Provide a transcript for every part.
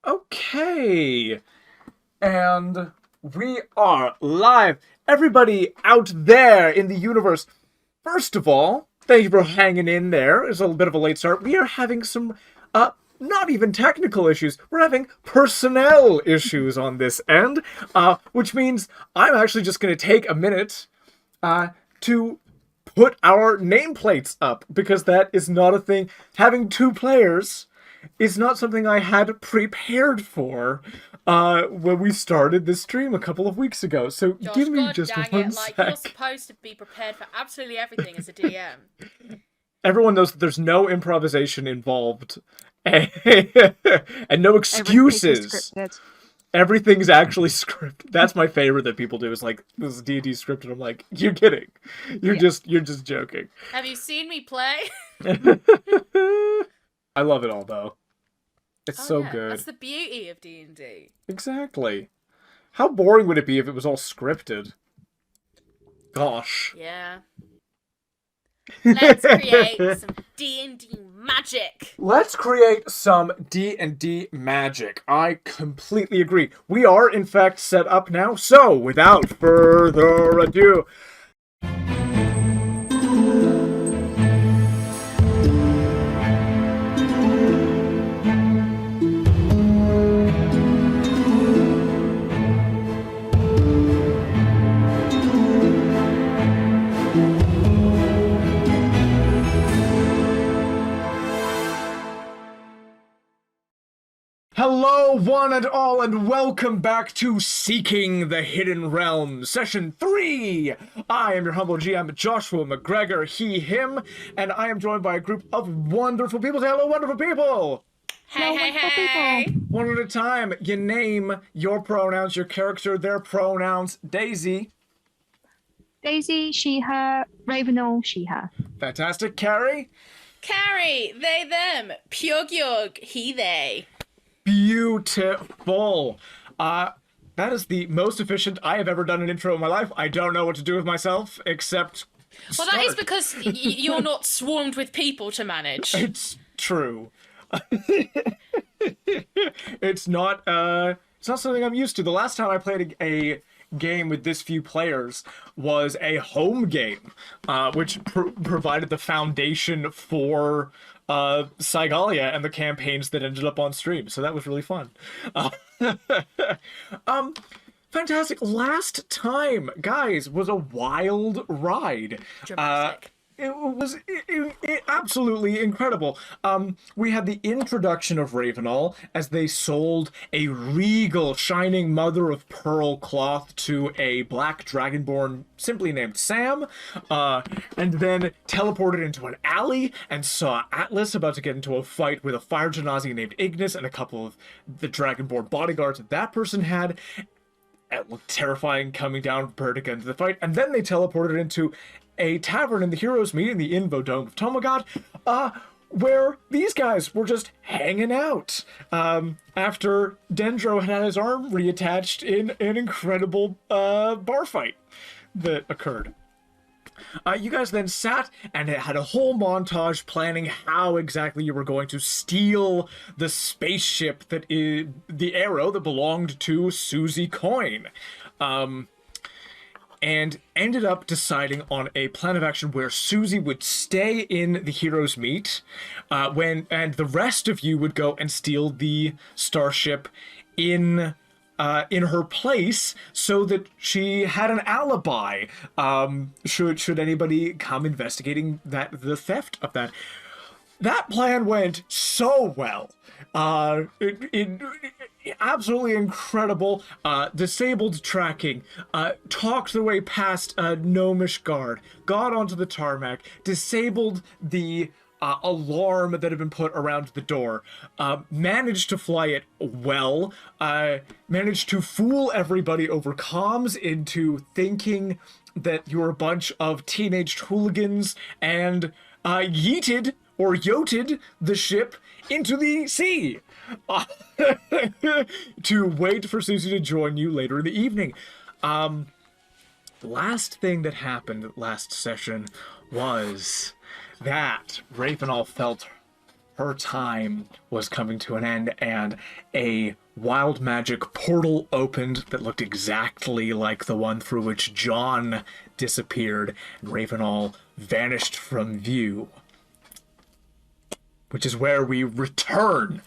Okay. And we are live. Everybody out there in the universe. First of all, thank you for hanging in there. It's a little bit of a late start. We are having some, not even technical issues. We're having personnel issues on this end, which means I'm actually just going to take a minute, to put our nameplates up, because that is not a thing. Having two players is not something I had prepared for when we started this stream a couple of weeks ago. So Josh, give me God just dang one it, sec. you're supposed to be prepared for absolutely everything as a DM. Everyone knows that there's no improvisation involved. And no excuses. Everything's actually scripted. That's my favorite that people do, is like, this is D&D scripted. I'm like, you're kidding. You're just joking. Have you seen me play? I love it all, though. It's so good. That's the beauty of D&D. Exactly. How boring would it be if it was all scripted? Gosh. Yeah. Let's create some D&D magic. Let's create some D&D magic. I completely agree. We are, in fact, set up now. So, without further ado... Hello, one and all, and welcome back to Seeking the Hidden Realms, Session 3! I am your humble GM, Joshua McGregor, he, him, and I am joined by a group of wonderful people. Say hello, wonderful people! Hey. One at a time. You name your pronouns, your character, their pronouns. Daisy. Daisy, she, her. Ravenol, she, her. Fantastic. Carrie. Carrie, they, them. Piuwhgieawrg, he, they. Beautiful. That is the most efficient I have ever done an intro in my life. I don't know what to do with myself, except Well, that is because you're not swarmed with people to manage. It's true. It's not something I'm used to. The last time I played a game with this few players was a home game, which provided the foundation for Saigalia and the campaigns that ended up on stream. So that was really fun. Fantastic. Last time, guys, was a wild ride. Dramatic. It was absolutely incredible. We had the introduction of Ravenol as they sold a regal, shining mother-of-pearl cloth to a black dragonborn simply named Sam, and then teleported into an alley and saw Atlas about to get into a fight with a fire genasi named Ignis and a couple of the dragonborn bodyguards that person had. It looked terrifying coming down, prepared to get into the fight, and then they teleported into a tavern in the heroes' meeting, the Invo-Dome of Tomagod, where these guys were just hanging out, after Dendro had his arm reattached in an incredible, bar fight that occurred. You guys then sat and had a whole montage planning how exactly you were going to steal the spaceship that is the arrow that belonged to Suzie Coin. And ended up deciding on a plan of action where Suzie would stay in the heroes' meet, and the rest of you would go and steal the starship in her place, so that she had an alibi, should anybody come investigating the theft of that. That plan went so well. Absolutely incredible. Disabled tracking. Talked their way past a gnomish guard. Got onto the tarmac. Disabled the alarm that had been put around the door. Managed to fly it well. Managed to fool everybody over comms into thinking that you were a bunch of teenage hooligans, and yeeted or yoted the ship into the sea to wait for Suzie to join you later in the evening. Last thing that happened last session was that Ravenol felt her time was coming to an end, and a wild magic portal opened that looked exactly like the one through which John disappeared, and Ravenol vanished from view. Which is where we return.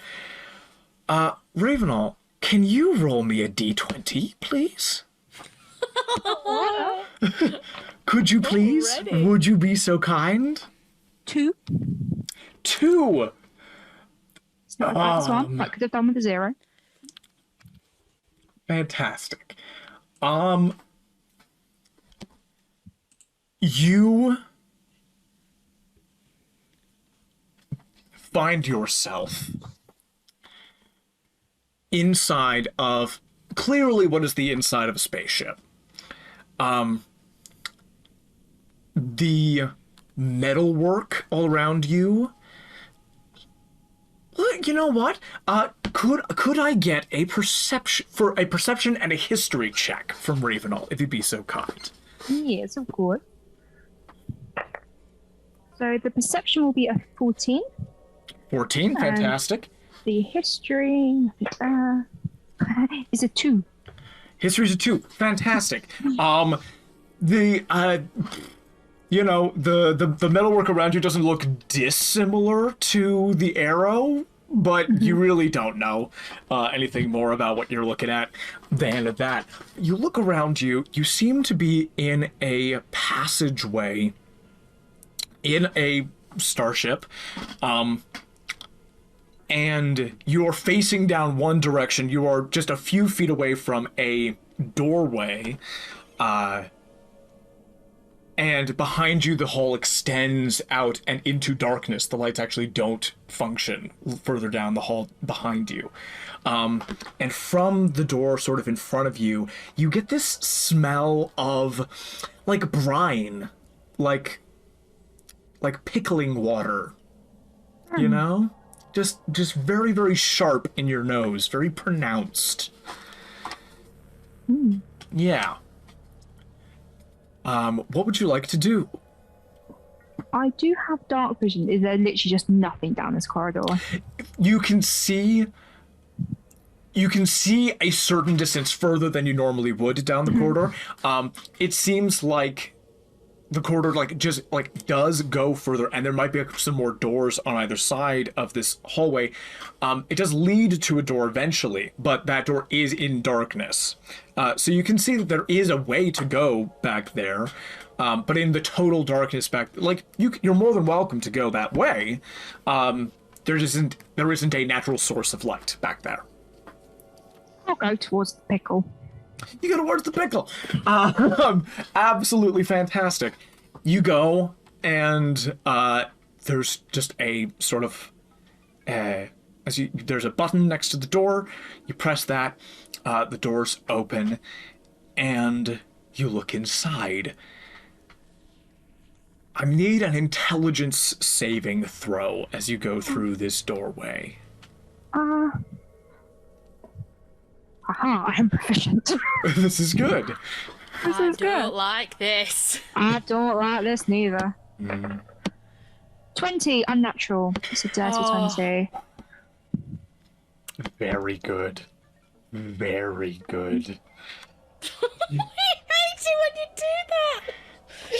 Ravenol, can you roll me a d20, please? Could you please? Already? Would you be so kind? 2. 2! It's not a bad one. I could have done with a 0. Fantastic. You find yourself inside of clearly what is the inside of a spaceship. The metalwork all around you. You know what? Could I get a perception and a history check from Ravenol, if you'd be so kind? Yes, of course. So the perception will be a 14. 14, fantastic. The history is a 2. History's a 2, fantastic. The metalwork around you doesn't look dissimilar to the arrow, but you really don't know anything more about what you're looking at than that. You look around you, you seem to be in a passageway in a starship, and you're facing down one direction. You are just a few feet away from a doorway, and behind you the hall extends out and into darkness. The lights actually don't function further down the hall behind you. And from the door sort of in front of you, you get this smell of like brine, like pickling water, you know? Just very, very sharp in your nose, very pronounced. Yeah. What would you like to do? I do have dark vision. Is there literally just nothing down this corridor? You can see a certain distance further than you normally would down the corridor. It seems like the corridor does go further, and there might be some more doors on either side of this hallway. It does lead to a door eventually, but that door is in darkness. So you can see that there is a way to go back there, but in the total darkness you're more than welcome to go that way. There isn't a natural source of light back there. I'll go towards the pickle. You go towards the pickle. Absolutely fantastic. You go, and there's just a sort of there's a button next to the door. You press that, the doors open, and you look inside. I need an intelligence saving throw as you go through this doorway. I am proficient. This is good. I don't like this. I don't like this neither. 20, unnatural. It's a dirty 20. Very good. Very good. I hate it when you do that.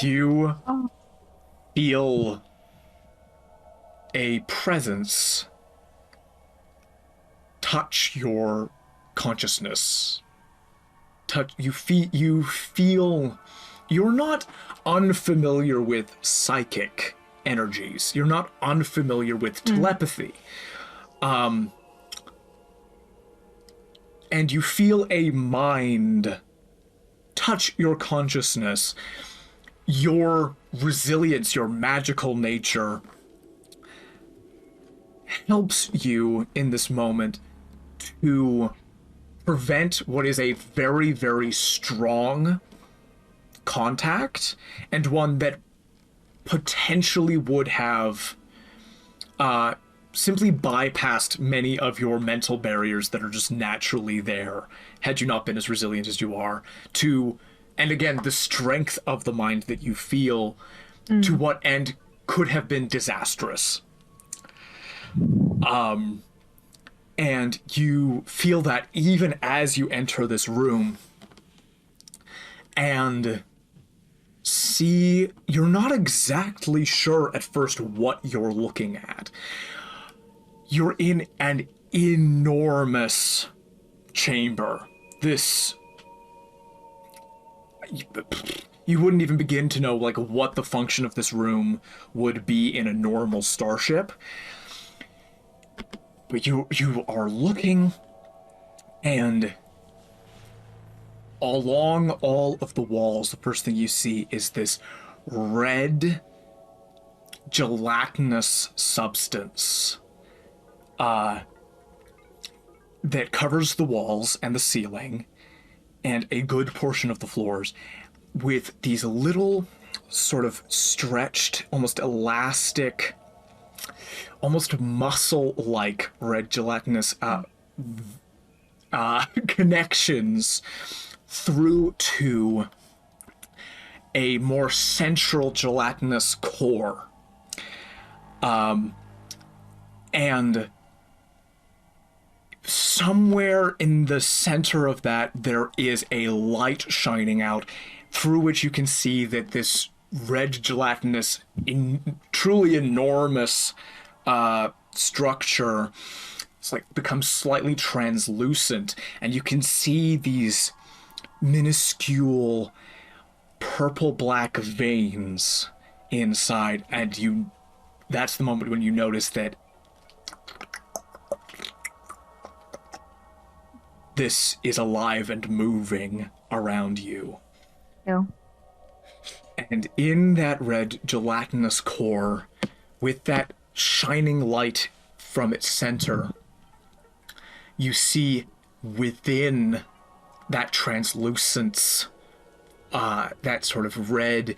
You feel a presence touch your consciousness. You feel you're not unfamiliar with psychic energies. You're not unfamiliar with telepathy. And you feel a mind touch your consciousness. Your resilience, your magical nature helps you in this moment to prevent what is a very, very strong contact, and one that potentially would have simply bypassed many of your mental barriers that are just naturally there, had you not been as resilient as you are, and again, the strength of the mind that you feel to what end could have been disastrous. And you feel that even as you enter this room and see, you're not exactly sure at first what you're looking at. You're in an enormous chamber. This, you wouldn't even begin to know like what the function of this room would be in a normal starship. But you are looking, and along all of the walls, the first thing you see is this red, gelatinous substance that covers the walls and the ceiling and a good portion of the floors with these little sort of stretched, almost elastic, almost muscle-like red gelatinous connections through to a more central gelatinous core. And somewhere in the center of that, there is a light shining out through which you can see that this red gelatinous, truly enormous structure, it's like becomes slightly translucent, and you can see these minuscule purple-black veins inside, and that's the moment when you notice that this is alive and moving around you. Yeah. And in that red gelatinous core, with that shining light from its center, you see within that translucence, that sort of red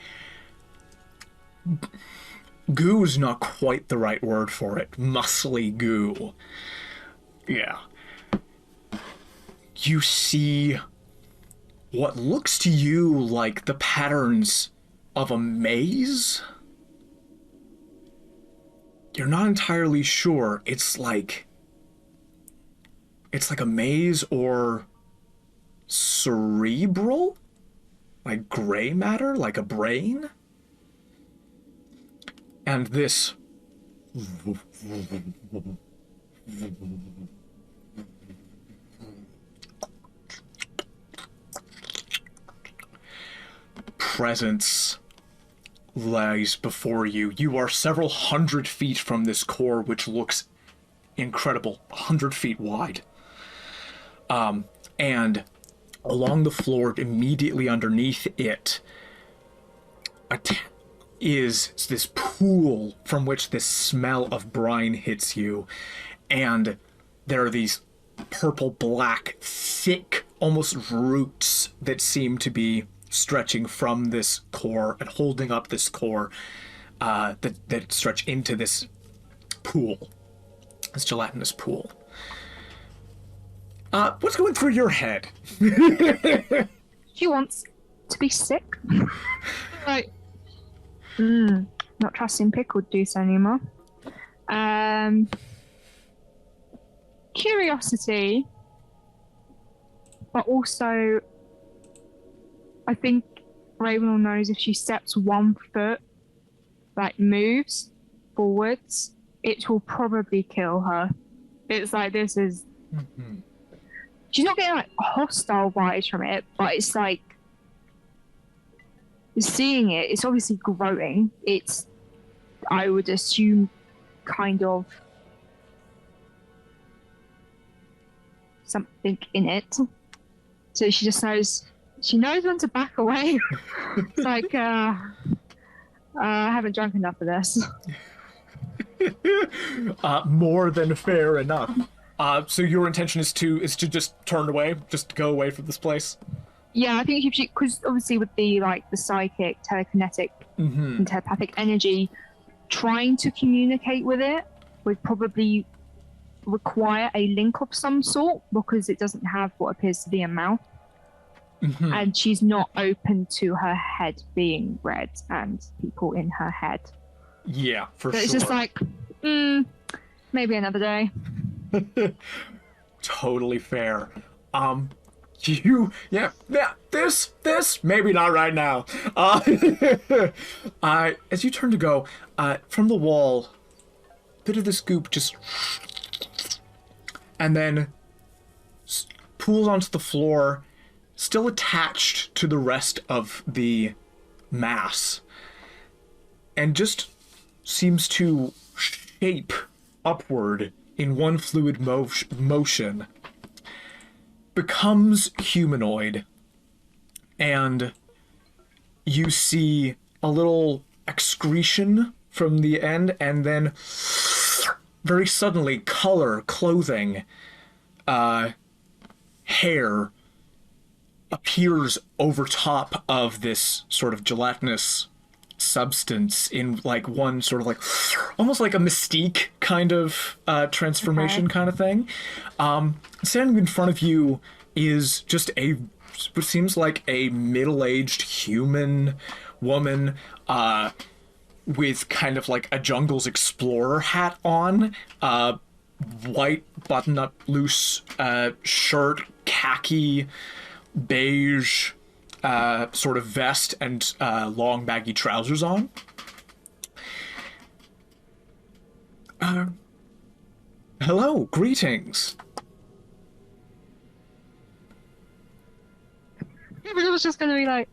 goo's not quite the right word for it. Muscly goo. Yeah. You see what looks to you like the patterns of a maze. You're not entirely sure. It's like a maze or cerebral? Like gray matter? Like a brain? And this presence lies before you. You are several hundred feet from this core, which looks incredible, 100 feet wide. And along the floor, immediately underneath it, is this pool from which this smell of brine hits you. And there are these purple-black, thick, almost roots that seem to be stretching from this core and holding up this core that stretch into this pool, this gelatinous pool. What's going through your head? She wants to be sick. Right. Not trusting pickled juice anymore. Curiosity, but also I think Ravenol knows if she steps 1 foot, like moves forwards, it will probably kill her. It's like this is. Mm-hmm. She's not getting like hostile vibes from it, but it's like seeing it. It's obviously growing. It's, I would assume, kind of something in it. So she just knows. She knows when to back away. It's like, I haven't drunk enough of this. More than fair enough. So your intention is to just turn away, just go away from this place? Yeah, I think if she, because obviously with the psychic, telekinetic, and telepathic energy, trying to communicate with it would probably require a link of some sort, because it doesn't have what appears to be a mouth. Mm-hmm. And she's not open to her head being red and people in her head. Yeah, for sure. It's just like, Maybe another day. Totally fair. This, maybe not right now. As you turn to go, from the wall, a bit of this goop just, and then pools onto the floor, still attached to the rest of the mass, and just seems to shape upward in one fluid motion, becomes humanoid, and you see a little excretion from the end, and then very suddenly color, clothing, hair appears over top of this sort of gelatinous substance in like one sort of like almost like a mystique kind of transformation kind of thing. Standing in front of you is just what seems like a middle-aged human woman with kind of like a jungle's explorer hat on, white button-up loose shirt, khaki beige sort of vest, and long baggy trousers on. Hello, greetings. It was just gonna be like,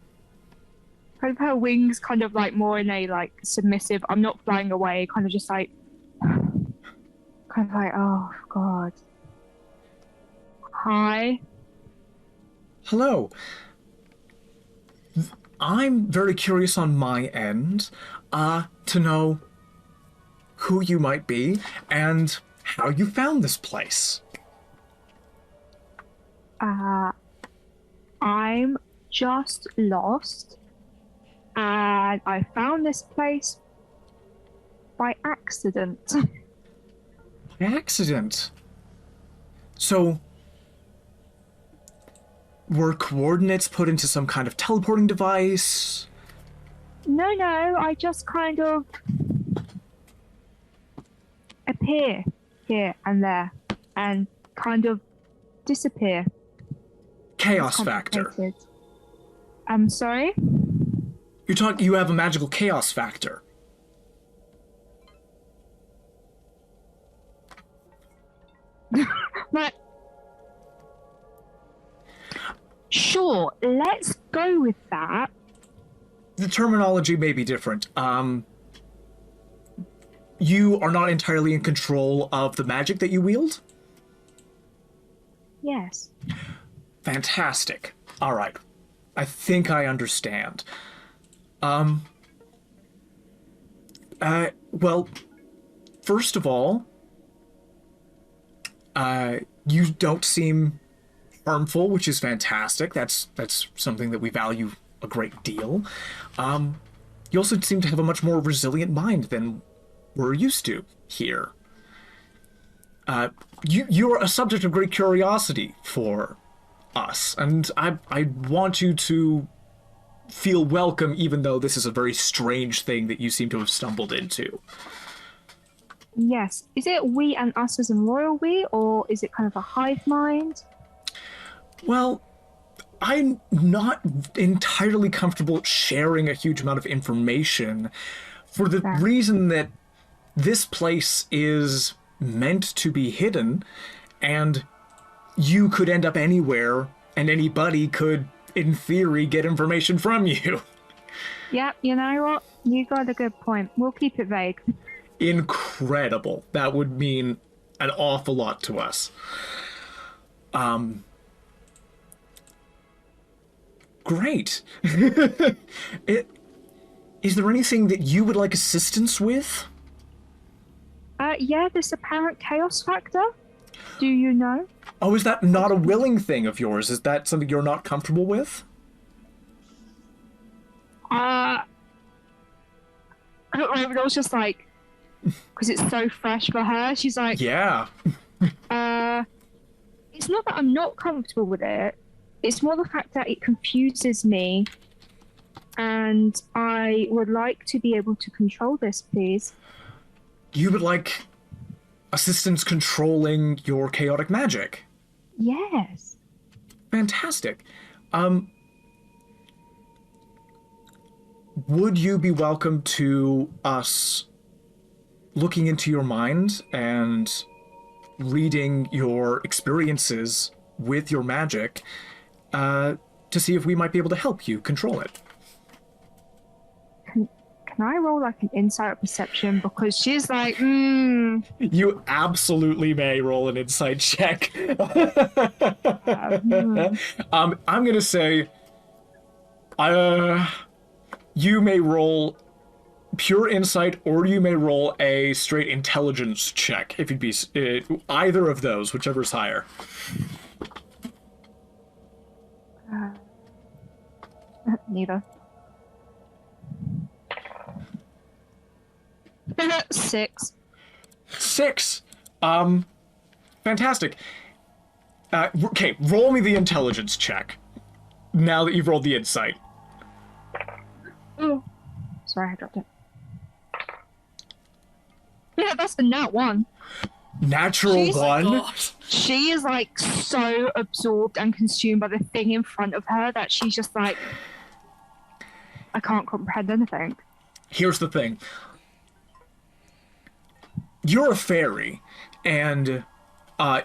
kind of her wings kind of like more in a like submissive, I'm not flying away, kind of just like, kind of like, oh god. Hi. Hello. I'm very curious on my end to know who you might be and how you found this place. I'm just lost, and I found this place by accident. By accident? So, were coordinates put into some kind of teleporting device? No, I just kind of appear here and there and kind of disappear. Chaos factor. I'm sorry? You have a magical chaos factor. But sure, let's go with that. The terminology may be different. You are not entirely in control of the magic that you wield? Yes. Fantastic. All right. I think I understand. Well, first of all, you don't seem harmful, which is fantastic. That's something that we value a great deal. You also seem to have a much more resilient mind than we're used to here. You're a subject of great curiosity for us, and I want you to feel welcome, even though this is a very strange thing that you seem to have stumbled into. Yes. Is it we and us as in royal we, or is it kind of a hive mind? Well, I'm not entirely comfortable sharing a huge amount of information for the reason that this place is meant to be hidden, and you could end up anywhere, and anybody could, in theory, get information from you. Yep, you know what? You got a good point. We'll keep it vague. Incredible. That would mean an awful lot to us. Great. Is there anything that you would like assistance with? Yeah, this apparent chaos factor. Do you know? Oh, is that not a willing thing of yours? Is that something you're not comfortable with? Ravenol's just like, because it's so fresh for her, she's like, yeah. It's not that I'm not comfortable with it. It's more the fact that it confuses me, and I would like to be able to control this, please. You would like assistance controlling your chaotic magic. Yes. Fantastic. Would you be welcome to us looking into your mind and reading your experiences with your magic to see if we might be able to help you control it? Can I roll like an insight or perception? Because she's like, You absolutely may roll an insight check. I'm gonna say, you may roll pure insight, or you may roll a straight intelligence check if you'd be either of those, whichever's higher. Neither. 6. 6. Fantastic. Okay, roll me the intelligence check. Now that you've rolled the insight. Oh, sorry, I dropped it. Yeah, that's the nat 1. Natural one. She is like so absorbed and consumed by the thing in front of her that she's just like, I can't comprehend anything. Here's the thing. You're a fairy, and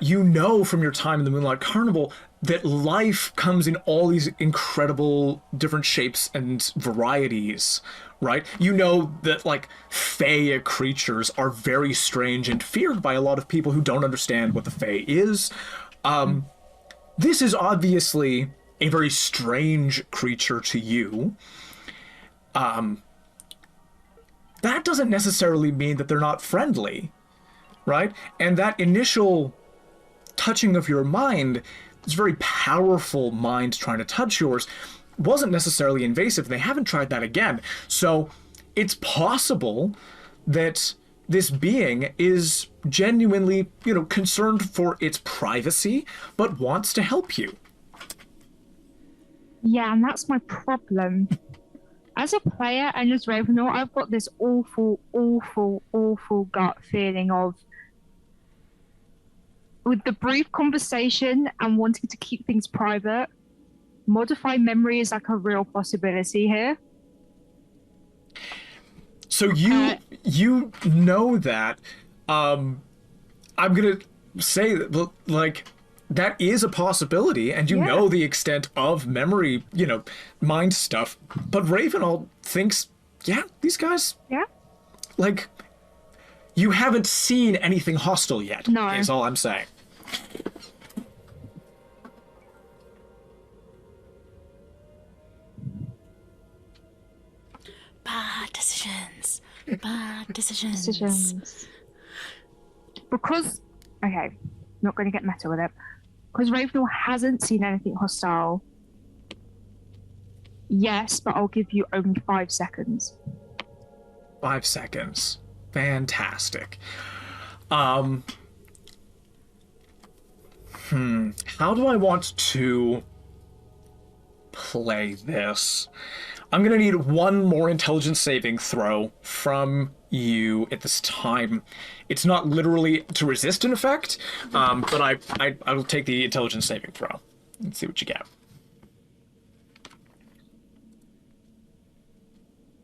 you know from your time in the Moonlight Carnival that life comes in all these incredible different shapes and varieties, right? You know that, like, Fae creatures are very strange and feared by a lot of people who don't understand what the Fae is. This is obviously a very strange creature to you. That doesn't necessarily mean that they're not friendly, right? And that initial touching of your mind, this very powerful mind trying to touch yours, wasn't necessarily invasive. They haven't tried that again. So it's possible that this being is genuinely, concerned for its privacy, but wants to help you. Yeah, and that's my problem. As a player and as Ravenol, I've got this awful, awful, awful gut feeling of, with the brief conversation and wanting to keep things private, modify memory is like a real possibility here. So you know that. I'm gonna say that, like, that is a possibility, and you know the extent of memory, mind stuff. But Ravenol thinks, these guys, like, you haven't seen anything hostile yet. No. Is all I'm saying. Bad decisions. Bad decisions. Because, okay, not going to get meta with it. Because Ravenol hasn't seen anything hostile. Yes, but I'll give you only 5 seconds. 5 seconds. Fantastic. How do I want to play this? I'm gonna need one more intelligence saving throw from you at this time. It's not literally to resist an effect, but I will take the intelligence saving throw. Let's see what you get.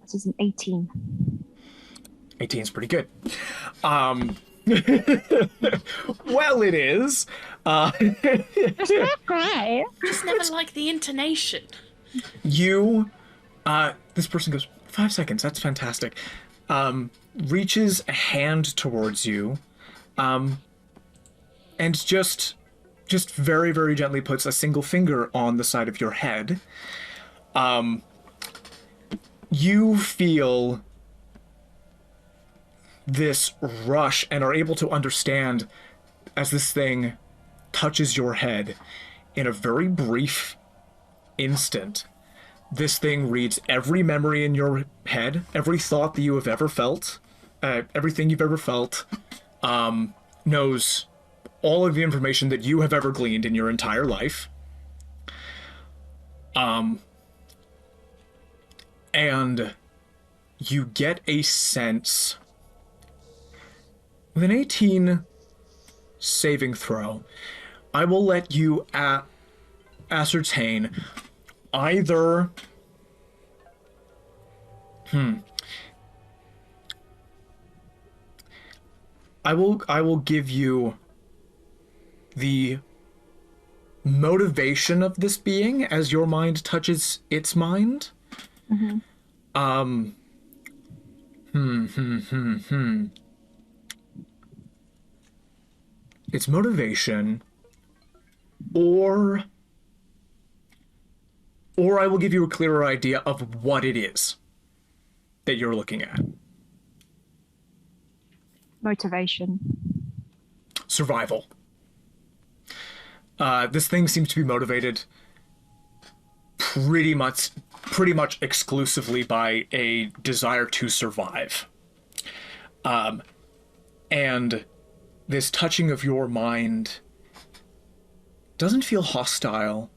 This is an 18. 18 is pretty good. Well, it is. It's not great. Just never like the intonation. This person goes, 5 seconds, that's fantastic. Reaches a hand towards you, and just very, very gently puts a single finger on the side of your head. You feel this rush and are able to understand as this thing touches your head in a very brief instant. This thing reads every memory in your head, every thought that you have ever felt, everything you've ever felt, knows all of the information that you have ever gleaned in your entire life. And you get a sense. With an 18, saving throw. I will let you ascertain either... I will give you the motivation of this being as your mind touches its mind. Its motivation, or I will give you a clearer idea of what it is that you're looking at. Motivation. Survival. This thing seems to be motivated pretty much exclusively by a desire to survive. And this touching of your mind doesn't feel hostile,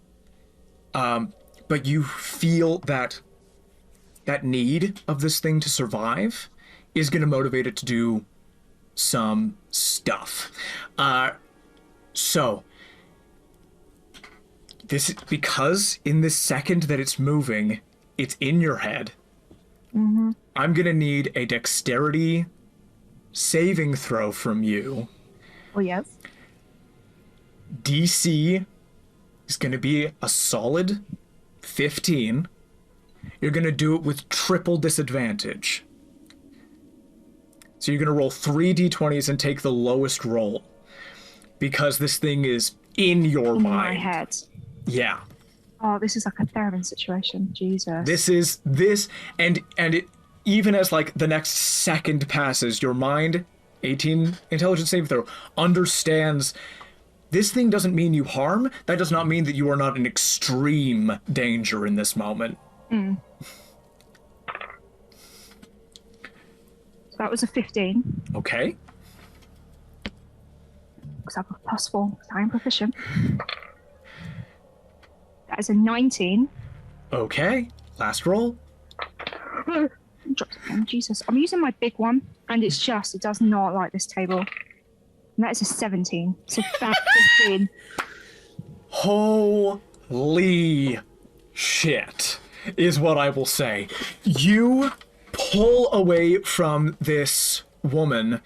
but you feel that need of this thing to survive is going to motivate it to do some stuff. So this, because in this second that it's moving, it's in your head. I'm gonna need a dexterity saving throw from you. Oh, yes. DC is gonna be a solid 15. You're gonna do it with triple disadvantage. So you're gonna roll 3 d20s and take the lowest roll, because this thing is in your mind. My head. Yeah. Oh, this is like a Theron situation. Jesus. And it, even as like the next second passes, your mind, 18 intelligence saving throw, understands this thing doesn't mean you harm. That does not mean that you are not in extreme danger in this moment. So that was a 15. Okay. Because I've got +4, because I'm proficient. That is a 19. Okay. Last roll. Dropped it down. Jesus. I'm using my big one, and it does not like this table. And that is a 17. So that's 15. Holy shit, is what I will say. You pull away from this woman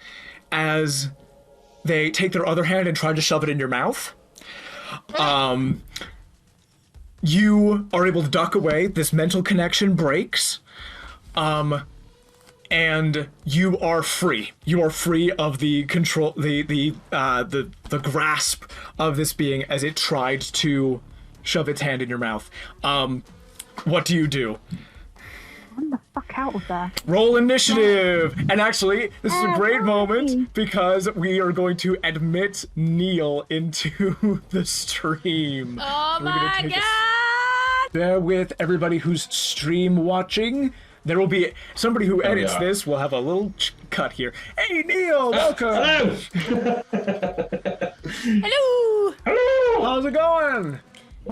as they take their other hand and try to shove it in your mouth. You are able to duck away. This mental connection breaks. And you are free. You are free of the control, the grasp of this being as it tried to shove its hand in your mouth. What do you do? Run the fuck out of there. Roll initiative! And actually, this is a great moment because we are going to admit Neil into the stream. Oh my god! Bear with everybody who's stream watching. There will be somebody who edits this will have a little cut here. Hey, Neil, welcome. Hello. Hello! Hello. How's it going?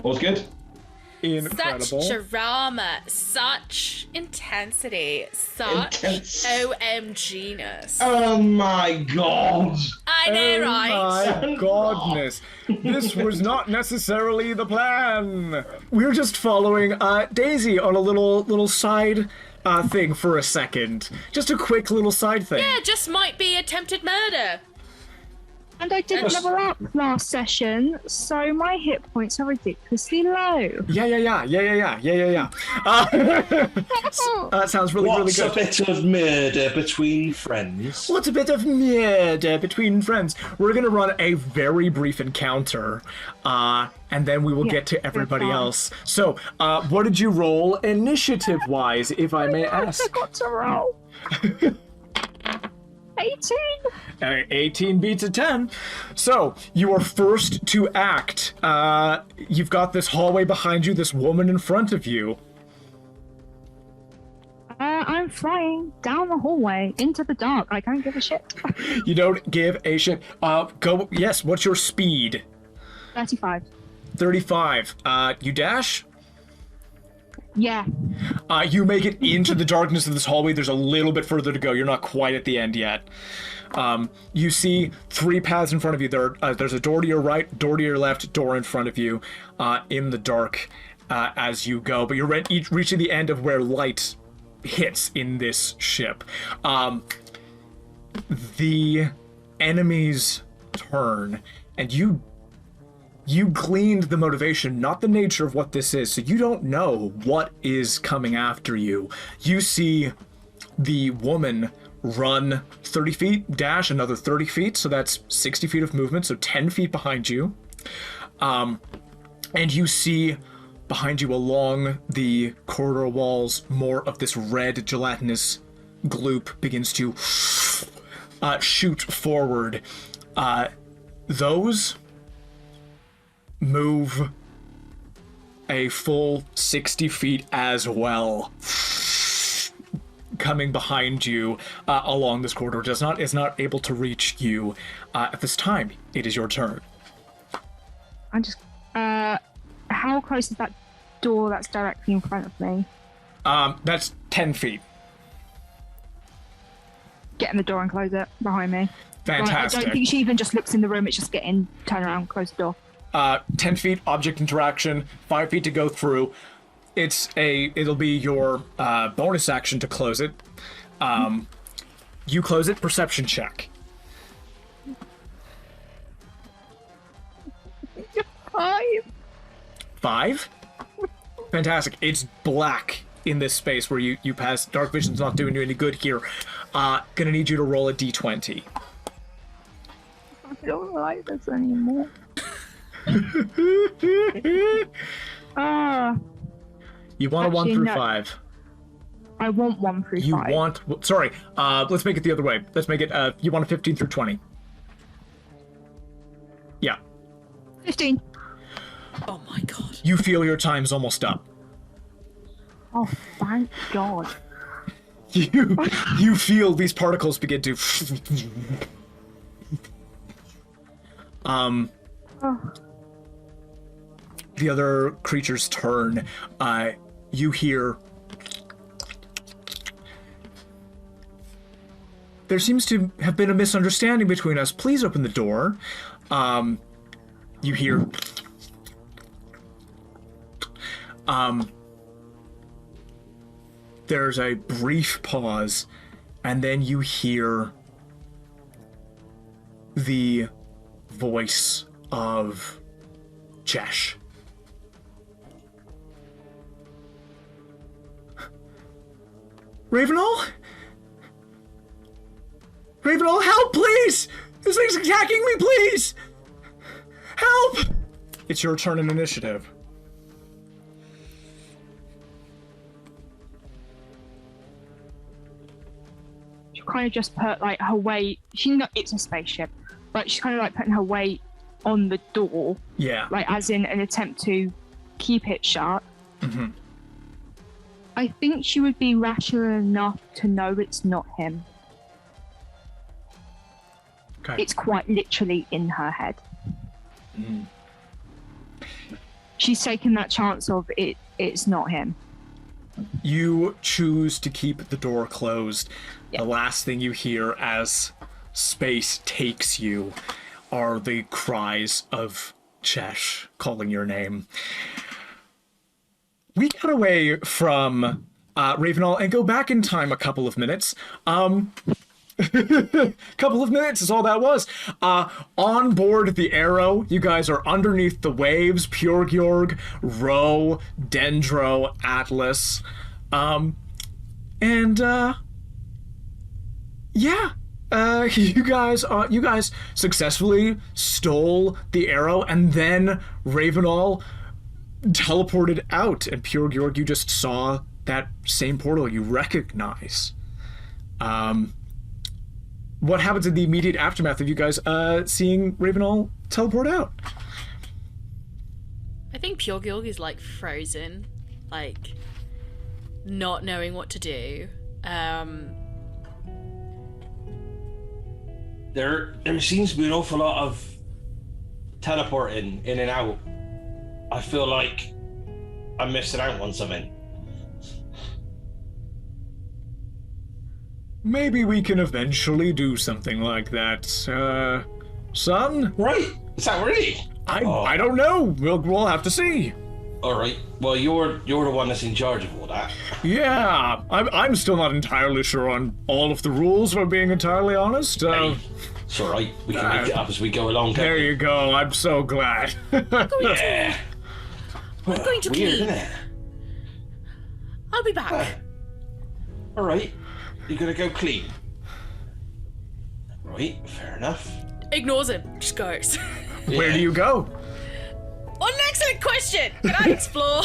All's good. Incredible. Such drama, such intensity, such Intense. OMG-ness. Oh my god. I know, right? My godness. This was not necessarily the plan. We're just following Daisy on a little side thing for a second. Just a quick little side thing. Yeah, just might be attempted murder. And I didn't level up last session, so my hit points are ridiculously low. Yeah. That sounds really What's good. a bit of murder between friends? What's a bit of murder between friends? We're gonna run a very brief encounter, and then we will get to everybody fine. else. So, what did you roll initiative-wise, if I may ask? I forgot to roll. 18. 18 beats a 10. So, you are first to act. You've got this hallway behind you, this woman in front of you. I'm flying down the hallway into the dark. I don't give a shit. You don't give a shit. Go. Yes, what's your speed? 35. 35. You dash? Yeah. You make it into the darkness of this hallway. There's a little bit further to go. You're not quite at the end yet. You see 3 paths in front of you. There's a door to your right, door to your left, door in front of you, in the dark as you go. But you're reaching the end of where light hits in this ship. The enemies turn, and you gleaned the motivation, not the nature of what this is, so you don't know what is coming after you. You see the woman run 30 feet, dash another 30 feet, so that's 60 feet of movement, so 10 feet behind you. And you see behind you along the corridor walls, more of this red gelatinous gloop begins to shoot forward. Those move a full 60 feet as well, coming behind you along this corridor. Is not able to reach you at this time. It is your turn. I'm just. How close is that door that's directly in front of me? That's 10 feet. Get in the door and close it behind me. Fantastic. I don't think she even just looks in the room. It's just turn around, close the door. 10 feet object interaction, 5 feet to go through. It'll be your bonus action to close it. You close it, perception check. 5. 5? Fantastic. It's black in this space where you pass. Dark vision's not doing you any good here. Gonna need you to roll a d20. I don't like this anymore. You want a 1 through 5. I want 1 through 5. You want... Sorry, let's make it the other way. Let's make it... you want a 15 through 20. Yeah. 15. Oh my god. You feel your time's almost up. Oh, thank God. You feel these particles begin to... The other creatures turn. You hear... There seems to have been a misunderstanding between us. Please open the door. You hear... There's a brief pause, and then you hear the voice of Jesh. Ravenol? Ravenol, help, please! This thing's attacking me, please! Help! It's your turn in initiative. She kind of just put like her weight. She knows it's a spaceship, but she's kind of like putting her weight on the door. Yeah. Like as in an attempt to keep it shut. Mm-hmm. I think she would be rational enough to know it's not him. Okay. It's quite literally in her head. Mm. She's taken that chance of it's not him. You choose to keep the door closed. Yeah. The last thing you hear as space takes you are the cries of Chesh calling your name. We cut away from Ravenol and go back in time a couple of minutes. Couple of minutes is all that was. On board the Arrow, you guys are underneath the waves. Piuwhgieawrg, Ro, Dendro, Atlas, you guys successfully stole the Arrow, and then Ravenol teleported out, and Piuwhgieawrg, you just saw that same portal you recognize. What happens in the immediate aftermath of you guys seeing Ravenol teleport out? I think Piuwhgieawrg is like frozen, like not knowing what to do. There seems to be an awful lot of teleporting in and out. I feel like I'm missing out on something. maybe we can eventually do something like that. Son? Right. Is that really? I don't know. We'll have to see. All right. Well, you're the one that's in charge of all that. Yeah, I'm still not entirely sure on all of the rules, if I'm being entirely honest. Hey, it's all right. We can make it up as we go along. There you go. I'm so glad. Yeah. I'm going to Weird, clean. isn't it? I'll be back. All right. You're gonna go clean. Right. Fair enough. Ignores him. Just goes. Where do you go? What an excellent question! Can I explore?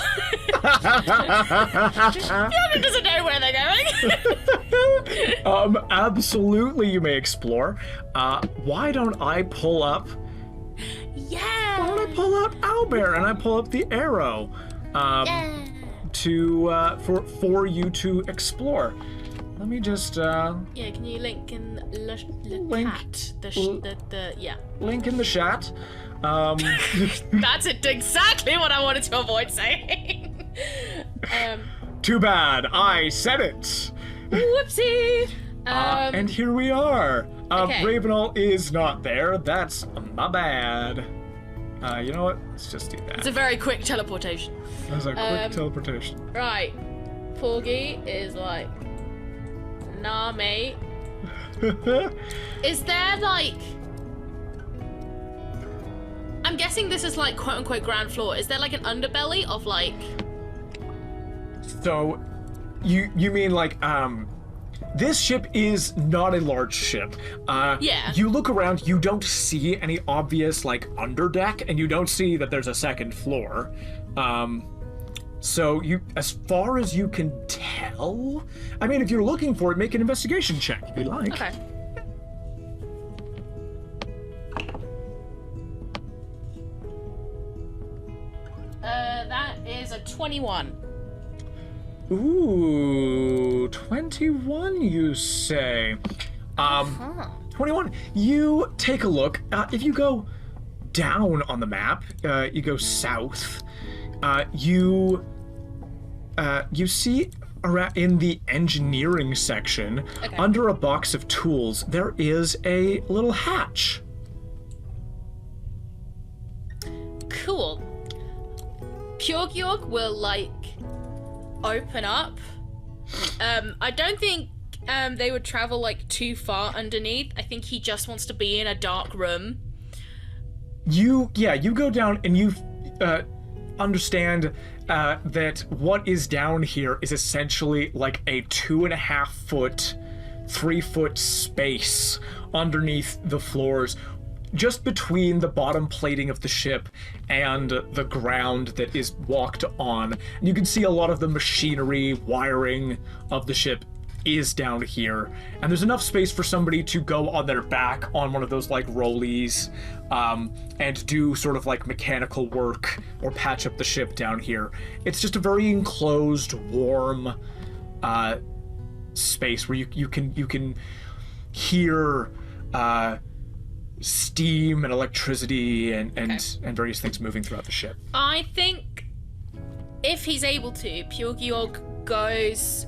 Yoga doesn't know where they're going. Absolutely, you may explore. Why don't I pull up? Yeah. Why don't I pull up Owlbear and I pull up the arrow? Yeah. For you to explore. Let me just Yeah. Can you link in the chat? Yeah. link in the chat. That's exactly what I wanted to avoid saying. Too bad I said it. Whoopsie. And here we are. Okay. Ravenol is not there. That's my bad. You know what? Let's just do that. It's a very quick teleportation. That was a quick teleportation. Right. Piuwhgie is like, nah, mate. Is there like... I'm guessing this is like quote-unquote ground floor. Is there like an underbelly of like... So, you mean like, this ship is not a large ship. Yeah. You look around, you don't see any obvious, like, underdeck, and you don't see that there's a second floor. So you, as far as you can tell, I mean, if you're looking for it, make an investigation check if you like. Okay. That is a 21. Ooh, 21, you say. 21. You take a look. If you go down on the map, you go south. You see in the engineering section, Okay. under a box of tools, there is a little hatch. Cool. Piuwhgieawrg will like open up. I don't think they would travel like too far underneath. I think he just wants to be in a dark room. You go down and you understand that what is down here is essentially like a 2.5 foot, 3 foot space underneath the floors, just between the bottom plating of the ship and the ground that is walked on. And you can see a lot of the machinery, wiring of the ship is down here. And there's enough space for somebody to go on their back on one of those like rollies and do sort of like mechanical work or patch up the ship down here. It's just a very enclosed, warm space where you can hear steam and electricity and various things moving throughout the ship. I think if he's able to, Piuwhgieawrg goes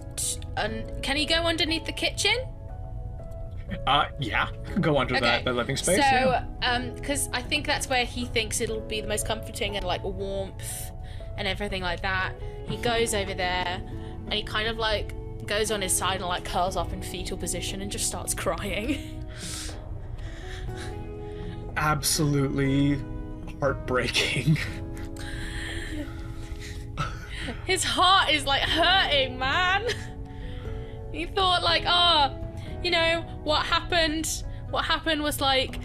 can he go underneath the kitchen? Yeah, go under that living space. So, because I think that's where he thinks it'll be the most comforting and like warmth and everything like that. He goes over there and he kind of like goes on his side and like curls up in fetal position and just starts crying. Absolutely heartbreaking. His heart is like hurting, man. He thought like, you know, what happened was like,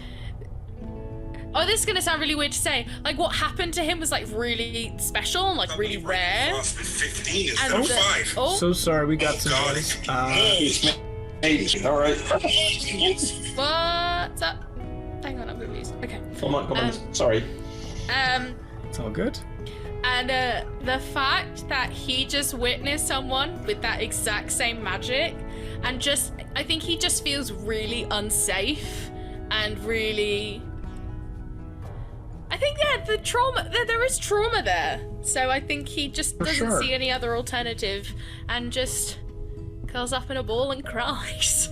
this is gonna sound really weird to say, like what happened to him was like really special and like really rare. 15 instead of 5. Oh, So sorry, we got some God. noise. Hey, all right. what's up? Hang on, I'm confused. Okay. Come on. Sorry. It's all good. And the fact that he just witnessed someone with that exact same magic, and just, I think he just feels really unsafe and really. I think the trauma, there is trauma there. So I think he just doesn't see any other alternative and just curls up in a ball and cries.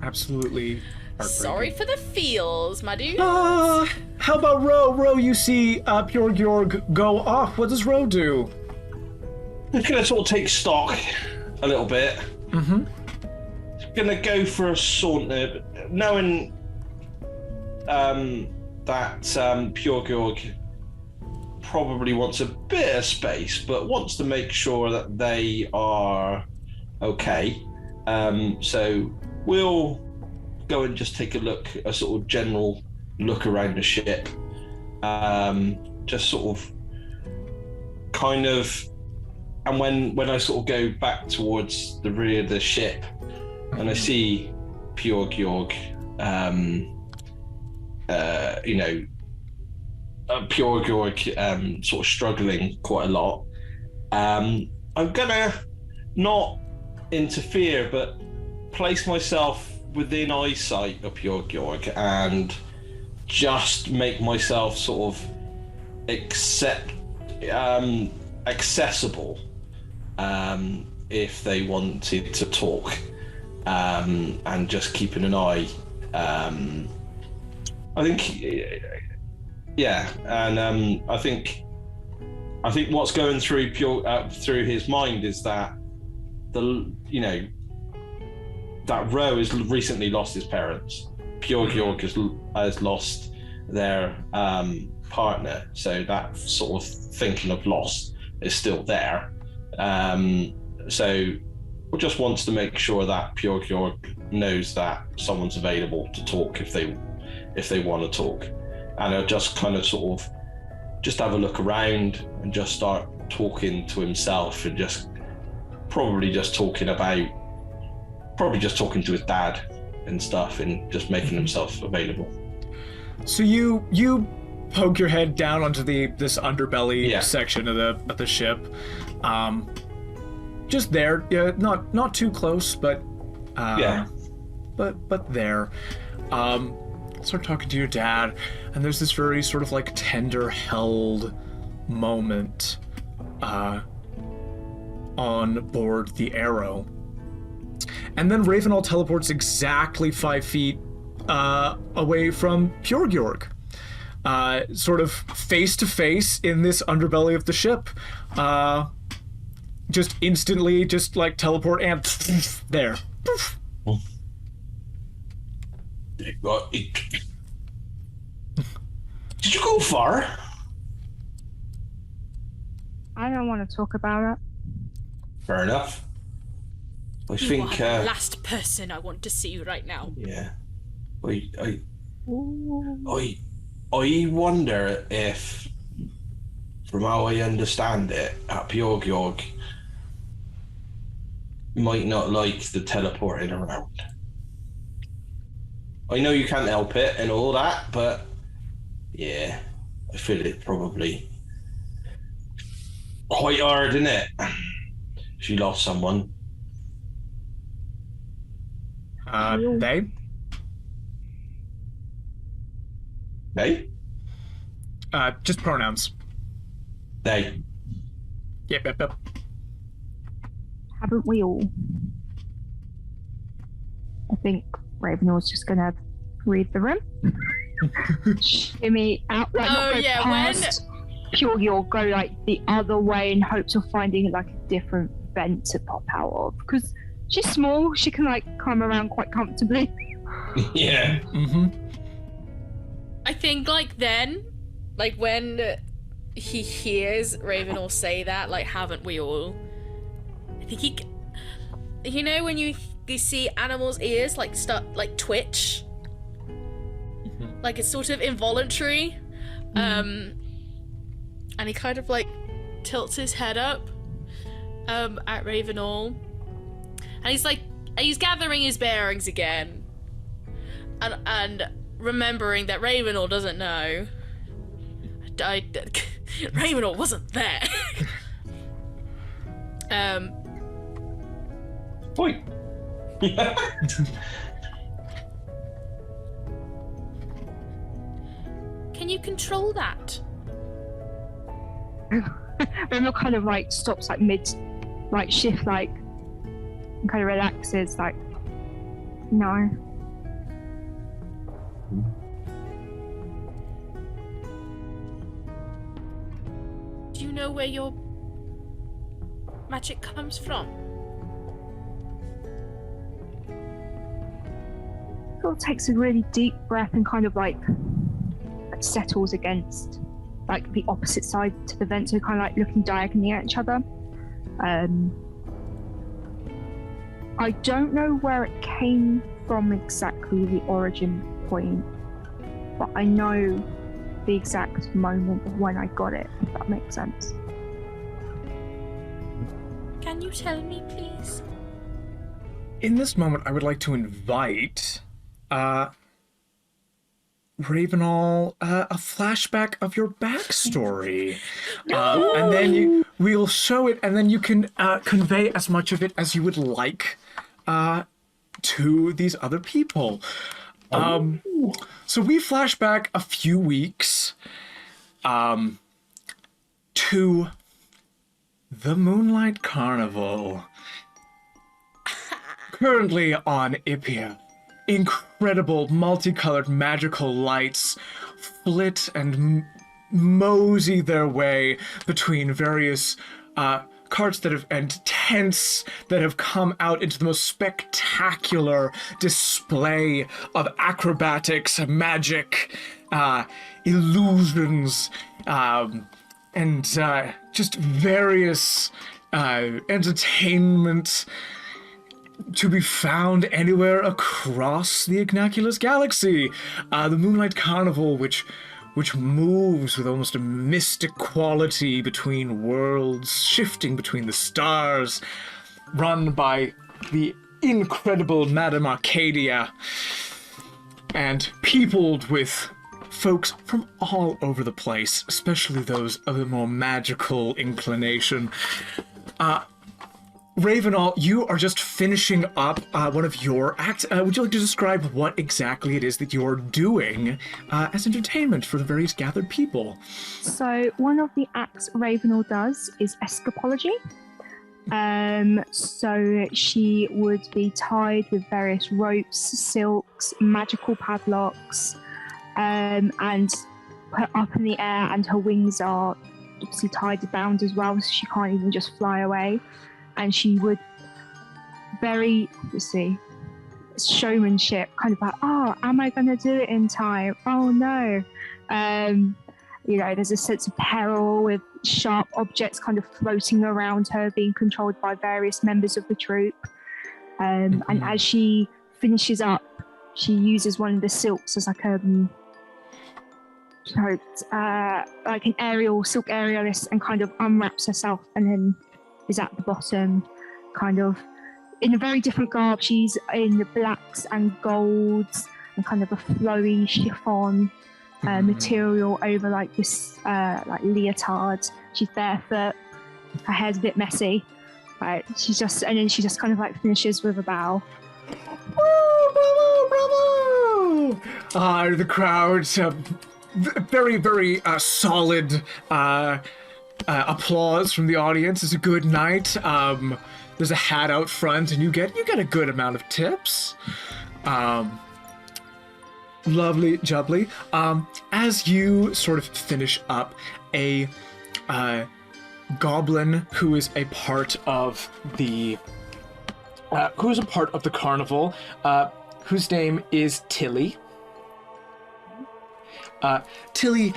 absolutely heartbreaking. Sorry for the feels, my dude. How about Ro? Ro, you see Piuwhgieawrg go off. What does Ro do? I'm gonna sort of take stock a little bit. Mm-hmm. Gonna go for a saunter, knowing that Piuwhgieawrg probably wants a bit of space, but wants to make sure that they are okay. So we'll go and just take a sort of general look around the ship. Just sort of kind of, and when I sort of go back towards the rear of the ship and I see Piuwhgieawrg, Piuwhgieawrg sort of struggling quite a lot, I'm gonna not interfere but place myself within eyesight of Piuwhgieawrg and just make myself sort of accessible if they wanted to talk, and just keeping an eye. I think, yeah, and I think what's going through through his mind is that that Ro has recently lost his parents. Piuwhgieawrg has lost their partner, so that sort of thinking of loss is still there. So we just wants to make sure that Piuwhgieawrg knows that someone's available to talk if they want to talk, and I'll just kind of sort of just have a look around and just start talking to himself and just probably just talking to his dad and stuff and just making himself available. So you poke your head down onto this underbelly section of the ship. Just there, yeah, not too close, but but there. Start talking to your dad, and there's this very sort of like tender held moment on board the Arrow. And then Ravenol teleports exactly 5 feet away from Piuwhgieawrg, sort of face to face in this underbelly of the ship. Just instantly, just like teleport and there. Did you go far? I don't want to talk about it. Fair enough. I You think are the last person I want to see right now. Yeah. I wonder if, from how I understand it, Piuwhgieawrg might not like the teleporting around. I know you can't help it and all that, but yeah, I feel it probably quite hard, isn't it? She lost someone. They? They? Just pronouns. They. Yep. Haven't we all? I think Ravenol's just gonna read the room. Shimmy out, like not go past Piuwhgieawrg, go like the other way in hopes of finding like a different vent to pop out of. Because she's small, she can like climb around quite comfortably. Yeah. Mm-hmm. I think like when he hears Ravenol say that, like, haven't we all? I think you know when you see animals' ears like start like twitch, like it's sort of involuntary, and he kind of like tilts his head up at Ravenol, and he's gathering his bearings again, and remembering that Ravenol doesn't know. Ravenol wasn't there. Oi. Can you control that? Ravenol kind of like stops like mid like shift, like, and kind of relaxes, like, no. Do you know where your magic comes from? Sort of takes a really deep breath and kind of like settles against like the opposite side to the vent, so kind of like looking diagonally at each other. I don't know where it came from exactly, the origin point, but I know the exact moment of when I got it, if that makes sense. Can you tell me, please? In this moment, I would like to invite Ravenol, a flashback of your backstory. And then we'll show it, and then you can convey as much of it as you would like to these other people. So we flash back a few weeks to the Moonlight Carnival. Currently on Ipia, incredible multicolored magical lights flit and mosey their way between various carts that have and tents that have come out into the most spectacular display of acrobatics, magic, illusions, and just various entertainment to be found anywhere across the Ignaculus galaxy. The Moonlight Carnival, which moves with almost a mystic quality between worlds, shifting between the stars, run by the incredible Madame Arcadia, and peopled with folks from all over the place, especially those of a more magical inclination. Ravenol, you are just finishing up one of your acts. Would you like to describe what exactly it is that you're doing as entertainment for the various gathered people? So one of the acts Ravenel does is escapology. So she would be tied with various ropes, silks, magical padlocks, and put up in the air, and her wings are obviously tied bound as well, so she can't even just fly away. And she would very, showmanship, kind of like, oh, am I going to do it in time? Oh, no. There's a sense of peril with sharp objects kind of floating around her, being controlled by various members of the troupe. And as she finishes up, she uses one of the silks as like an aerial, silk aerialist, and kind of unwraps herself, and then is at the bottom, kind of in a very different garb. She's in the blacks and golds and kind of a flowy chiffon material over like this like leotard. She's barefoot, her hair's a bit messy. Right, she just kind of like finishes with a bow. Woo, bravo, bravo! The crowd's very, very solid applause from the audience. It's a good night. There's a hat out front, and you get a good amount of tips. Lovely jubbly. As you sort of finish up, a goblin who is a part of the carnival, whose name is Tilly. Tilly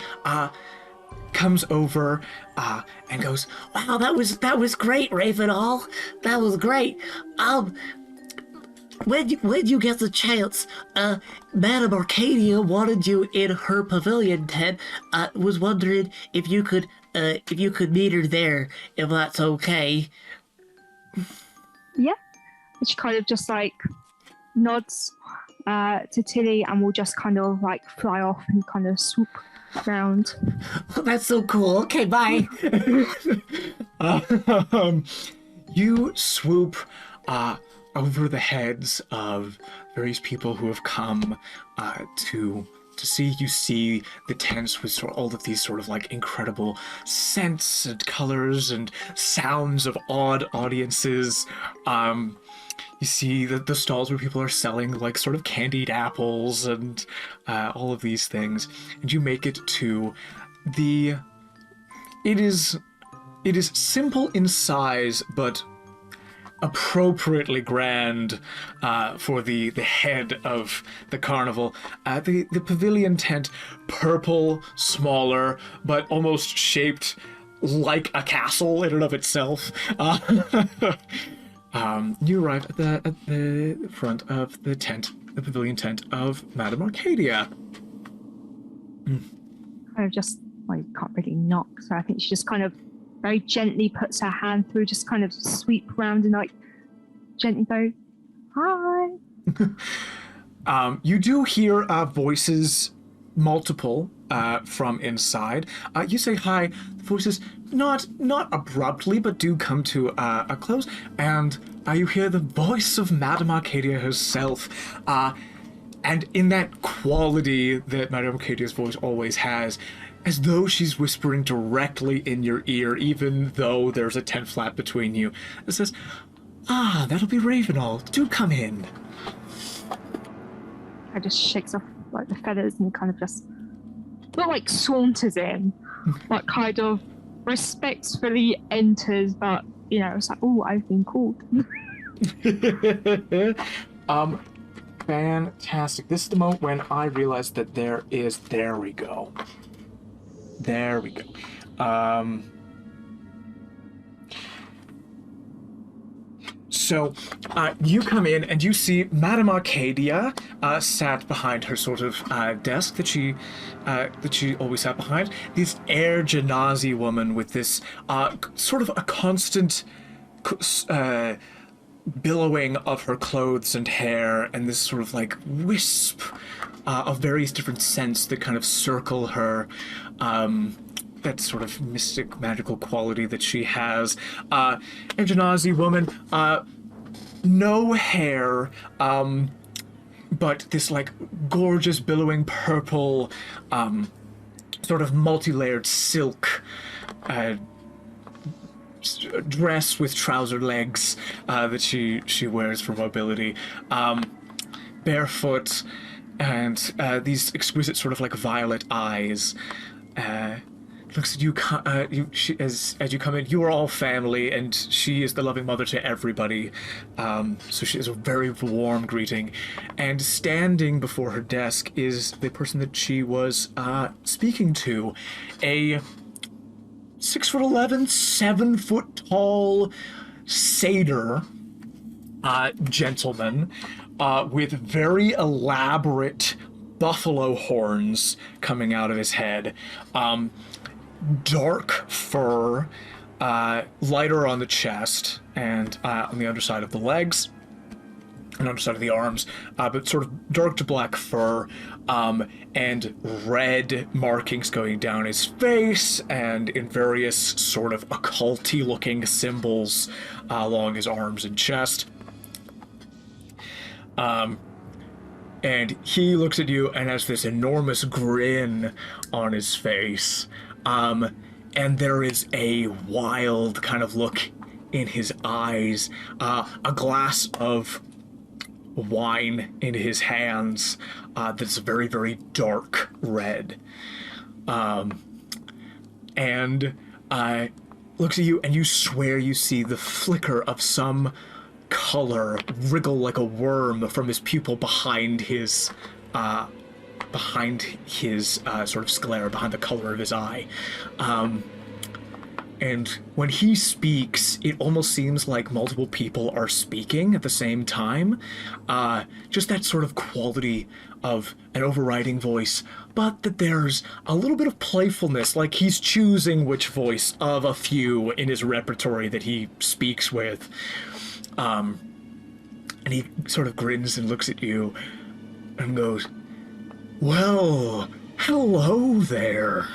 comes over and goes, "Wow, that was great, Ravenol. That was great. When you get the chance, Madame Arcadia wanted you in her pavilion, Ted. Was wondering if you could meet her there, if that's okay." Yeah. And she kind of just like nods to Tilly, and will just kind of like fly off and kind of swoop around. That's so cool. Okay, bye. You swoop over the heads of various people who have come to see. You see the tents with all of these sort of like incredible scents and colors and sounds of odd audiences. You see the stalls where people are selling like sort of candied apples and all of these things. And you make it to it is It is simple in size, but appropriately grand for the head of the carnival. The pavilion tent, purple, smaller, but almost shaped like a castle in and of itself. You arrive at the front of the tent, the pavilion tent of Madame Arcadia. Kind of just, well, you can't really knock, so I think she just kind of very gently puts her hand through, just kind of sweep around and like gently go, hi. You do hear voices, multiple, from inside. You say hi. The voices not abruptly, but do come to a close, and you hear the voice of Madame Arcadia herself. And in that quality that Madame Arcadia's voice always has, as though she's whispering directly in your ear, even though there's a tent flap between you. It says, that'll be Ravenol. Do come in. I just shakes off like the feathers and kind of just not like saunters in, but kind of respectfully enters, but you know, it's like, oh, I've been called. Fantastic. This is the moment when I realized that there we go. There we go. So, you come in and you see Madame Arcadia sat behind her sort of desk that she always sat behind. This Air Genasi woman with this sort of a constant billowing of her clothes and hair, and this sort of like wisp of various different scents that kind of circle her. That sort of mystic, magical quality that she has. Genasi woman, no hair, but this like gorgeous billowing purple, sort of multi-layered silk dress with trouser legs that she wears for mobility. Barefoot, and these exquisite sort of like violet eyes. Looks at you, as you come in. You are all family, and she is the loving mother to everybody. So she is a very warm greeting. And standing before her desk is the person that she was speaking to, a 6'11", 7 foot tall satyr gentleman with very elaborate buffalo horns coming out of his head. Dark fur, lighter on the chest and on the underside of the legs and underside of the arms, but sort of dark to black fur, and red markings going down his face and in various sort of occulty looking symbols along his arms and chest. And he looks at you and has this enormous grin on his face. And there is a wild kind of look in his eyes, a glass of wine in his hands that's very, very dark red. And looks at you, and you swear you see the flicker of some color wriggle like a worm from his pupil behind his sort of sclera, behind the color of his eye. And when he speaks, it almost seems like multiple people are speaking at the same time. Just that sort of quality of an overriding voice, but that there's a little bit of playfulness, like he's choosing which voice of a few in his repertory that he speaks with. And he sort of grins and looks at you and goes, "Well, hello there.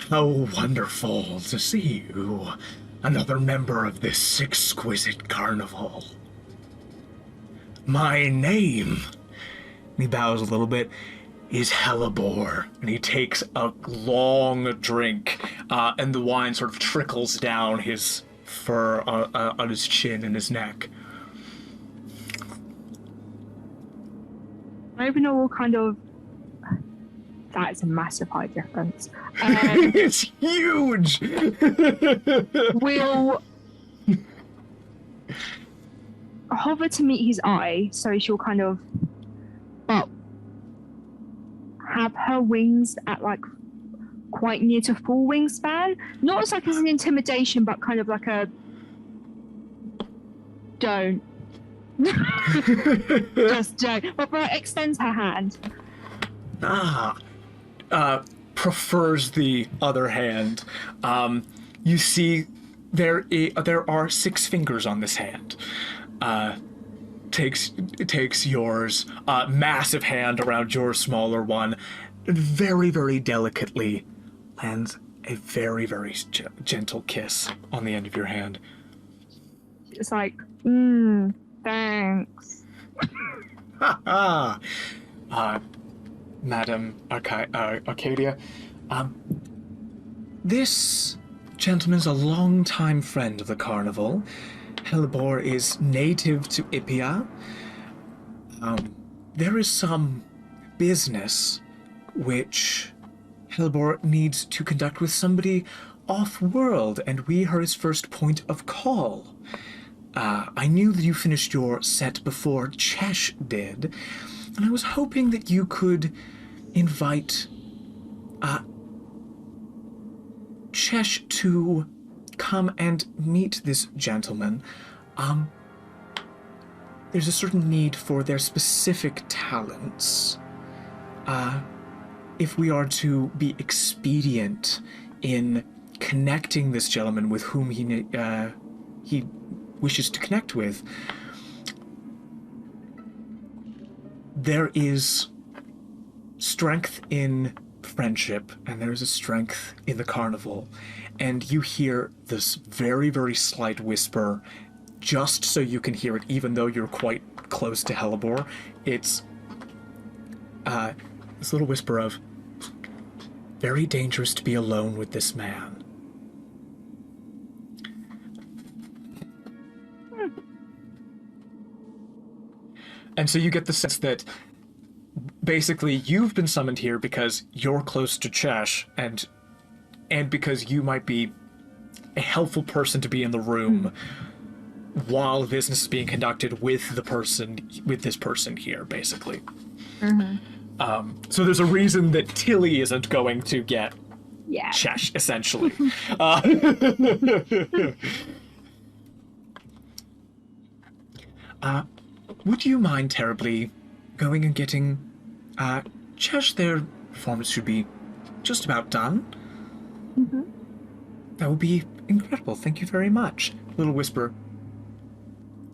How wonderful to see you. Another member of this exquisite carnival. My name," and he bows a little bit, "is Hellebore." And he takes a long drink, and the wine sort of trickles down his fur on his chin and his neck. Ravenol will kind of That is a massive height difference. It's huge. Will hover to meet his eye, so she'll kind of have her wings at like quite near to full wingspan. Not as like as an intimidation, but kind of like a don't. Just don't. But extends her hand. Prefers the other hand. You see there are 6 fingers on this hand. Takes yours, massive hand around your smaller one, very, very delicately lands a very, very gentle kiss on the end of your hand. It's like, thanks. Madam Arcadia, this gentleman's a long-time friend of the carnival. Hellebor is native to Ipia. There is some business which Hellebor needs to conduct with somebody off-world, and we are his first point of call. I knew that you finished your set before Chesh did, and I was hoping that you could invite Chesh to come and meet this gentleman. There's a certain need for their specific talents. If we are to be expedient in connecting this gentleman with whom he wishes to connect with, there is strength in friendship, and there is a strength in the carnival. And you hear this very, very slight whisper, just so you can hear it, even though you're quite close to Hellebor. It's this little whisper of, very dangerous to be alone with this man. And so you get the sense that basically you've been summoned here because you're close to Chesh, and because you might be a helpful person to be in the room while business is being conducted with this person here, basically. So there's a reason that Tilly isn't going to get Chesh, essentially. Would you mind terribly going and getting Chesh? Their performance should be just about done. That would be incredible. Thank you very much. Little whisper.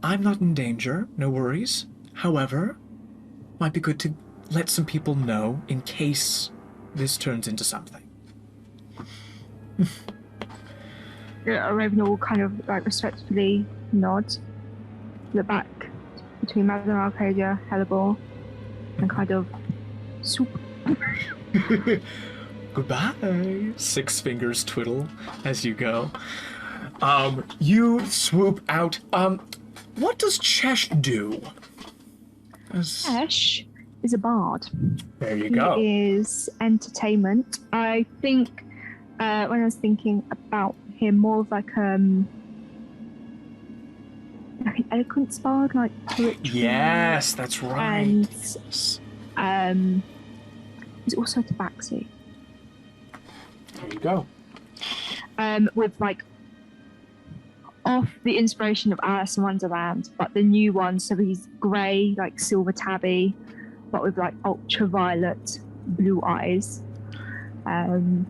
I'm not in danger, no worries. However, might be good to let some people know in case this turns into something. Ravenol will kind of like respectfully nod, look back between Madame Arcadia, Hellebore, and kind of swoop. Goodbye. 6 fingers twiddle as you go. You swoop out. What does Chesh do? Chesh is a bard. There you go. He is entertainment. I think when I was thinking about him, more of like an eloquence bard, like poetry. Yes, that's right. And he's also a tabaxi. There you go. With like off the inspiration of Alice in Wonderland, but the new one, so he's grey, like silver tabby, but with like ultraviolet blue eyes. And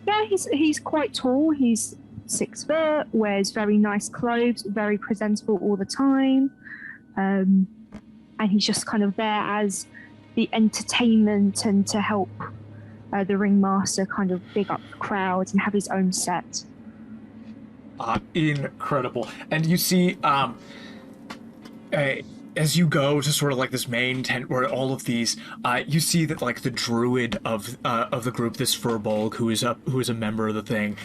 yeah, he's quite tall. He's 6 foot, wears very nice clothes, very presentable all the time. And he's just kind of there as the entertainment and to help the ringmaster kind of big up the crowd and have his own set. Incredible. And you see, as you go to sort of like this main tent where all of these, you see that like the druid of the group, this Furbolg, who is a member of the thing,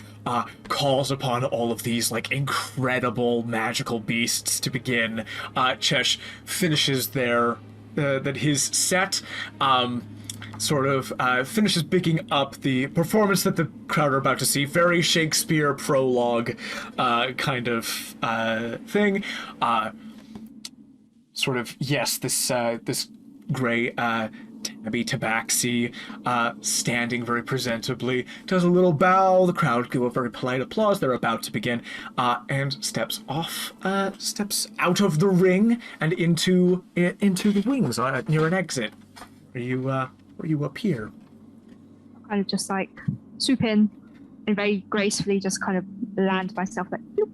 calls upon all of these like incredible magical beasts to begin. Chesh finishes their that his set sort of finishes picking up the performance that the crowd are about to see. Very Shakespeare prologue kind of thing. Sort of, yes, this gray tabby tabaxi standing very presentably, does a little bow. The crowd give a very polite applause. They're about to begin, and steps out of the ring and into the wings near an exit. Where you appear. Kind of just like swoop in and very gracefully just kind of land myself like, bloop.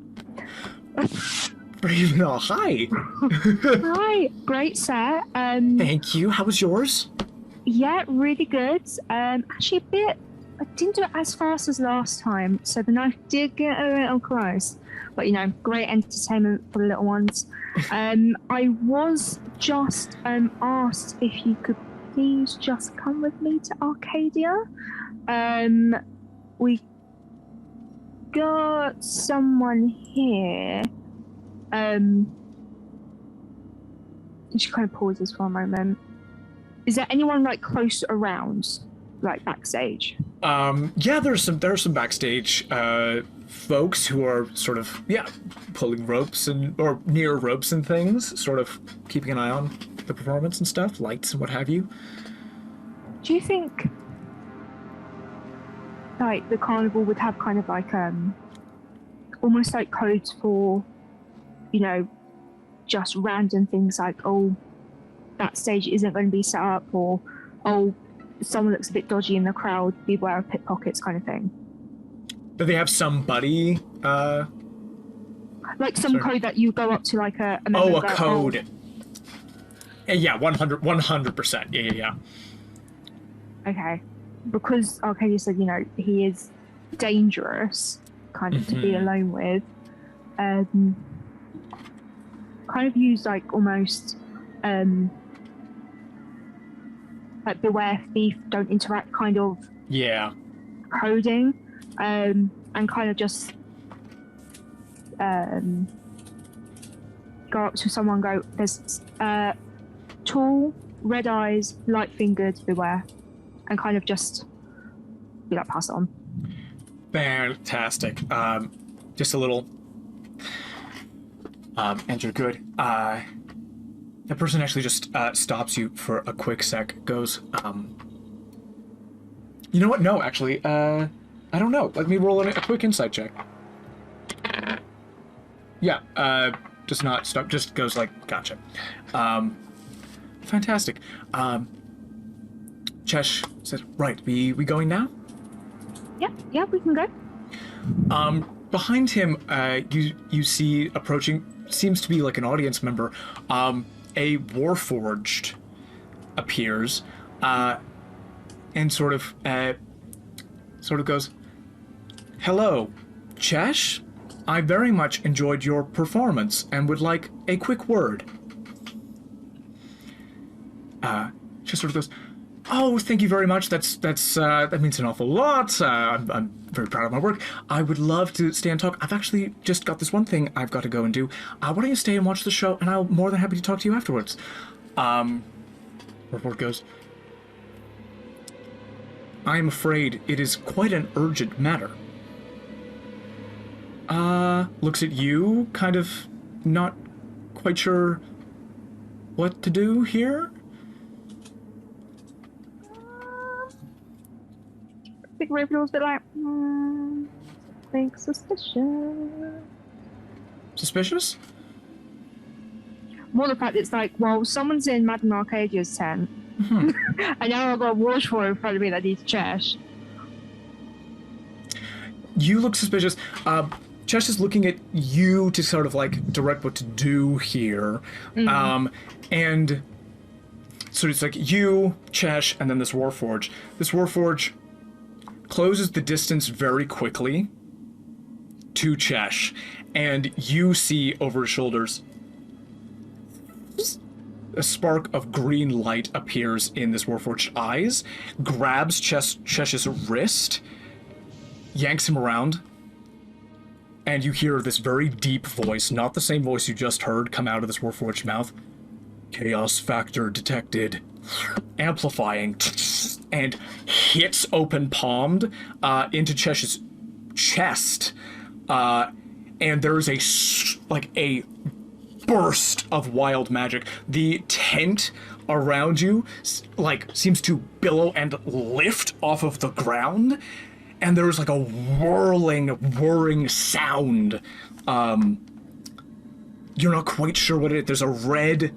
Ravenol, hi. Hi, great set. Thank you. How was yours? Yeah, really good. Actually I didn't do it as fast as last time, so the knife did get a little close. But great entertainment for the little ones. I was just asked if you could please just come with me to Arcadia. We got someone here. She kind of pauses for a moment. Is there anyone like close around, like backstage? Yeah, there are some backstage folks who are sort of pulling ropes or near ropes and things, sort of keeping an eye on the performance and stuff, lights and what have you. Do you think like the carnival would have kind of like almost like codes for just random things like, oh, that stage isn't going to be set up, or oh, someone looks a bit dodgy in the crowd, beware of pickpockets kind of thing? Do they have somebody like some code that you go up to like a a code. Yeah, 100%. Yeah. Okay. Because Arcadia said, he is dangerous kind of to be alone with. Kind of use like almost like beware thief, don't interact kind of coding, and kind of just go up to someone, go, there's tall, red eyes, light fingered, beware, and kind of just be like, pass it on. Fantastic. Just a little and you're good. The person actually just stops you for a quick sec, goes, you know what? No, actually, I don't know. Let me roll a quick insight check. Yeah, does not stop, just goes like, gotcha. Fantastic. Chesh says, right, we going now? Yeah, we can go. Behind him, you see approaching, seems to be like an audience member, a Warforged appears, and sort of goes, hello, Chesh? I very much enjoyed your performance and would like a quick word. She sort of goes, oh, thank you very much. That means an awful lot. I'm very proud of my work. I would love to stay and talk. I've actually just got this one thing I've got to go and do. Why don't you stay and watch the show, and I'm more than happy to talk to you afterwards. Report goes, I am afraid it is quite an urgent matter. Looks at you, kind of not quite sure what to do here. I think Ravenol's a bit like, think suspicious. Suspicious? More the fact it's like, well, someone's in Madame Arcadia's tent, and now I've got a Watchful in front of me that needs Chesh. You look suspicious. Chesh is looking at you to sort of like direct what to do here. And so it's like you, Chesh, and then this Warforge. This Warforge closes the distance very quickly to Chesh, and you see over his shoulders a spark of green light appears in this Warforged eyes, grabs Chesh's wrist, yanks him around, and you hear this very deep voice, not the same voice you just heard come out of this Warforged mouth. Chaos factor detected. Amplifying and hits open palmed into Chesh's chest. And there's a burst of wild magic. The tent around you seems to billow and lift off of the ground, and there's like a whirring sound. You're not quite sure what it is. There's a red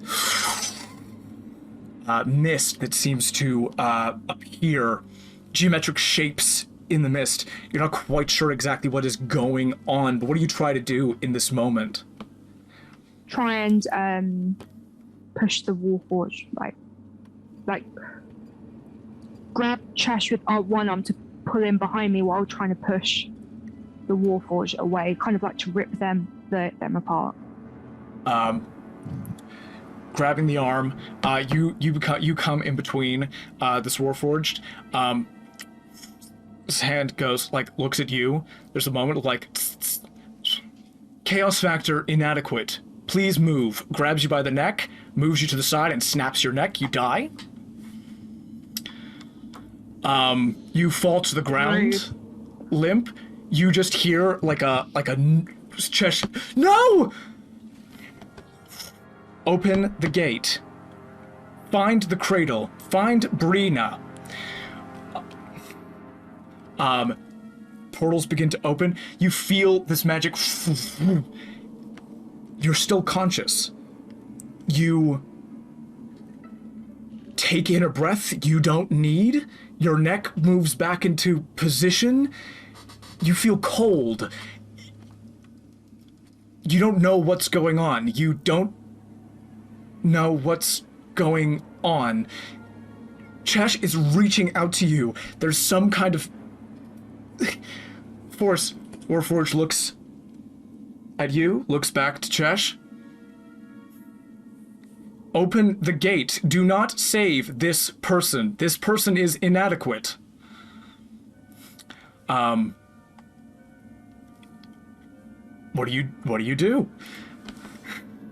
mist that seems to appear, geometric shapes in the mist. You're not quite sure exactly what is going on, but what do you try to do in this moment? Try and push the Warforged, like grab Chesh with one arm to pull him behind me while trying to push the Warforged away, kind of like to rip them apart. Grabbing the arm, you come in between this Warforged. His hand goes, looks at you. There's a moment of chaos factor inadequate. Please move. Grabs you by the neck, moves you to the side, and snaps your neck. You die. You fall to the ground, limp. You just hear like a chest. No! Open the gate. Find the cradle. Find Brina. Portals begin to open. You feel this magic. You're still conscious. You take in a breath you don't need. Your neck moves back into position. You feel cold. You don't know what's going on. You don't know what's going on. Chesh is reaching out to you. There's some kind of force. Warforged looks at you, looks back to Chesh. Open the gate. Do not save this person. This person is inadequate. What do you do?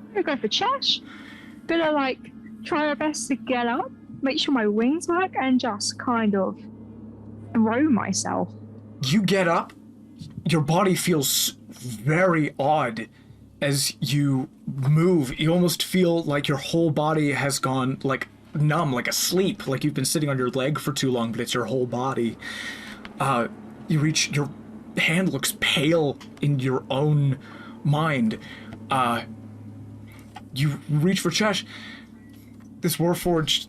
I'm gonna go for Chesh. Gonna try my best to get up, make sure my wings work, and just kind of throw myself. You get up. Your body feels very odd as you move. You almost feel like your whole body has gone numb, like asleep, like you've been sitting on your leg for too long, but it's your whole body. You reach, your hand looks pale in your own mind. You reach for Chesh. This Warforged,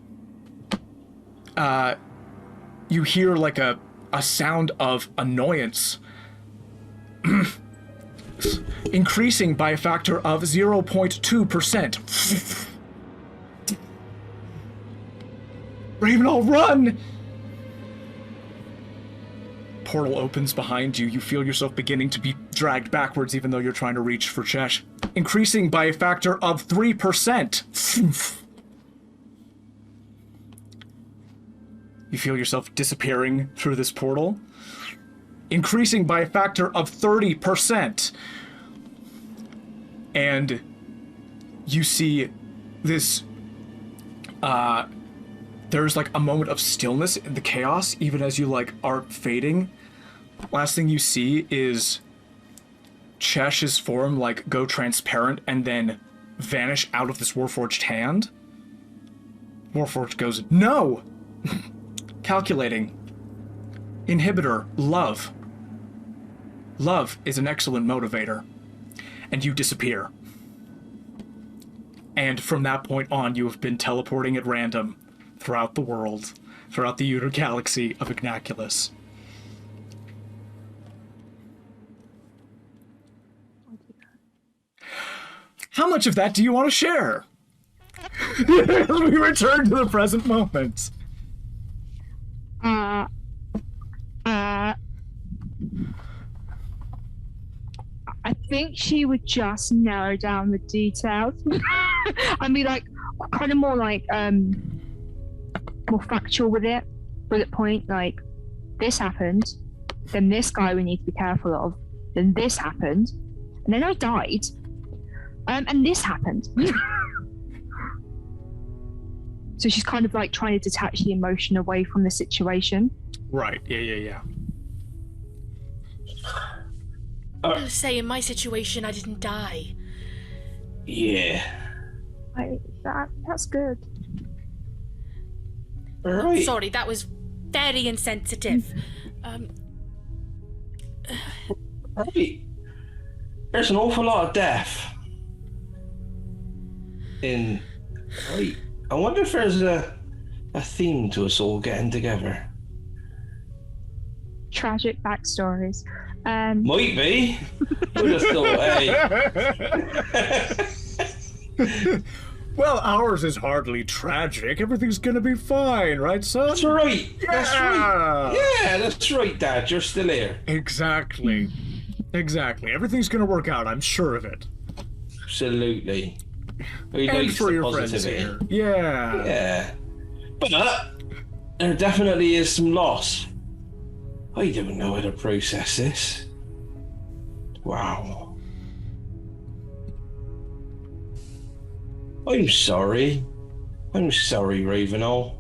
you hear a sound of annoyance. Increasing by a factor of 0.2%. Ravenol, run! Portal opens behind you. You feel yourself beginning to be dragged backwards even though you're trying to reach for Chesh. Increasing by a factor of 3%. You feel yourself disappearing through this portal. Increasing by a factor of 30%. And you see this, there's a moment of stillness in the chaos, even as you are fading. Last thing you see is Chesh's form go transparent and then vanish out of this Warforged hand. Warforged goes, no! Calculating. Inhibitor, love. Love is an excellent motivator. And you disappear. And from that point on, you have been teleporting at random throughout the world, throughout the outer galaxy of Ignaculus. How much of that do you want to share? As we return to the present moment. I think she would just narrow down the details and be kind of more more factual with it. Bullet point, this happened, then this guy we need to be careful of, then this happened, and then I died, and this happened. So she's kind of like trying to detach the emotion away from the situation. Right. Yeah. I'm gonna say, in my situation, I didn't die. Yeah. That's good. All right. Sorry, that was very insensitive. Right. There's an awful lot of death. Right. I wonder if there's a theme to us all getting together. Tragic backstories. Might be. Who'd have thought, Well, ours is hardly tragic. Everything's gonna be fine, right, son? That's right. Yeah. That's right. Yeah, that's right, Dad. You're still here. Exactly. Everything's gonna work out. I'm sure of it. Absolutely. We And likes for the your friends positivity. here. Yeah. Yeah. But there definitely is some loss. I don't know how to process this. Wow. I'm sorry. I'm sorry, Ravenol.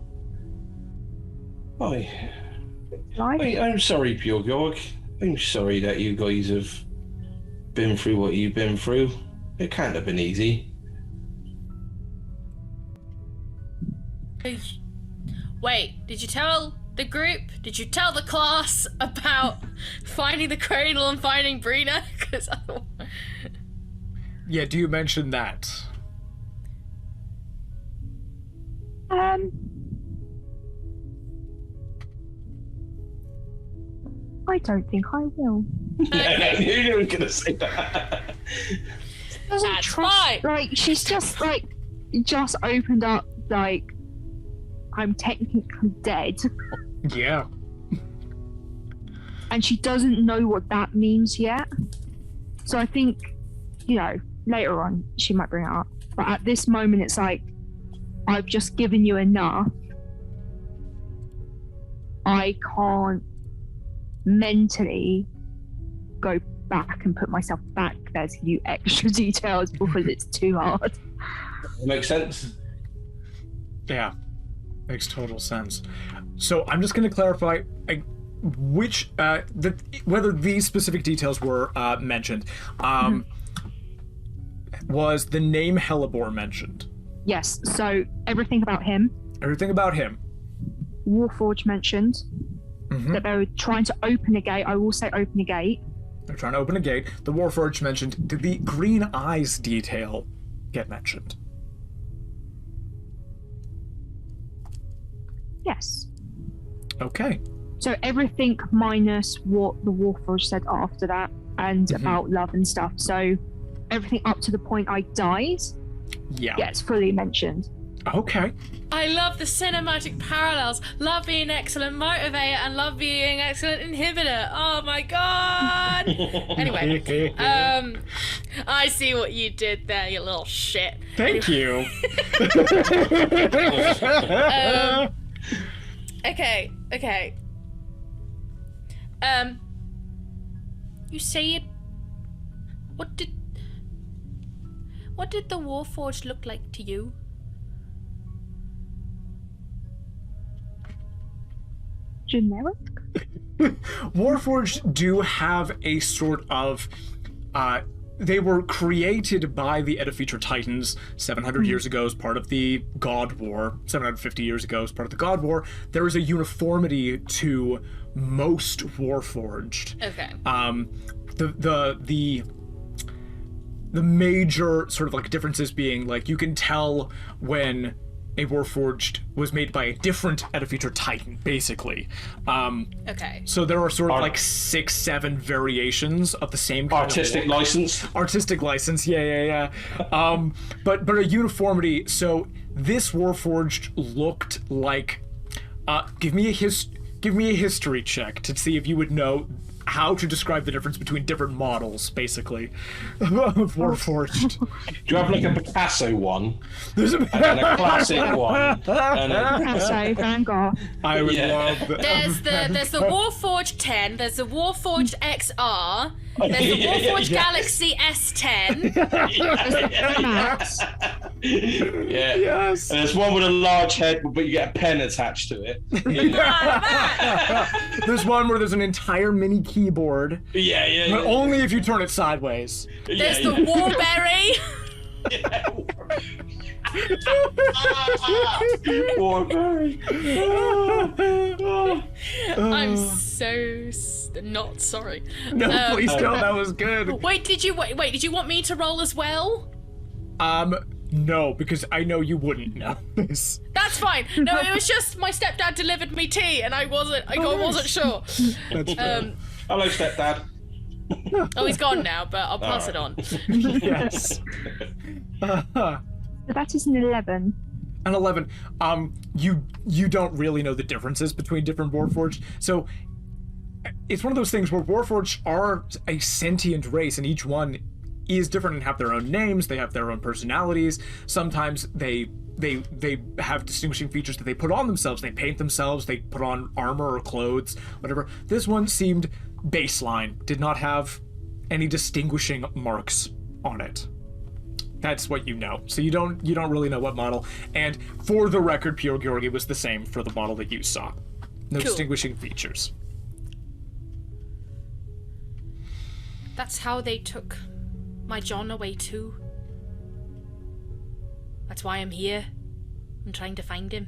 I'm sorry, Piuwhgieawrg. I'm sorry that you guys have been through what you've been through. It can't have been easy. Wait, did you tell the group? Did you tell the class about finding the cradle and finding Brina? Yeah, do you mention that? I don't think I will. I knew you were going to say that. Doesn't That's trust, fine. like, she's just opened up, like, I'm technically dead. Yeah. And she doesn't know what that means yet. So I think, later on she might bring it up. But at this moment, it's like, I've just given you enough. I can't mentally go back and put myself back there to give you extra details because it's too hard. Makes sense. Yeah. Makes total sense. So I'm just going to clarify whether these specific details were mentioned. Was the name Hellebore mentioned? Yes, so everything about him. Everything about him. Warforged mentioned that they were trying to open a gate. I will say open a gate. They're trying to open a gate. The Warforged mentioned. Did the green eyes detail get mentioned? Yes. Okay. So everything minus what the Warforged said after that and about love and stuff. So everything up to the point I died gets fully mentioned. Okay. I love the cinematic parallels. Love being an excellent motivator and love being an excellent inhibitor. Oh my god! Anyway, I see what you did there, you little shit. Thank you. Okay. You say it. What did the Warforged look like to you? Generic? Warforged do have a sort of they were created by the Edificer Titans 700 years ago as part of the God War, 750 years ago as part of the God War. There is a uniformity to most Warforged. Okay. The major sort of like differences being like you can tell when a Warforged was made by a different Edificer Titan, basically. Okay. So there are sort of like 6-7 variations of the same kind artistic of license. Artistic license, yeah. But a uniformity. So this Warforged looked like. Give me a history check to see if you would know how to describe the difference between different models, basically, of Warforged. Do you have like a Picasso one? There's And then a classic one. And a... Picasso, Van Gogh. I would love that. There's the Warforged 10, there's the Warforged XR, there's the Warforged Galaxy S10. Yeah. Yes. And there's one with a large head, but you get a pen attached to it. There's one where there's an entire mini keyboard, Yeah. but only if you turn it sideways. There's the Warberry. Warberry. I'm so not sorry. No, please don't. That was good. Wait, did you want me to roll as well? No, because I know you wouldn't know this. That's fine. No, it was just my stepdad delivered me tea, and I wasn't sure. That's fair. Hello, stepdad. Oh, he's gone now, but I'll pass it on. Yes. That is an 11. An 11. You don't really know the differences between different Warforged, so it's one of those things where Warforged are a sentient race, and each one is different and have their own names. They have their own personalities. Sometimes they have distinguishing features that they put on themselves. They paint themselves. They put on armor or clothes, whatever. This one seemed baseline. Did not have any distinguishing marks on it. That's what you know. So you don't really know what model. And for the record, Piuwhgieawrg was the same for the model that you saw. No Cool. distinguishing features. That's how they took my John away too. That's why I'm here. I'm trying to find him.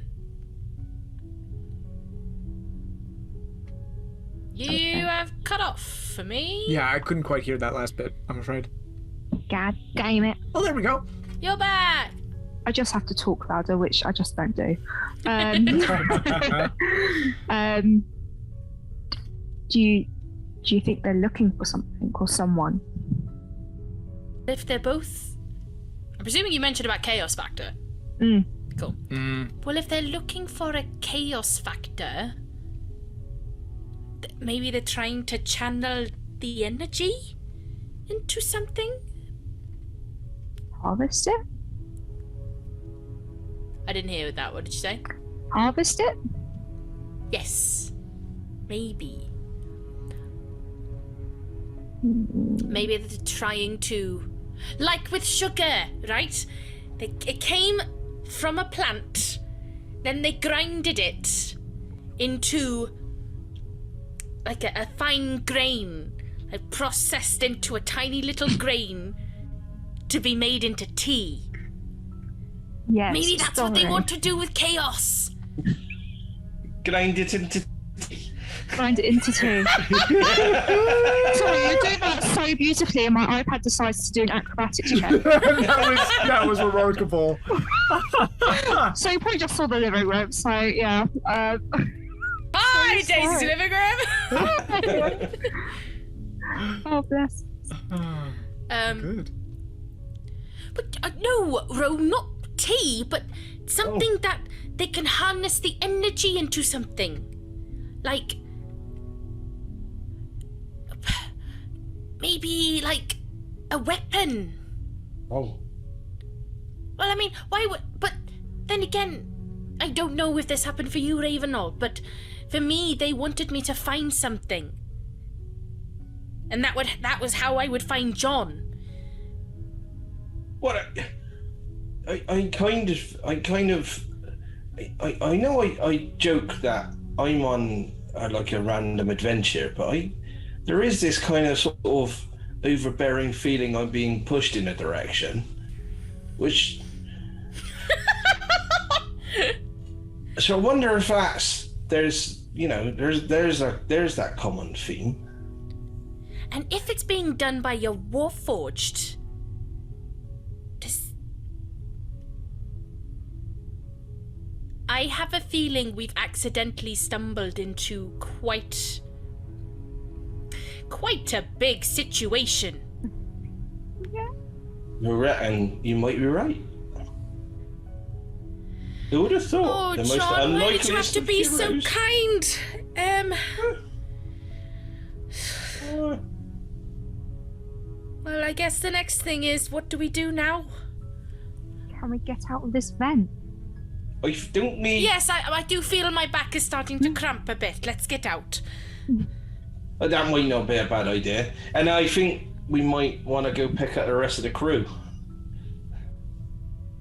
You have cut off for me. Yeah, I couldn't quite hear that last bit, I'm afraid. God damn it. Oh, there we go. You're back. I just have to talk louder, which I just don't do. Do you think they're looking for something or someone? If they're both... I'm presuming you mentioned about Chaos Factor. Cool. Well, if they're looking for a Chaos Factor, maybe they're trying to channel the energy into something? Harvest it? I didn't hear that. What did you say? Harvest it? Yes. Maybe. Maybe they're trying to... Like with sugar, right? It came from a plant, then they grinded it into like a fine grain, like processed into a tiny little grain to be made into tea. Yes. Maybe that's what they want to do with chaos. Grind it into... Grind it into two. Sorry, you're doing that so beautifully, and my iPad decides to do an acrobatics check. that was remarkable. So you probably just saw the living room, so yeah. Hi, so Daisy's sorry. living room! Oh, bless. Good. But no, Ro, not tea, but something that they can harness the energy into something. Like... maybe, like, a weapon. Oh. Well, I mean, why would... But then again, I don't know if this happened for you, Ravenol, but for me, they wanted me to find something. And that was how I would find John. What? I know I joke that I'm on like a random adventure, but there is this kind of sort of overbearing feeling I'm being pushed in a direction, which. So I wonder if there's that common theme. And if it's being done by your Warforged, I have a feeling we've accidentally stumbled into quite a big situation. You're right, and you might be right. Who would have thought? Oh, John, why did you have to be so kind? Well, I guess the next thing is, what do we do now? Can we get out of this vent? Don't we? Yes, I do feel my back is starting to cramp a bit. Let's get out. That might not be a bad idea. And I think we might want to go pick up the rest of the crew.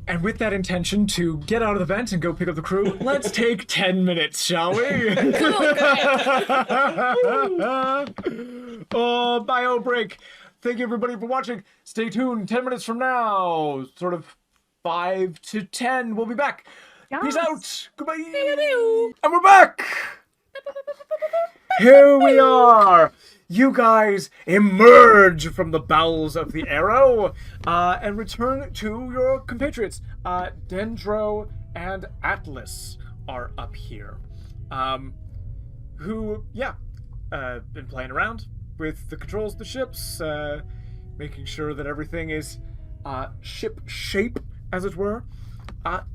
And with that intention to get out of the vent and go pick up the crew, let's take 10 minutes, shall we? Oh, bio break. Thank you, everybody, for watching. Stay tuned. 10 minutes from now, sort of 5 to 10, we'll be back. Yes. Peace out. Goodbye. And we're back. Here we are. You guys emerge from the bowels of the arrow and return to your compatriots. Dendro and Atlas are up here, who, been playing around with the controls of the ships, making sure that everything is ship shape, as it were.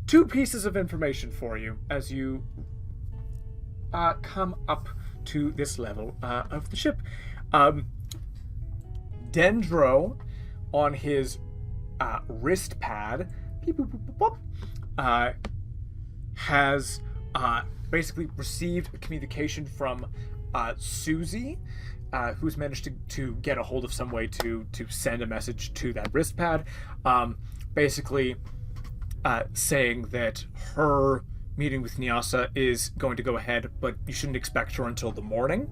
2 pieces of information for you as you come up to this level of the ship. Dendro, on his wrist pad, has basically received a communication from Suzie, who's managed to get a hold of some way to send a message to that wrist pad, basically saying that her meeting with Nyasa is going to go ahead, but you shouldn't expect her until the morning.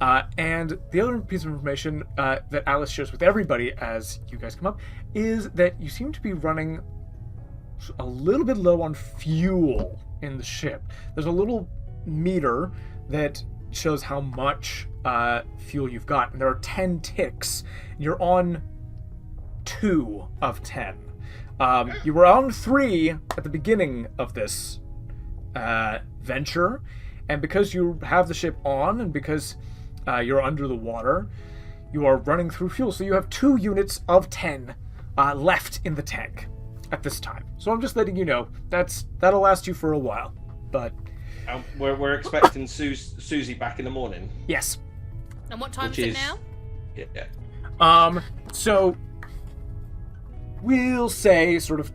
And the other piece of information that Alice shares with everybody as you guys come up is that you seem to be running a little bit low on fuel in the ship. There's a little meter that shows how much fuel you've got, and there are 10 ticks. You're on 2 of 10. You were on 3 at the beginning of this venture, and because you have the ship on and because you're under the water, you are running through fuel. So you have 2 units of 10 left in the tank at this time. So I'm just letting you know that'll last you for a while. But we're expecting Suzie back in the morning. Yes. And what time is it now? Yeah. So we'll say, sort of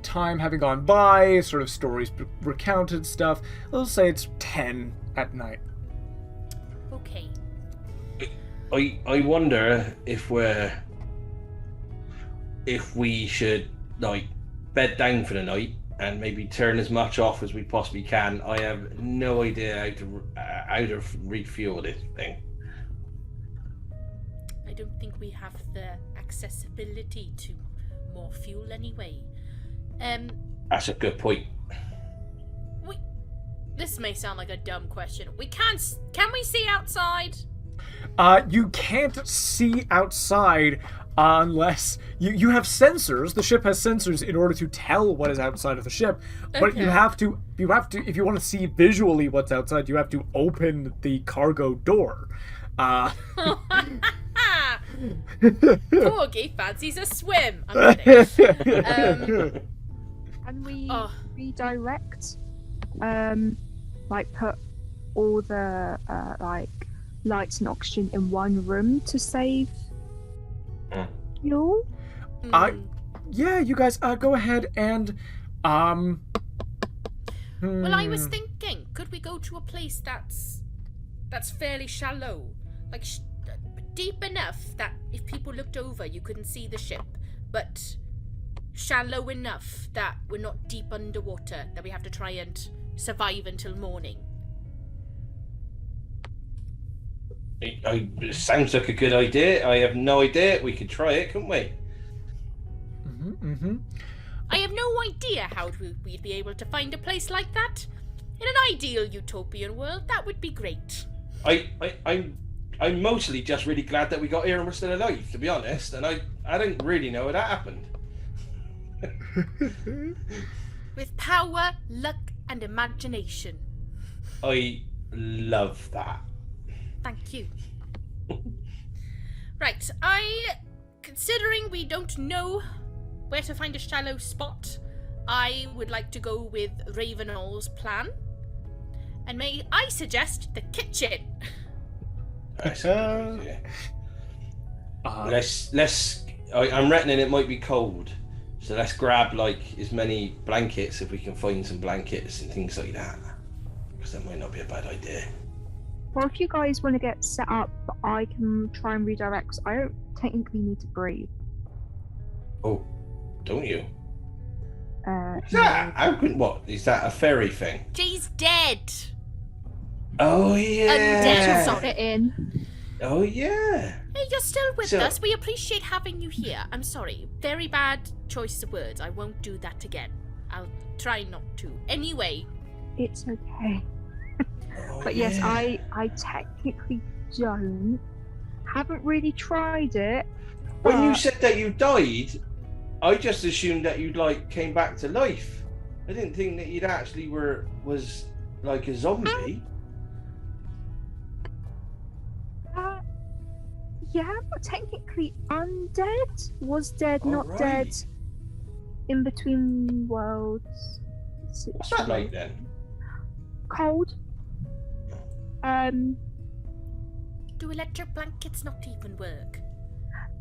time having gone by, sort of stories recounted stuff, we'll say it's 10 at night. Okay. I wonder if we should bed down for the night and maybe turn as much off as we possibly can. I have no idea how to refuel this thing. I don't think we have the accessibility to more fuel anyway. That's a good point. This may sound like a dumb question. Can we see outside? You can't see outside unless you have sensors. The ship has sensors in order to tell what is outside of the ship. But Okay. you have to if you want to see visually what's outside, you have to open the cargo door. Porgy fancies a swim. I'm kidding. Can we Oh. redirect? Put all the lights and oxygen in one room to save fuel? Yeah, you guys go ahead and Well, I was thinking, could we go to a place that's fairly shallow, like deep enough that if people looked over, you couldn't see the ship, but shallow enough that we're not deep underwater, that we have to try and survive until morning. It sounds like a good idea. I have no idea. We could try it, couldn't we? I have no idea how we'd be able to find a place like that. In an ideal utopian world, that would be great. I'm mostly just really glad that we got here and we're still alive, to be honest. And I don't really know how that happened. With power, luck, and imagination. I love that. Thank you. Right, considering we don't know where to find a shallow spot, I would like to go with Ravenol's plan. And may I suggest the kitchen? That's a good idea. I'm reckoning it might be cold, so let's grab like as many blankets if we can find some blankets and things like that, because that might not be a bad idea. Well, if you guys want to get set up, I can try and redirect, 'cause I don't technically need to breathe. Oh, don't you? What? Is that a fairy thing? She's dead. Oh yeah. Undead. Fit in. Oh yeah. Hey, you're still with So- us. We appreciate having you here. I'm sorry. Very bad choice of words. I won't do that again. I'll try not to. Anyway. It's okay. Oh, But yes, yeah. I technically haven't really tried it. When you but- said that you died, I just assumed that you like came back to life. I didn't think that you'd actually was like a zombie. Yeah, but technically undead. Was dead, not Alright. dead. In between worlds. What's that like then? Cold. Do electric blankets not even work?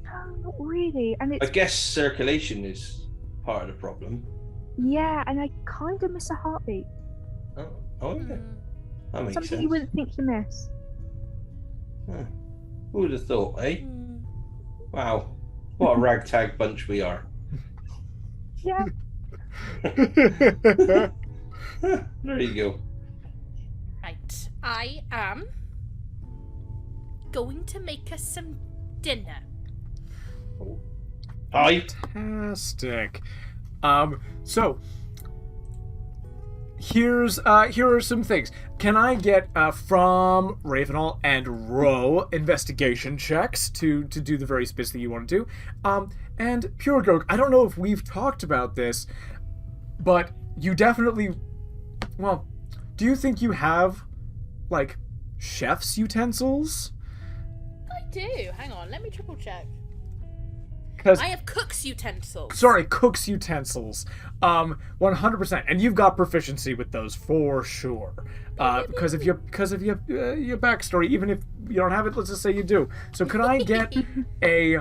No, not really. And I it's guess circulation is part of the problem. yeah, and I kind of miss a heartbeat. Oh yeah. Hmm. That makes Something sense. you wouldn't think you miss. Huh. Who would have thought, eh? Hmm. Wow. What a ragtag bunch we are. Yeah. There you go. Right. I am going to make us some dinner. Hi. Fantastic. So here are some things. Can I get from Ravenol and Ro investigation checks to do the various bits that you want to do? And Piuwhgieawrg, I don't know if we've talked about this, but you definitely, well, do you think you have like chef's utensils? I do. Hang on. Let me triple check. Because I have cook's utensils. sorry, cook's utensils. 100%, and you've got proficiency with those for sure. Because of your backstory, even if you don't have it, let's just say you do. So could I get a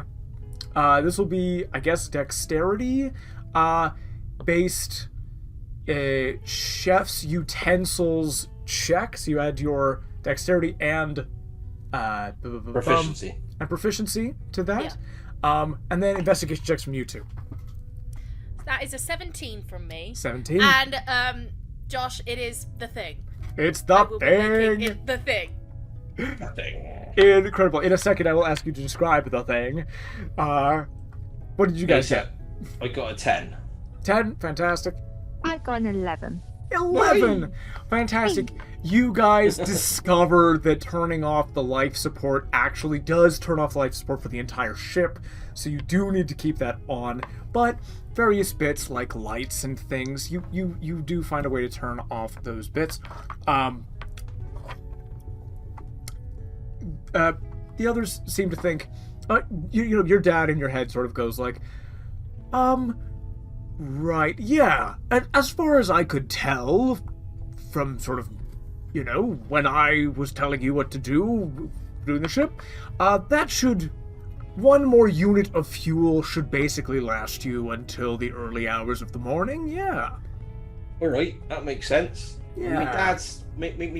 this will be, I guess, dexterity based chef's utensils check. So you add your dexterity and Proficiency. proficiency to that. Yeah. And then investigation checks from you two. That is a 17 from me. 17. And Josh, it is the thing. It's I the will be making thing. it the thing. Nothing. Incredible. In a second, I will ask you to describe the thing. What did you guys get? I got a 10. 10. Fantastic. I got an 11. 11. Fantastic. You guys discover that turning off the life support actually does turn off life support for the entire ship, so you do need to keep that on. But various bits like lights and things, you do find a way to turn off those bits. The others seem to think, you know, your dad in your head sort of goes like, right, yeah. And as far as I could tell from sort of, you know, when I was telling you what to do doing the ship, that should, one more unit of fuel should basically last you until the early hours of the morning, yeah. Alright, that makes sense. Yeah. My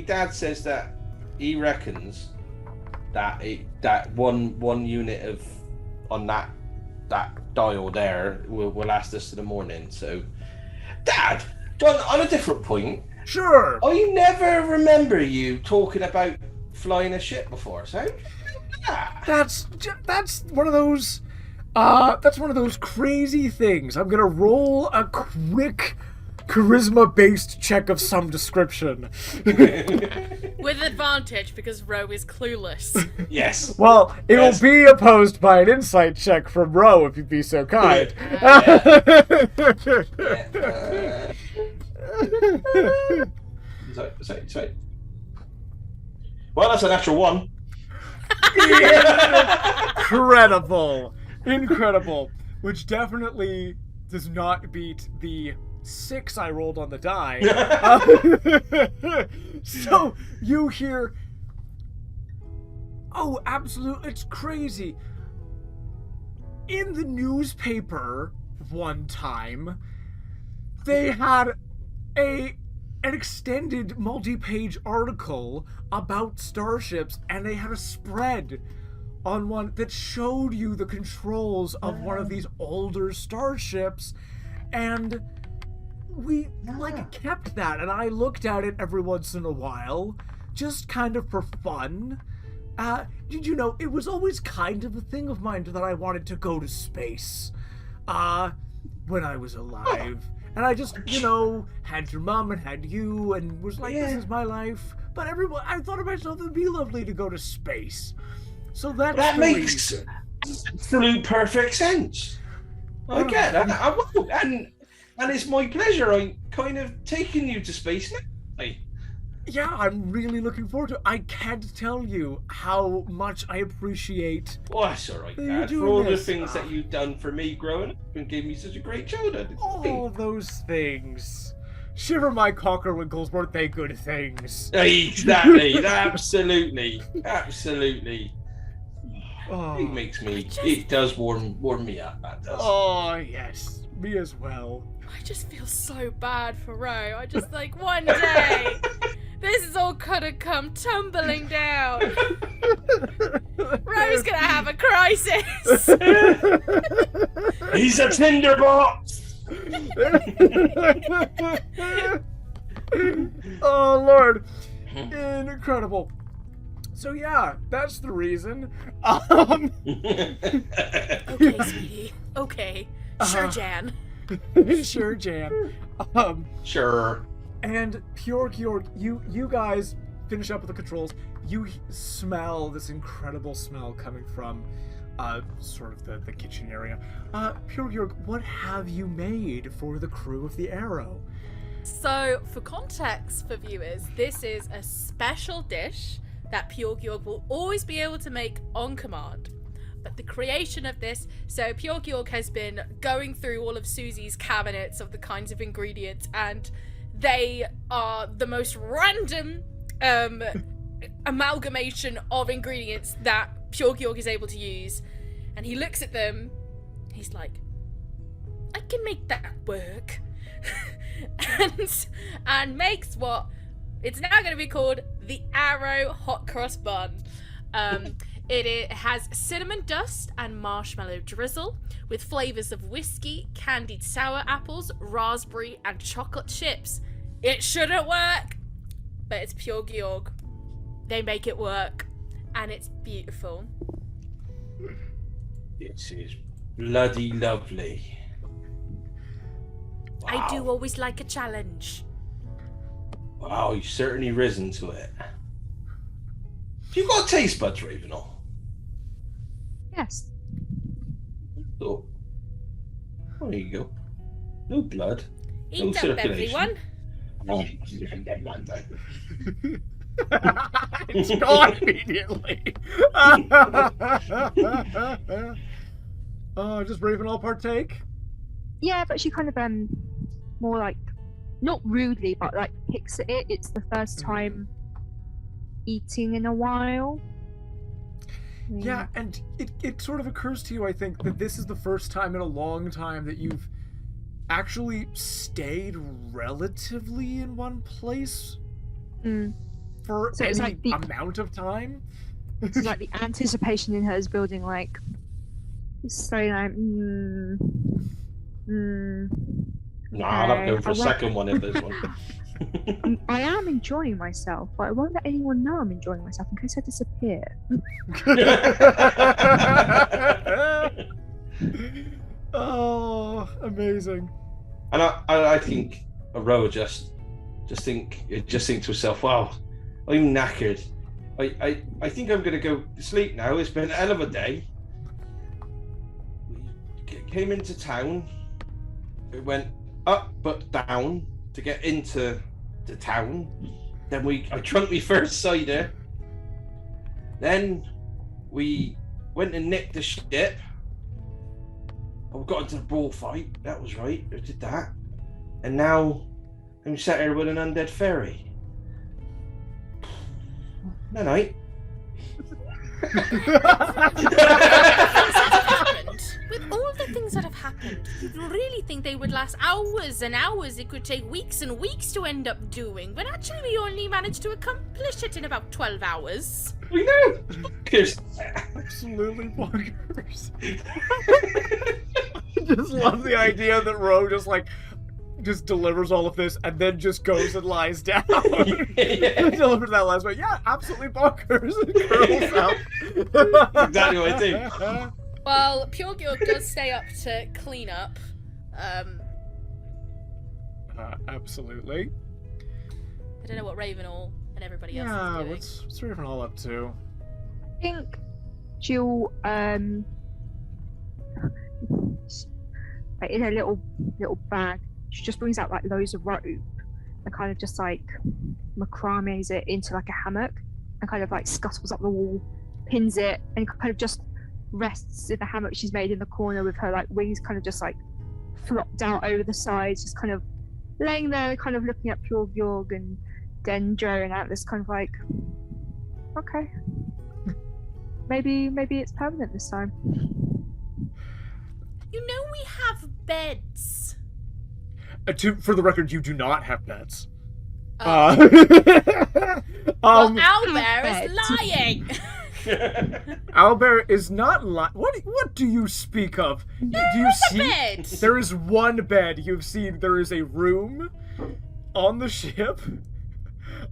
dad says that he reckons that that one unit of on that dial there will last us to the morning. So, Dad, on a different point, Sure. I never remember you talking about flying a ship before. So, That's one of those, that's one of those crazy things. I'm gonna roll a quick charisma-based check of some description. With advantage, because Ro is clueless. yes. Well, it Yes. will be opposed by an insight check from Ro, if you'd be so kind. Sorry. Well, that's a natural one. Incredible. Which definitely does not beat the 6 I rolled on the die. So you hear Oh, absolutely. It's crazy. In the newspaper one time, they had an extended multi-page article about starships, and they had a spread on one that showed you the controls of one of these older starships, and we kept that, and I looked at it every once in a while, just kind of for fun. Did you know, it was always kind of a thing of mine that I wanted to go to space, when I was alive. And I just, had your mom and had you, and was like, this is my life. But I thought to myself, it'd be lovely to go to space. So that makes absolute perfect sense. I get that. I will. And it's my pleasure. I'm kind of taking you to space now. Yeah, I'm really looking forward to it. I can't tell you how much I appreciate. Oh, that's all right, Dad. For all the things that you've done for me growing up and gave me such a great childhood. All those things. Shiver my cocklewinkles, weren't they good things? Exactly. Absolutely. Oh, it does warm me up, that does. Oh, yes. Me as well. I just feel so bad for Ro. I just one day this is all gonna come tumbling down. Ro's gonna have a crisis. He's a tinderbox. Oh, Lord. Incredible. So yeah, that's the reason. Okay, sweetie. Okay. Sure, Jan. Sure, Jan. Sure. And Piuwhgieawrg, you guys finish up with the controls. You smell this incredible smell coming from sort of the kitchen area. Piuwhgieawrg, what have you made for the crew of the Arrow? So, for context for viewers, this is a special dish that Piuwhgieawrg will always be able to make on command. But the creation of this, so Piuwhgieawrg has been going through all of Suzie's cabinets of the kinds of ingredients, and they are the most random amalgamation of ingredients that Piuwhgieawrg is able to use. And he looks at them, he's like, I can make that work. and makes what it's now going to be called the Arrow Hot Cross Bun. It has cinnamon dust and marshmallow drizzle with flavors of whiskey, candied sour apples, raspberry, and chocolate chips. It shouldn't work, but it's Piuwhgieawrg. They make it work, and it's beautiful. This is bloody lovely. Wow. I do always like a challenge. Wow, you've certainly risen to it. You got taste buds, Ravenol? Yes. Oh, there you go. No blood. Eat no up, circulation. everyone. It's gone immediately. Does Ravenol partake? Yeah, but she kind of more like, not rudely, but like picks at it. It's the first time eating in a while. Yeah, and it sort of occurs to you, I think, that this is the first time in a long time that you've actually stayed relatively in one place for So any it's like the- amount of time. It's like the anticipation in her is building, like, so like, Nah, I'm not going for a I won't- second one in this one. I am enjoying myself, but I won't let anyone know I'm enjoying myself in case I disappear. Oh, amazing. And I think Ro just think to herself, wow, I'm knackered. I think I'm gonna go to sleep now. It's been a hell of a day. We came into town. It went up but down to get into the town. Then I drank my first cider. Then we went and nicked the ship. We got into the bullfight. That was right. I did that. And now I'm sat here with an undead fairy. No night. With all the things that have happened, you'd really think they would last hours and hours. It could take weeks and weeks to end up doing, but actually we only managed to accomplish it in about 12 hours. We know. Absolutely bonkers. I just love the idea that Ro just delivers all of this and then just goes and lies down. Delivers that last one. Yeah, absolutely bonkers. Curls out. Exactly what I do. Well, Piuwhgieawrg does stay up to clean up. Absolutely. I don't know what Ravenol and everybody else is doing. What's Ravenol up to? I think she'll like in a little bag, she just brings out like loads of rope and kind of just like macrames it into like a hammock and kind of like scuttles up the wall, pins it, and kind of just rests in the hammock she's made in the corner with her like wings kind of just like flopped out over the sides, just kind of laying there, kind of looking at Piuwhgieawrg and Dendro and Atlas, kind of like, okay, maybe it's permanent this time. You know we have beds. For the record, you do not have beds. Well, Owlbear is lying. Owlbear is not lying. What do you speak of? Do you see? Bed. There is one bed. You've seen there is a room on the ship.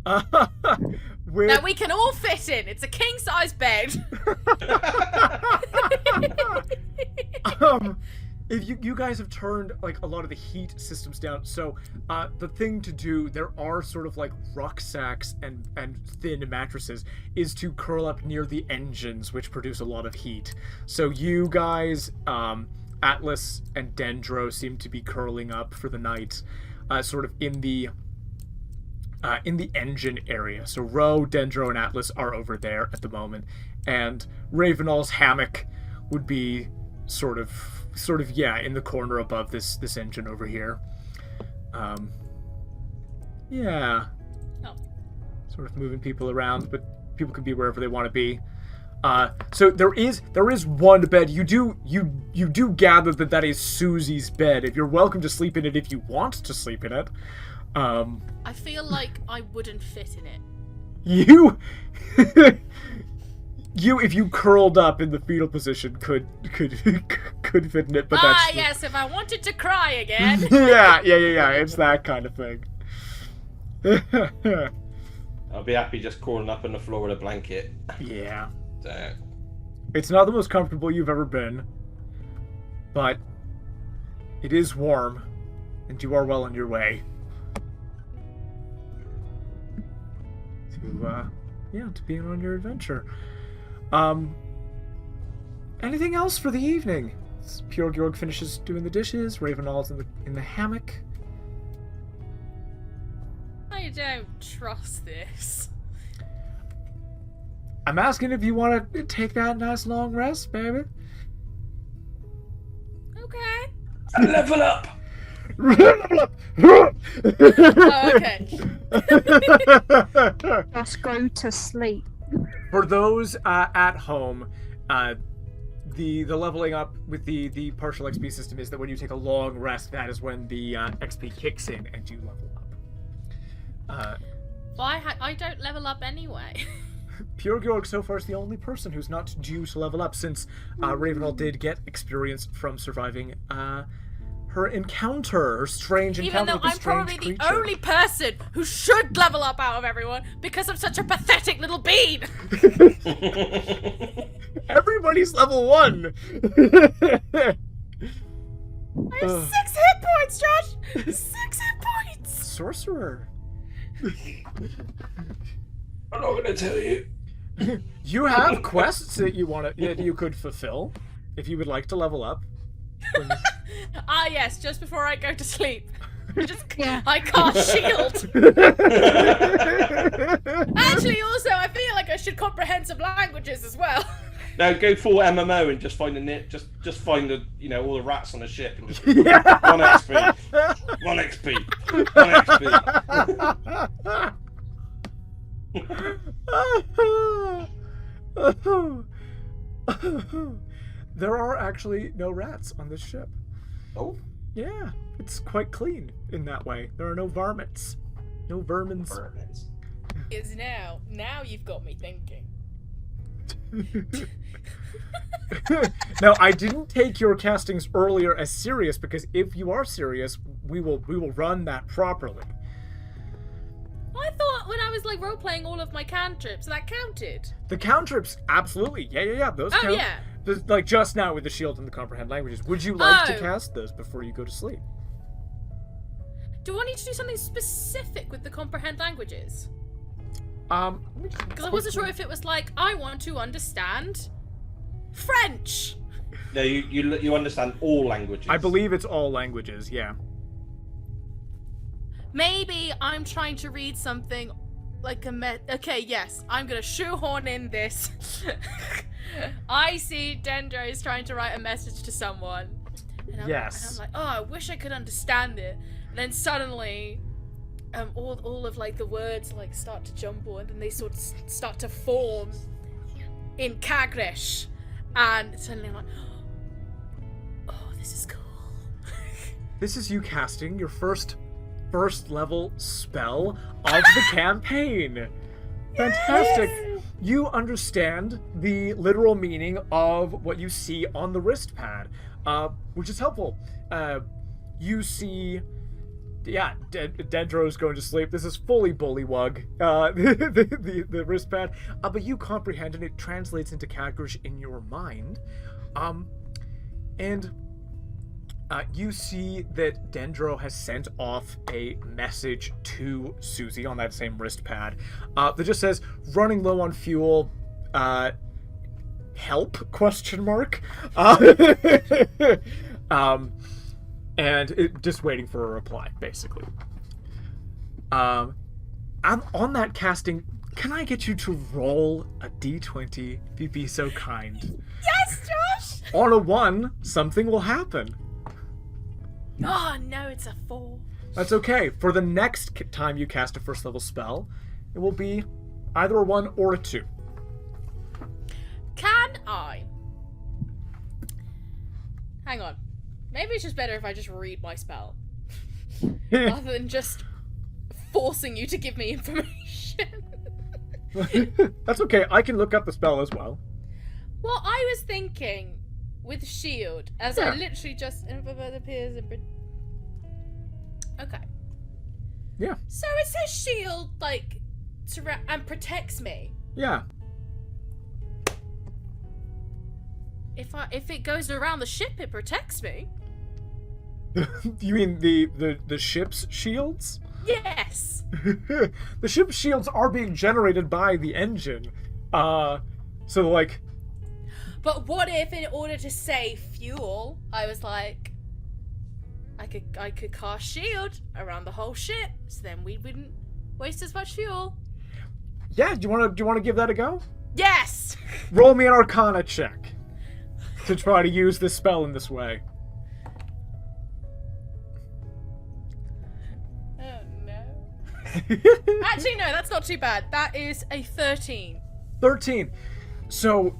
That we can all fit in. It's a king-size bed. If you guys have turned like a lot of the heat systems down, so the thing to do, there are sort of like rucksacks and thin mattresses, is to curl up near the engines, which produce a lot of heat. So you guys, Atlas and Dendro, seem to be curling up for the night, sort of in the engine area. So Ro, Dendro, and Atlas are over there at the moment, and Ravenol's hammock would be sort of in the corner above this engine over here. Yeah. Oh. Sort of moving people around, but people can be wherever they want to be. So there is one bed. You do gather that is Suzie's bed. If you're welcome to sleep in it if you want to sleep in it. I feel like I wouldn't fit in it. If you curled up in the fetal position, could fit in it, but that's... yes, if I wanted to cry again. yeah, it's that kind of thing. I'll be happy just crawling up on the floor with a blanket. Yeah. So. It's not the most comfortable you've ever been, but it is warm, and you are well on your way to being on your adventure. Anything else for the evening? Piuwhgieawrg finishes doing the dishes. Ravenol's in the hammock. I don't trust this. I'm asking if you want to take that nice long rest, baby. Okay. Level up. Oh, okay. Just go to sleep. For those at home, the leveling up with the partial XP system is that when you take a long rest, that is when the XP kicks in and you level up. Well, I don't level up anyway. Piuwhgieawrg so far is the only person who's not due to level up, since Ravenol did get experience from surviving her strange encounter with a strange creature. Even though I'm probably the only person who should level up out of everyone because I'm such a pathetic little bean. Everybody's level 1. I have 6 hit points, Josh. 6 hit points. Sorcerer. I'm not gonna tell you. You have quests that you could fulfill if you would like to level up. Yes, just before I go to sleep. I cast shield. Actually, also, I feel like I should comprehend some languages as well. Now go full MMO and just find just find the all the rats on the ship and just 1 XP, 1 XP, 1 XP. There are actually no rats on this ship. Oh, Yeah, it's quite clean in that way. There are no varmints. No vermins. burnings. Is now you've got me thinking. Now, I didn't take your castings earlier as serious because if you are serious, we will run that properly. I thought when I was like role playing all of my cantrips that counted. The cantrips, absolutely. Yeah. Those count. Yeah. Like just now with the shield and the comprehend languages. Would you like to Oh. cast those before you go to sleep? Do I need to do something specific with the comprehend languages? Let me just Because I wasn't sure if it was like I want to understand French. No, you understand all languages. I believe it's all languages. Yeah. Maybe I'm trying to read something like okay, yes, I'm gonna shoehorn in this. I see Dendro is trying to write a message to someone. And Yes. And I'm like, oh, I wish I could understand it. And then suddenly, all of like the words like start to jumble, and then they sort of start to form in Kagresh. And suddenly I'm like, oh, this is cool. This is you casting your first level spell of the campaign. Fantastic. You understand the literal meaning of what you see on the wrist pad, which is helpful. You see, Dendro's going to sleep. This is fully bullywug, the wrist pad. But you comprehend, and it translates into Kagrish in your mind. And you see that Dendro has sent off a message to Suzie on that same wrist pad that just says, running low on fuel, help, question mark. And just waiting for a reply, basically. I'm on that casting, can I get you to roll a d20 if you'd be so kind? Yes, Josh! On a 1, something will happen. Oh no, it's a 4. That's okay. For the next time you cast a first level spell, it will be either a 1 or a 2. Can I? Hang on. Maybe it's just better if I just read my spell. Rather than just forcing you to give me information. That's okay. I can look up the spell as well. Well, I was thinking with shield, as I literally just appears in. Okay. Yeah. So it says shield, like, and protects me. Yeah. If it goes around the ship, it protects me. You mean the ship's shields? Yes. The ship's shields are being generated by the engine. So like. But what if, in order to save fuel, I was like, I could cast shield around the whole ship, so then we wouldn't waste as much fuel. Yeah. Do you want to give that a go? Yes. Roll me an Arcana check to try to use this spell in this way. Oh no. Actually, no, that's not too bad. That is a 13. 13. So,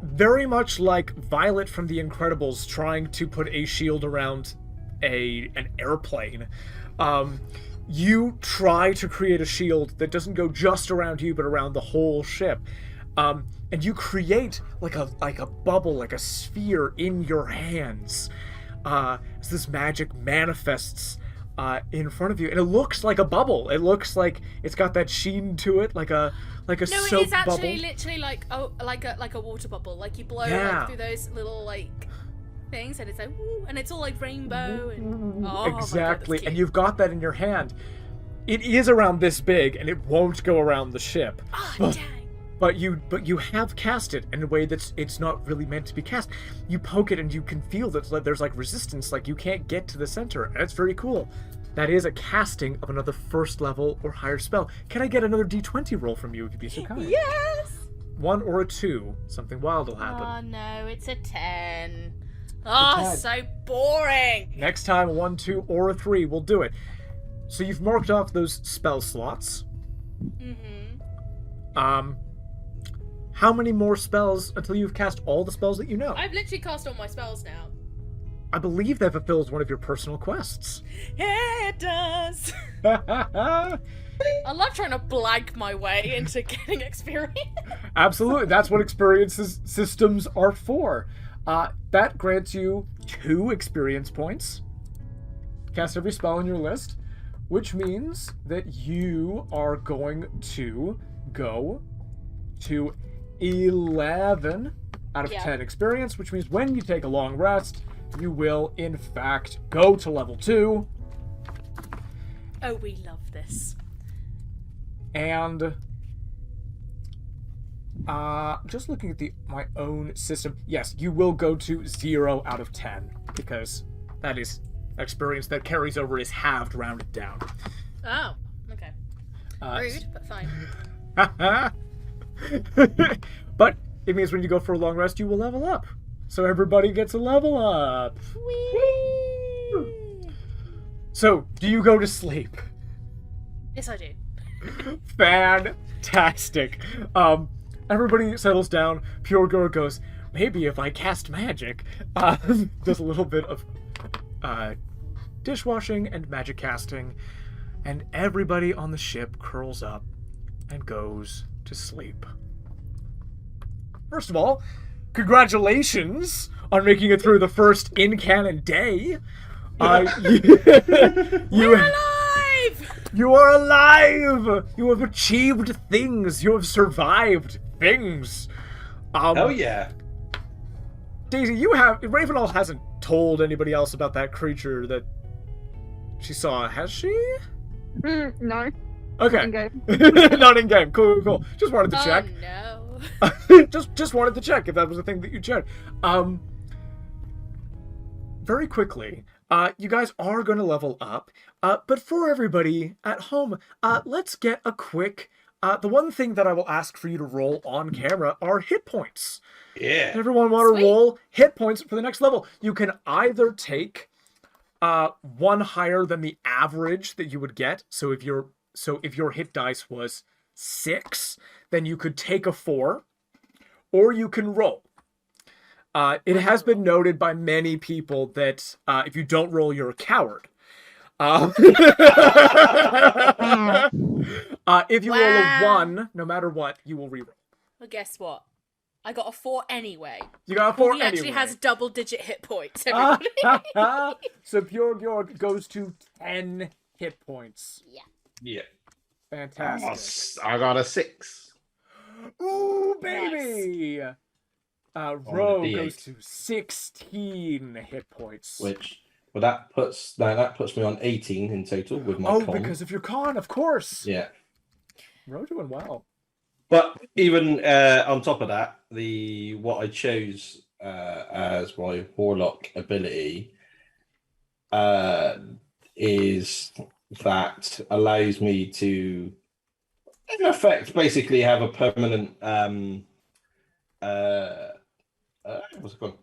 very much like Violet from The Incredibles trying to put a shield around an airplane, you try to create a shield that doesn't go just around you, but around the whole ship. And you create like a bubble, like a sphere in your hands, as this magic manifests in front of you, and it looks like a bubble. It looks like it's got that sheen to it, like a soap bubble. No, it's actually literally like a water bubble. Like you blow like, through those little like things, and it's like woo, and it's all like rainbow and exactly. My God, and you've got that in your hand. It is around this big, and it won't go around the ship. Oh, dang. But you have cast it in a way that's it's not really meant to be cast. You poke it and you can feel that there's like resistance, like you can't get to the center, and it's very cool. That is a casting of another first level or higher spell. Can I get another d20 roll from you if you'd be so kind? Yes. 1 or a 2. Something wild will happen. Oh no, it's a 10. Oh, so boring. Next time, a 1, 2, or a 3. We'll do it. So you've marked off those spell slots. Mm-hmm. how many more spells until you've cast all the spells that you know? I've literally cast all my spells now. I believe that fulfills one of your personal quests. Yeah, it does. I love trying to blank my way into getting experience. Absolutely, that's what experience systems are for. That grants you 2 experience points. Cast every spell on your list, which means that you are going to go to 11 out of 10 experience, which means when you take a long rest, you will, in fact, go to level 2. Oh, we love this. And just looking at my own system, yes, you will go to 0 out of 10 because that is experience that carries over is halved, rounded down. Oh, okay. Rude, but fine. But it means when you go for a long rest, you will level up. So everybody gets a level up. Whee! So, do you go to sleep? Yes, I do. Fantastic. Everybody settles down. Piuwhgieawrg goes, maybe if I cast magic. Does a little bit of dishwashing and magic casting. And everybody on the ship curls up and goes to sleep. First of all, congratulations on making it through the first in-canon day. We're alive! You are alive! You have achieved things. You have survived things. Oh yeah. Daisy, Ravenol hasn't told anybody else about that creature that she saw, has she? No. Okay. In-game. Not in game. Cool. Just wanted to check. Oh no. just wanted to check if that was the thing that you checked. Very quickly, you guys are going to level up, but for everybody at home, let's get a quick. The one thing that I will ask for you to roll on camera are hit points. Yeah. Everyone want to roll hit points for the next level? You can either take one higher than the average that you would get. So if your hit dice was 6, then you could take a 4, or you can roll. It has been noted by many people that if you don't roll, you're a coward. If you roll a 1, no matter what, you will reroll. Well, guess what? I got a 4 anyway. You got a 4 He anyway. actually has double-digit hit points, everybody. So Piuwhgieawrg goes to 10 hit points. Yeah. Fantastic. I got a 6. Ooh, baby! Ro D8. goes to 16 hit points. That puts me on 18 in total with my con. Because of your con, of course. Yeah. Ro doing well. But even on top of that, what I chose as my warlock ability is that allows me to, in effect, basically have a permanent what's it called?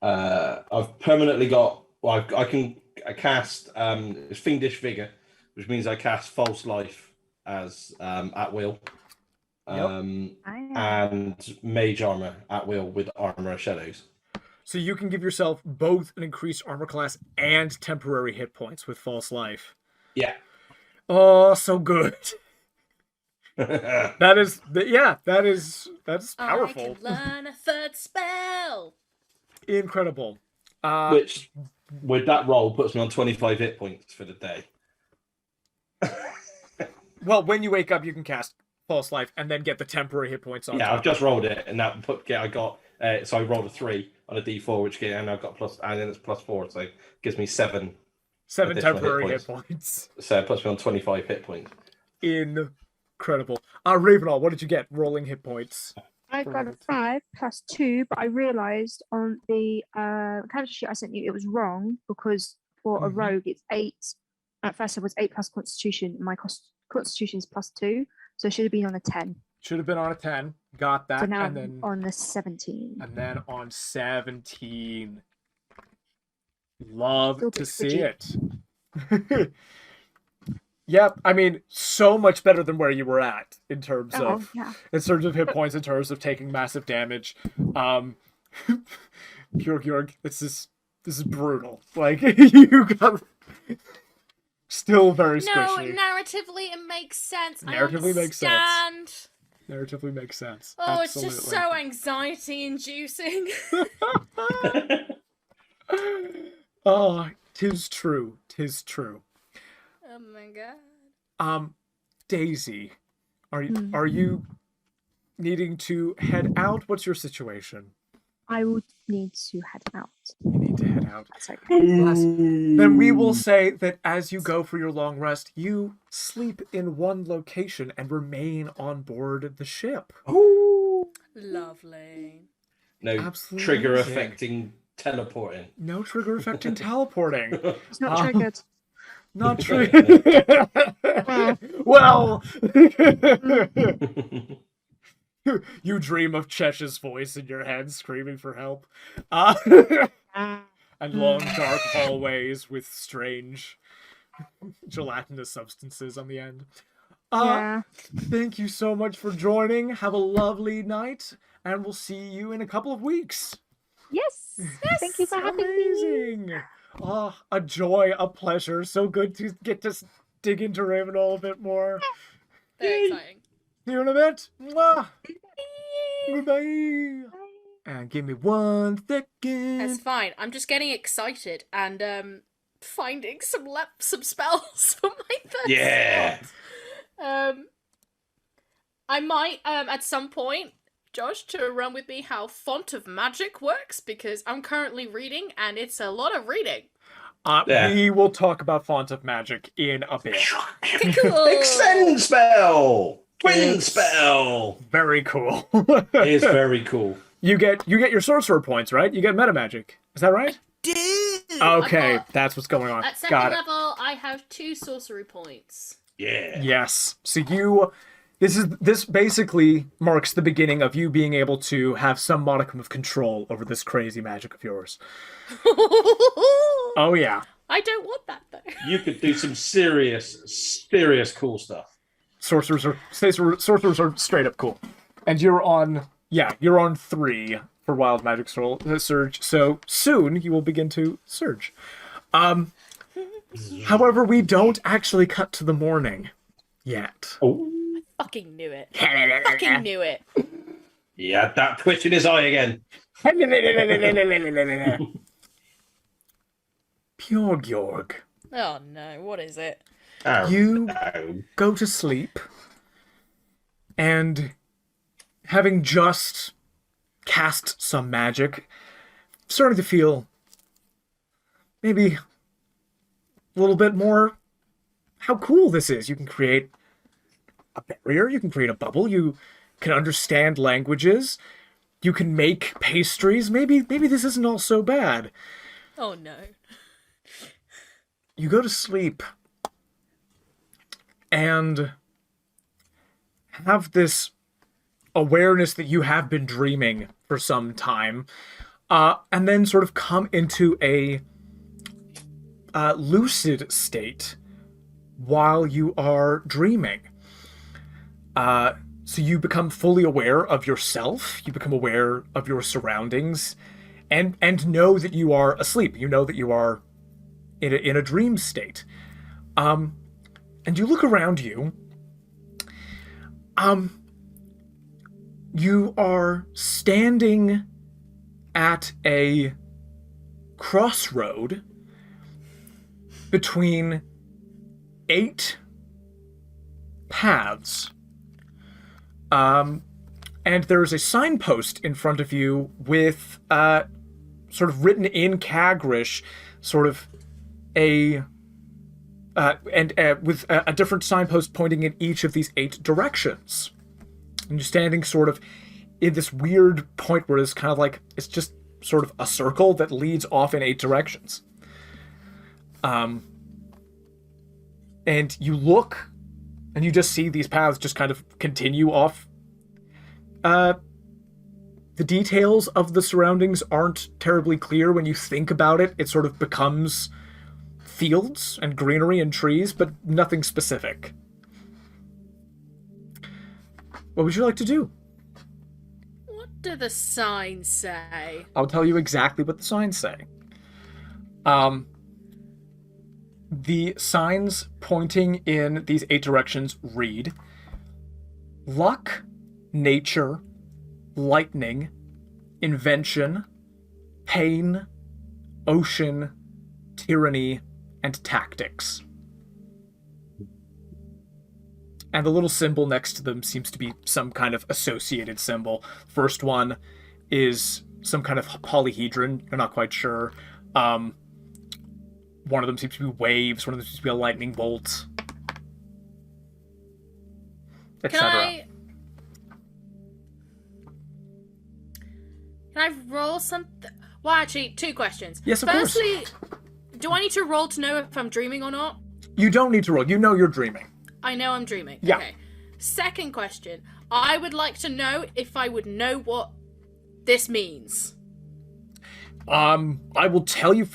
I've permanently got. Well, I cast Fiendish Vigor, which means I cast False Life as at will, and Mage Armor at will with Armor of Shadows. So you can give yourself both an increased armor class and temporary hit points with False Life. Yeah. Oh, so good. That's powerful. I can learn a 3rd spell. Incredible. Which, with that roll, puts me on 25 hit points for the day. Well, when you wake up, you can cast False Life and then get the temporary hit points on. Yeah, top. I've just rolled it, and I got. So I rolled a 3 on a D4, which and I've got and then it's +4, so it gives me 7 temporary hit points. So it puts me on 25 hit points. Incredible. Ravenol, what did you get? Rolling hit points. I got a 5 plus 2, but I realised on the character sheet I sent you it was wrong because for a rogue it's 8. At first it was 8 plus Constitution. My Constitution is +2, so it should have been on a 10. Should have been on a 10. Got that. So now and then on the 17. And then on 17. Love to see it. Yep, I mean, so much better than where you were at in terms Oh, of yeah. hit points, in terms of taking massive damage. Piuwhgieawrg, this is brutal. Like you got still very No, squishy. narratively it makes sense. Narratively makes sense. I understand. Narratively makes sense. Oh, Absolutely. it's just so anxiety inducing. Oh, tis true. Tis true. Oh my god. Daisy, are you needing to head out? What's your situation? I would need to head out. You need to head out. That's okay. Then we will say that as you go for your long rest, you sleep in one location and remain on board the ship. Ooh. Lovely. No Absolutely. trigger affecting teleporting. No trigger affecting teleporting. It's not triggered. Not triggered. Well, you dream of Chesh's voice in your head screaming for help. And long dark hallways with strange gelatinous substances on the end. Yeah. Thank you so much for joining. Have a lovely night, and we'll see you in a couple of weeks. Yes. Thank you for having me. Amazing. Oh, a joy, a pleasure. So good to get to dig into Ravenol a bit more. Very exciting. See you in a bit. Mwah. Goodbye. And give me 1 second. That's fine. I'm just getting excited and finding some spells for my third Yeah. slot. I might at some point, Josh, to run with me how Font of Magic works, because I'm currently reading and it's a lot of reading. Yeah. We will talk about Font of Magic in a bit. Cool. Extend spell. Twin spell. Very cool. It is very cool. You get your sorcerer points, right? You get meta magic. Is that right? Dude. Okay, that's what's going on. At second Got it. level, I have 2 sorcery points. Yeah. Yes. So this basically marks the beginning of you being able to have some modicum of control over this crazy magic of yours. Oh yeah. I don't want that though. You could do some serious cool stuff. Sorcerers are straight up cool. And you're on 3 for Wild Magic Surge. So soon you will begin to surge. However, we don't actually cut to the morning yet. Oh. Fucking knew it. Fucking knew it. Yeah, that twitch in his eye again. Piuwhgieawrg. Oh no, what is it? Oh, You no. go to sleep, and having just cast some magic, starting to feel maybe a little bit more how cool this is. You can create a barrier, you can create a bubble, you can understand languages, you can make pastries. Maybe this isn't all so bad. Oh no. You go to sleep and have this awareness that you have been dreaming for some time, and then sort of come into a lucid state while you are dreaming. So you become fully aware of yourself, you become aware of your surroundings, and know that you are asleep. You know that you are in a dream state. And you look around you. You are standing at a crossroad between 8 paths. And there's a signpost in front of you with sort of written in Cagrish, sort of with a different signpost pointing in each of these 8 directions. And you're standing sort of in this weird point where it's kind of like, it's just sort of a circle that leads off in 8 directions. And you look, and you just see these paths just kind of continue off. The details of the surroundings aren't terribly clear. When you think about it, it sort of becomes fields and greenery and trees, but nothing specific. What would you like to do? What do the signs say? I'll tell you exactly what the signs say. The signs pointing in these 8 directions read: luck, nature, lightning, invention, pain, ocean, tyranny, and tactics. And the little symbol next to them seems to be some kind of associated symbol. First one is some kind of polyhedron. You're not quite sure. One of them seems to be waves. One of them seems to be a lightning bolt. Etc. Can I roll something? Well, actually, 2 questions. Yes, of course. Firstly, do I need to roll to know if I'm dreaming or not? You don't need to roll. You know you're dreaming. I know I'm dreaming. Yeah. Okay. Second question. I would like to know if I would know what this means. I will tell you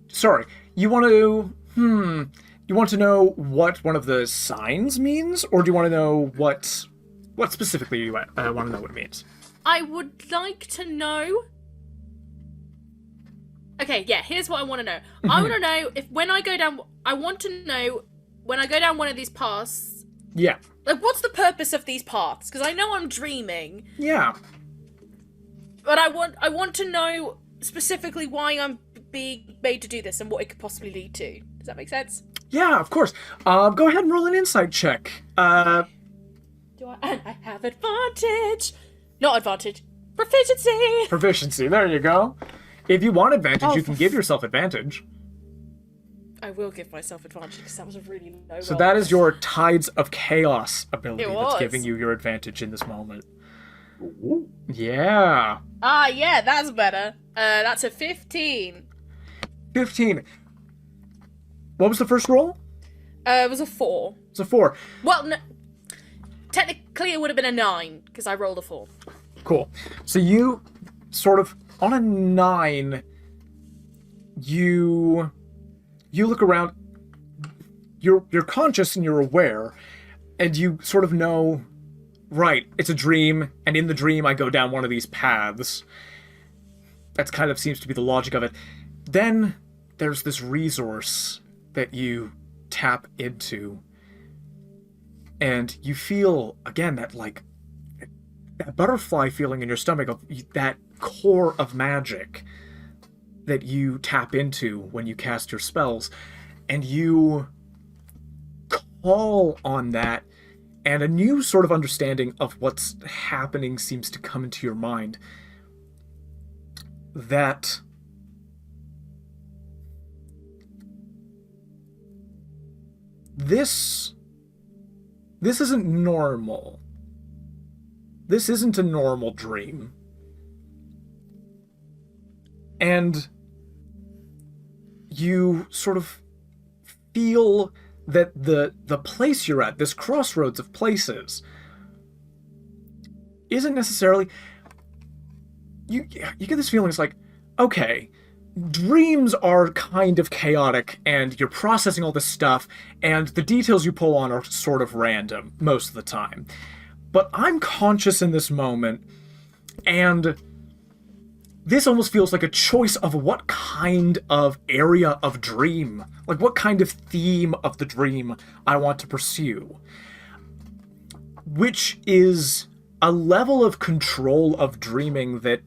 sorry. You want to know what one of the signs means, or do you want to know what specifically you want to know what it means? I would like to know. Okay, yeah, here's what I want to know. I want to know if when I go down one of these paths. Yeah. Like, what's the purpose of these paths? Because I know I'm dreaming. Yeah. But I want to know specifically why I'm being made to do this and what it could possibly lead to. Does that make sense? Yeah, of course. Go ahead and roll an insight check. Do I? And I have advantage. Not advantage. Proficiency. Proficiency. There you go. If you want advantage, you can give yourself advantage. I will give myself advantage because that was a really low So roll. that is your Tides of Chaos ability It that's was. giving you your advantage in this moment. Yeah. Ah, yeah, that's better. That's a 15. 15. What was the first roll? It was a 4. It's a 4. Well, no, technically it would have been a 9 because I rolled a 4. Cool. So you sort of, on a 9, you look around, you're conscious and you're aware, and you sort of know, right, it's a dream, and in the dream I go down one of these paths. That kind of seems to be the logic of it. Then there's this resource that you tap into, and you feel, again, that butterfly feeling in your stomach of that core of magic that you tap into when you cast your spells, and you call on that, and a new sort of understanding of what's happening seems to come into your mind. That this isn't normal. This isn't a normal dream. And you sort of feel that the place you're at, this crossroads of places, isn't necessarily... You get this feeling, it's like, okay, dreams are kind of chaotic, and you're processing all this stuff, and the details you pull on are sort of random most of the time. But I'm conscious in this moment, and this almost feels like a choice of what kind of area of dream, like what kind of theme of the dream I want to pursue. Which is a level of control of dreaming that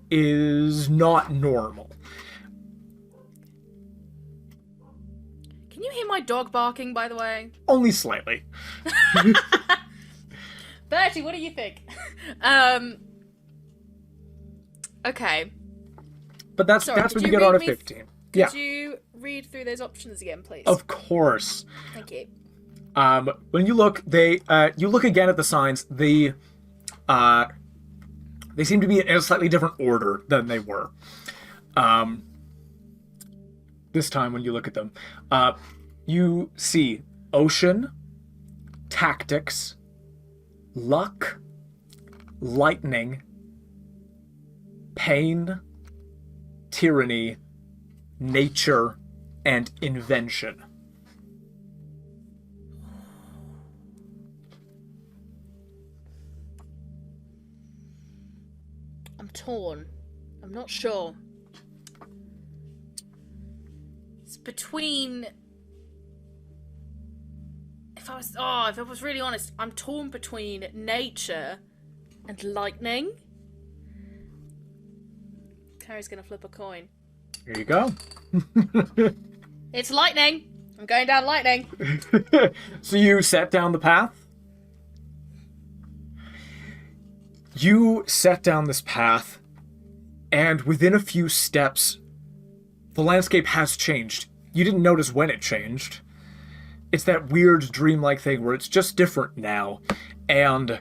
is not normal. Can you hear my dog barking, by the way? Only slightly. Bertie, what do you think? Okay. But that's Sorry, what could you you get on a read me 15. Yeah. Could you read through those options again, please? Of course. Thank you. When you look, you look again at the signs. They seem to be in a slightly different order than they were. This time, when you look at them, you see ocean, tactics, luck, lightning, pain, tyranny, nature, and invention. I'm torn. I'm not sure. It's between... If I was really honest, I'm torn between nature and lightning. Carrie's gonna flip a coin. Here you go. It's lightning! I'm going down lightning. So you set down the path? You set down this path, and within a few steps, the landscape has changed. You didn't notice when it changed. It's that weird dreamlike thing where it's just different now, and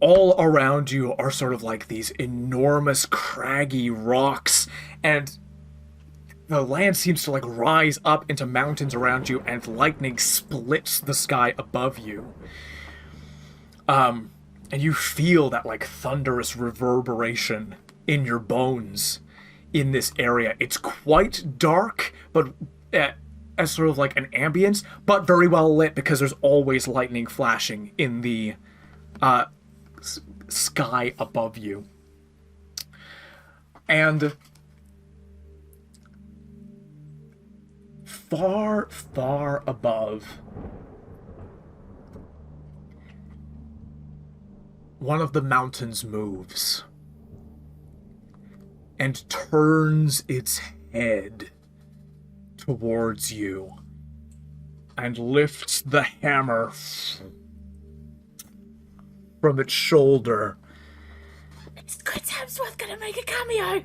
all around you are sort of like these enormous craggy rocks, and the land seems to like rise up into mountains around you, and lightning splits the sky above you. And you feel that like thunderous reverberation in your bones in this area. It's quite dark, but as sort of like an ambience, but very well lit because there's always lightning flashing in the sky above you. And far, far above, one of the mountains moves and turns its head towards you and lifts the hammer from its shoulder. Is Chris Hemsworth gonna make a cameo?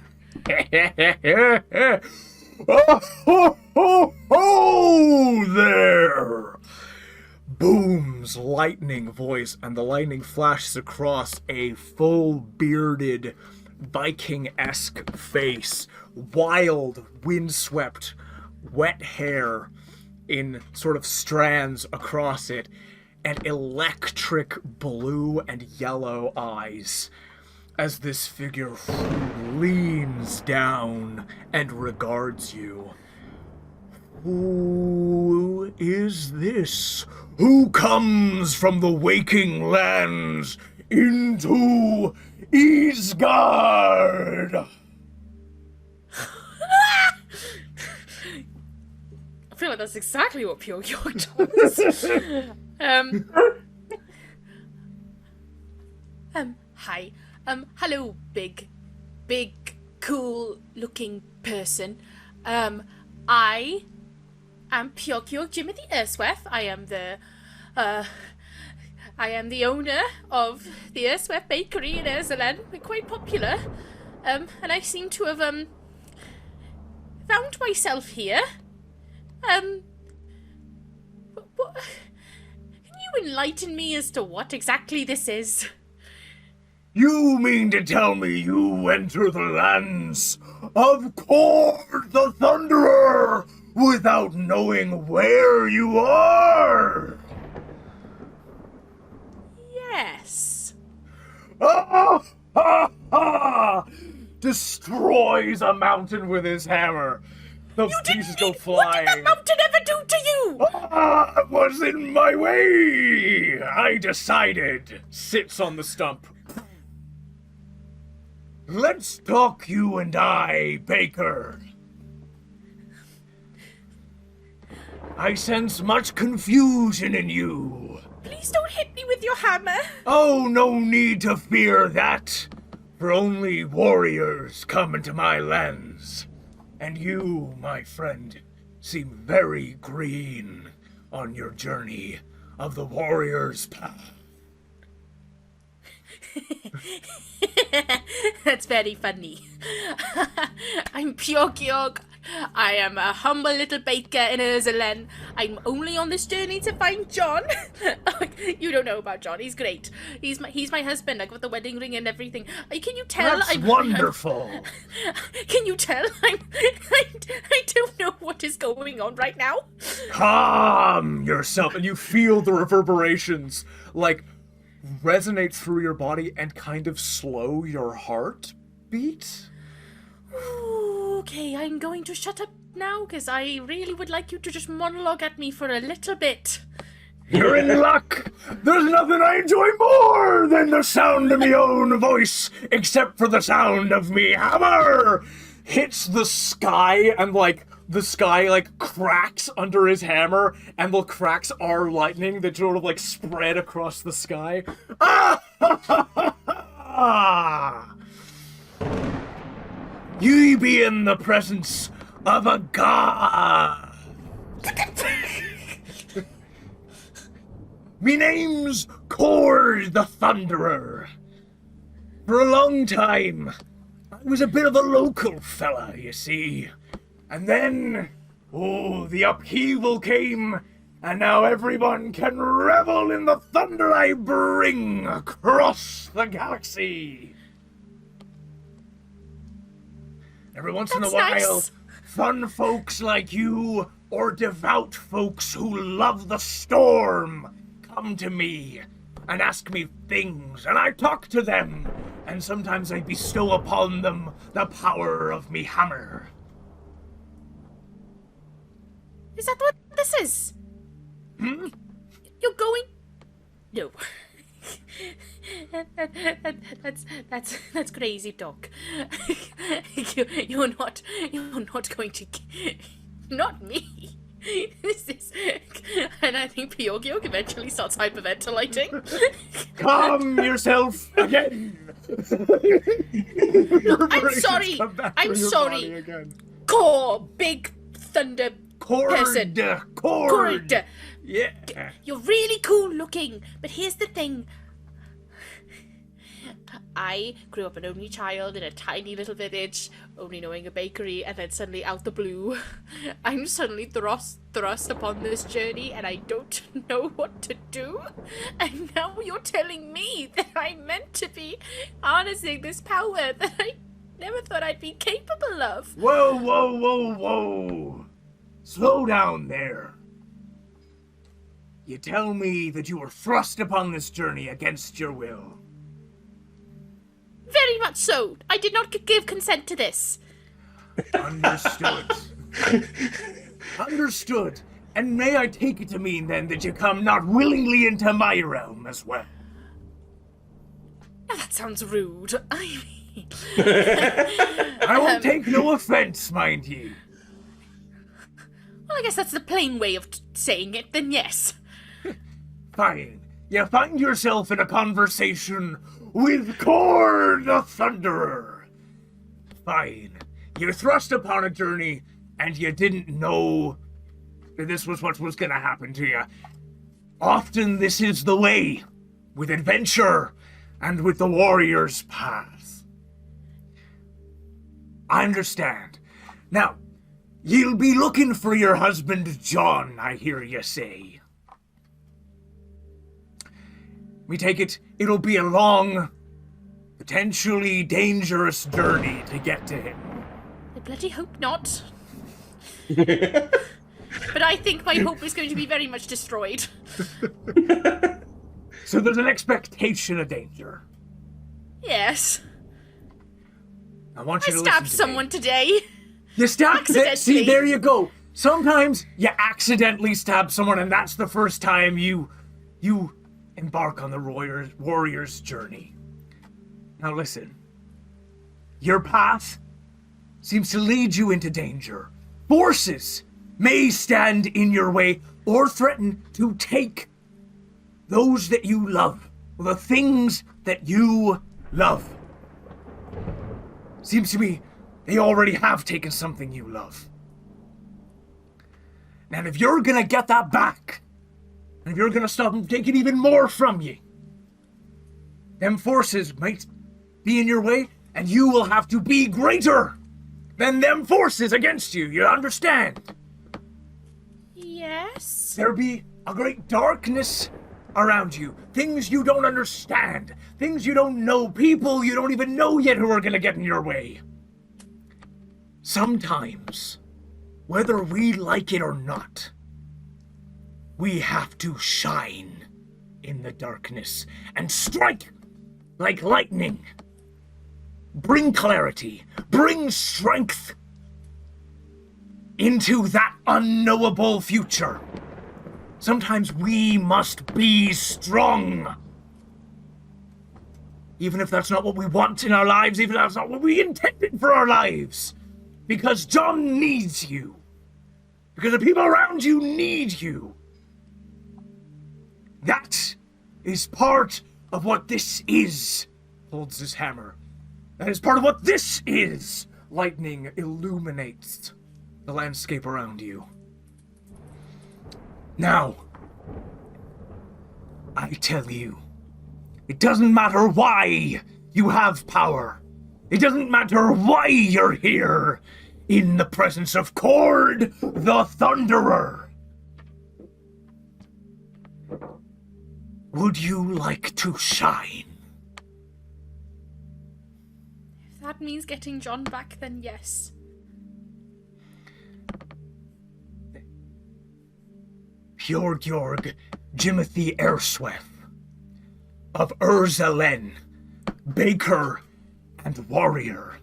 Oh, there! Booms lightning voice, and the lightning flashes across a full bearded Viking-esque face, wild, windswept, wet hair in sort of strands across it, and electric blue and yellow eyes as this figure leans down and regards you. Who is this? Who comes from the waking lands into Isgard? I feel like that's exactly what Piuwhgieawrg does. Hi. Hello, big, cool-looking person. I am Piuwhgieawrg Jim of the Earthsweth. I am the owner of the Earthsweth Bakery in Erzelen. We're quite popular. And I seem to have, found myself here. What, can you enlighten me as to what exactly this is? You mean to tell me you enter the lands of Cord the Thunderer without knowing where you are? Yes. Ah, ha, ha! Destroys a mountain with his hammer. The pieces go flying. What did that mountain ever do to you? It was in my way. I decided. Sits on the stump. Let's talk, you and I, Baker. I sense much confusion in you. Please don't hit me with your hammer. Oh, no need to fear that. For only warriors come into my lands. And you, my friend, seem very green on your journey of the warrior's path. That's very funny. I'm Piuwhgieawrg. I am a humble little baker in Erzelen. I'm only on this journey to find John. You don't know about John. He's great. He's my husband. I got the wedding ring and everything. Can you tell? That's wonderful. Can you tell? I don't know what is going on right now. Calm yourself, and you feel the reverberations like resonate through your body and kind of slow your heartbeat. Okay, I'm going to shut up now? Because I really would like you to just monologue at me for a little bit. You're in luck! There's nothing I enjoy more than the sound of me own voice, except for the sound of me hammer! Hits the sky, and, the sky, cracks under his hammer, and the cracks are lightning that sort of, spread across the sky. Ah! Ye be in the presence of a god! Me name's Cord the Thunderer. For a long time, I was a bit of a local fella, you see. And then, the upheaval came, and now everyone can revel in the thunder I bring across the galaxy. Every once in a while, nice. Fun folks like you, or devout folks who love the storm, come to me and ask me things, and I talk to them, and sometimes I bestow upon them the power of me hammer. Is that what this is? You're going... No. That's crazy talk. You're not going to... Not me. This is... And I think Piuwhgieawrg eventually starts hyperventilating. Calm yourself again. I'm sorry. I'm sorry. Core, big thunder person. Cord. Yeah. You're really cool looking, but here's the thing. I grew up an only child in a tiny little village, only knowing a bakery, and then suddenly out the blue, I'm suddenly thrust upon this journey, and I don't know what to do. And now you're telling me that I'm meant to be harnessing this power that I never thought I'd be capable of. Whoa. Slow down there. You tell me that you were thrust upon this journey against your will. Very much so. I did not give consent to this. Understood. Understood. And may I take it to mean then that you come not willingly into my realm as well? Now that sounds rude. I mean... I won't take no offense, mind ye. Well, I guess that's the plain way of saying it, then yes. Fine. You find yourself in a conversation with Cord the Thunderer. Fine. You're thrust upon a journey, and you didn't know that this was what was going to happen to you. Often this is the way, with adventure and with the warrior's path. I understand. Now, you'll be looking for your husband John, I hear you say. We take it, it'll be a long, potentially dangerous journey to get to him. I bloody hope not. But I think my hope is going to be very much destroyed. So there's an expectation of danger. Yes. I want you to stabbed listen to someone me. today. You stabbed... Accidentally. See, there you go. Sometimes you accidentally stab someone, and that's the first time you embark on the warrior's journey. Now listen. Your path seems to lead you into danger. Forces may stand in your way or threaten to take those that you love, the things that you love. Seems to me they already have taken something you love. And if you're gonna get that back, and if you're gonna stop them taking even more from you, them forces might be in your way, and you will have to be greater than them forces against you. You understand? Yes. There'll be a great darkness around you. Things you don't understand. Things you don't know. People you don't even know yet who are gonna get in your way. Sometimes, whether we like it or not, we have to shine in the darkness and strike like lightning. Bring clarity. Bring strength. into that unknowable future. Sometimes we must be strong. Even if that's not what we want in our lives, even if that's not what we intended for our lives. Because John needs you. Because the people around you need you. That is part of what this is. Holds his hammer. That is part of what this is. Lightning illuminates the landscape around you. Now, I tell you, it doesn't matter why you have power. It doesn't matter why you're here in the presence of Cord the Thunderer. Would you like to shine? If that means getting John back, then yes. Piuwhgieawrg Jimothy Ersweth of Urzelen, baker and warrior.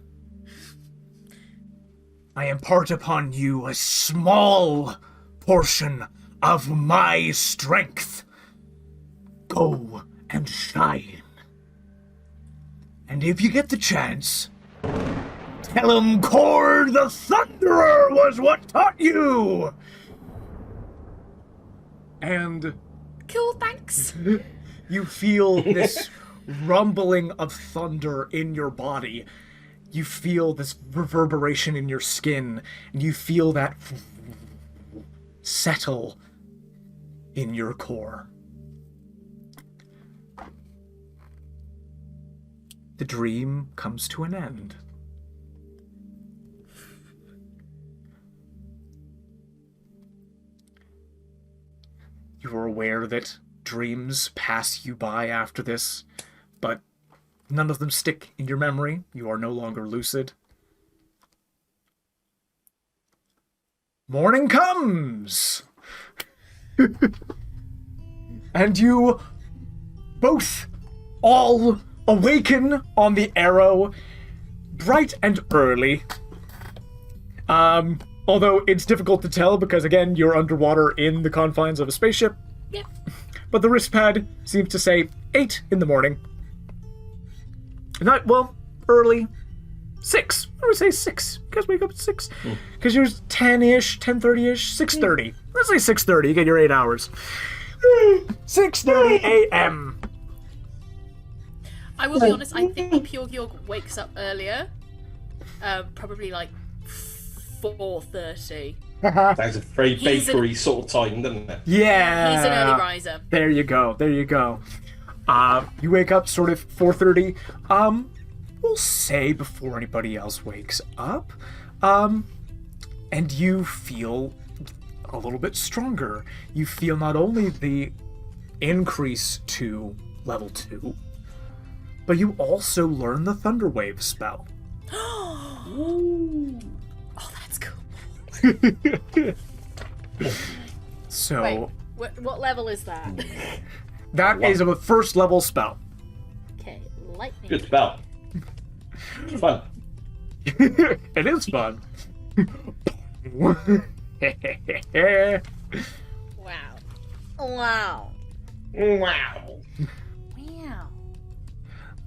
I impart upon you a small portion of my strength. Go and shine. And if you get the chance, tell him Cord the Thunderer was what taught you! And Cool, thanks. you feel this rumbling of thunder in your body. You feel this reverberation in your skin, and you feel that settle in your core. The dream comes to an end. You are aware that dreams pass you by after this, but none of them stick in your memory. You are no longer lucid. Morning comes! And you both all awaken on the Arrow bright and early. Although it's difficult to tell because, again, you're underwater in the confines of a spaceship. Yep. But the wristpad seems to say 8 in the morning. Not, well, early. 6. I would say 6. You guys wake up at 6? Because you're 10-ish, 10:30-ish, 6:30. Let's say 6:30. You get your 8 hours. 6:30 a.m. I will be honest, I think Piuwhgieawrg wakes up earlier. Probably like 4:30. That's a very bakery sort of time, doesn't it? Yeah. He's an early riser. There you go. There you go. You wake up sort of 4:30. We'll say before anybody else wakes up. And you feel a little bit stronger. You feel not only the increase to level 2, but you also learn the Thunderwave spell. Oh, that's cool. So Wait, what level is that? that is a first level spell. Okay, lightning. Good spell. Fun. It is fun. Wow. Wow. Wow. Wow.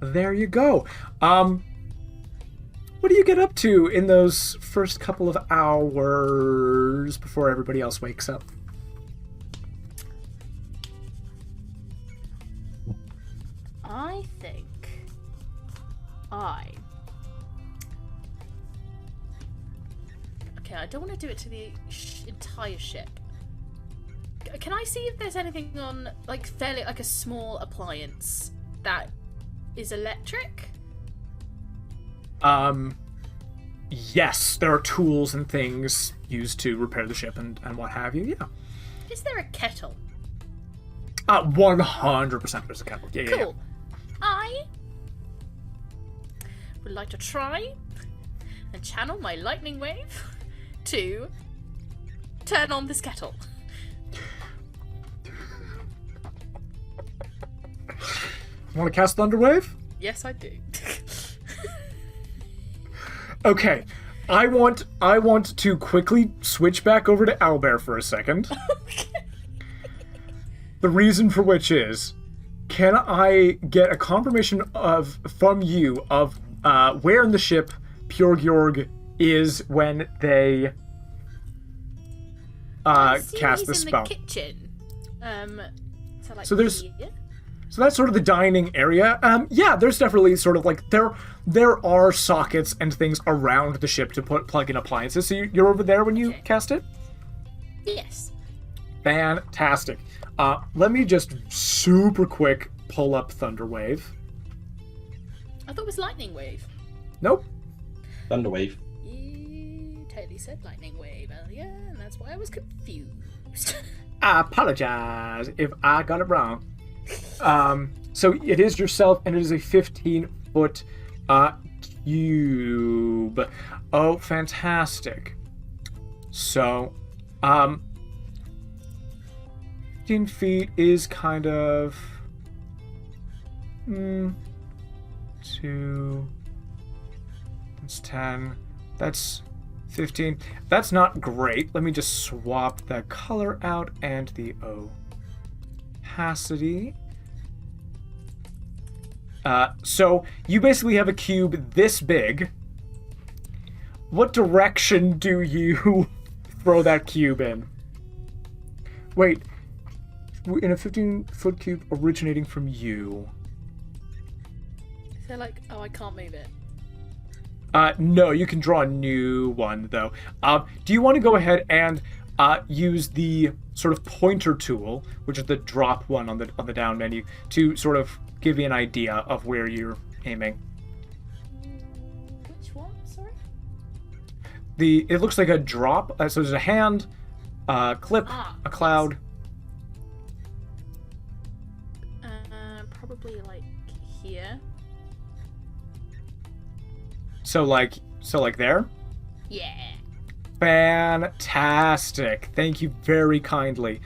There you go. What do you get up to in those first couple of hours before everybody else wakes up? I think Okay, I don't want to do it to the entire ship. Can I see if there's anything on, like, fairly, like a small appliance that is electric? Yes, there are tools and things used to repair the ship and what have you, yeah. Is there a kettle? 100% there's a kettle. Yeah, Cool. I would like to try and channel my lightning wave to turn on this kettle. Want to cast Thunderwave? Yes, I do. Okay. I want to quickly switch back over to Owlbear for a second. The reason for which is, can I get a confirmation from you of where in the ship Piuwhgieawrg is when they cast the spell? In the kitchen. So like So there's- here? So that's sort of the dining area. Yeah, there's definitely sort of like there are sockets and things around the ship to plug in appliances. So you're over there when you cast it? Yes. Fantastic. Let me just super quick pull up Thunderwave. I thought it was lightning wave. Nope. Thunderwave. You totally said lightning wave earlier, and that's why I was confused. I apologize if I got it wrong. So it is yourself, and it is a 15-foot cube. Oh, fantastic. So, 15 feet is kind of 2. That's 10. That's 15. That's not great. Let me just swap the color out and the opacity. So you basically have a cube this big. What direction do you throw that cube in? Wait, in a 15-foot cube originating from you. They're like, oh, I can't move it. No, you can draw a new one though. Do you want to go ahead and use the sort of pointer tool, which is the drop one on the down menu, to sort of give you an idea of where you're aiming? Which one? Sorry. It looks like a drop. So there's a hand, clip, a cloud. Probably like here. So like there. Yeah. Fantastic. Thank you very kindly.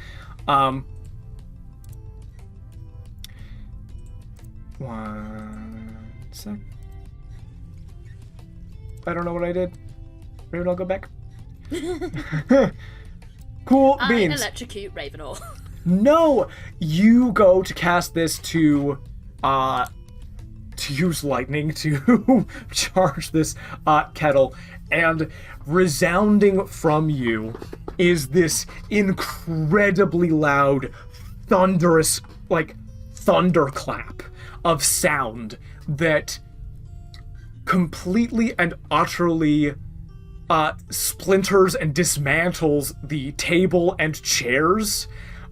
One sec. I don't know what I did. Maybe I'll go back. Cool beans. I electrocute Ravenol. No, you go to cast this to use lightning to charge this kettle, and resounding from you is this incredibly loud, thunderous, like thunderclap of sound that completely and utterly splinters and dismantles the table and chairs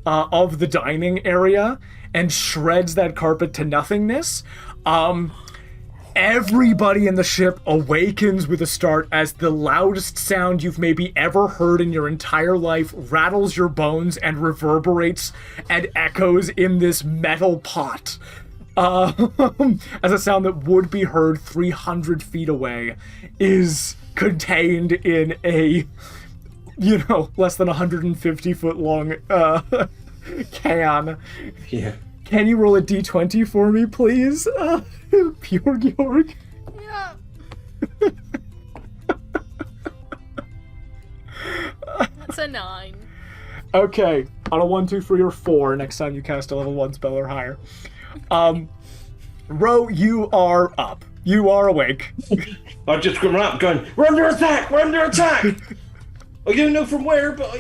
of the dining area and shreds that carpet to nothingness. Everybody in the ship awakens with a start as the loudest sound you've maybe ever heard in your entire life rattles your bones and reverberates and echoes in this metal pot. As a sound that would be heard 300 feet away is contained in a, less than 150 foot long can. Yeah. Can you roll a d20 for me, please? Piuwhgieawrg? Yeah. That's a 9. Okay, on a 1, 2, 3, or 4, next time you cast a level 1 spell or higher. Ro, you are up. You are awake. I've just come up going, we're under attack! We're under attack! I don't know from where, but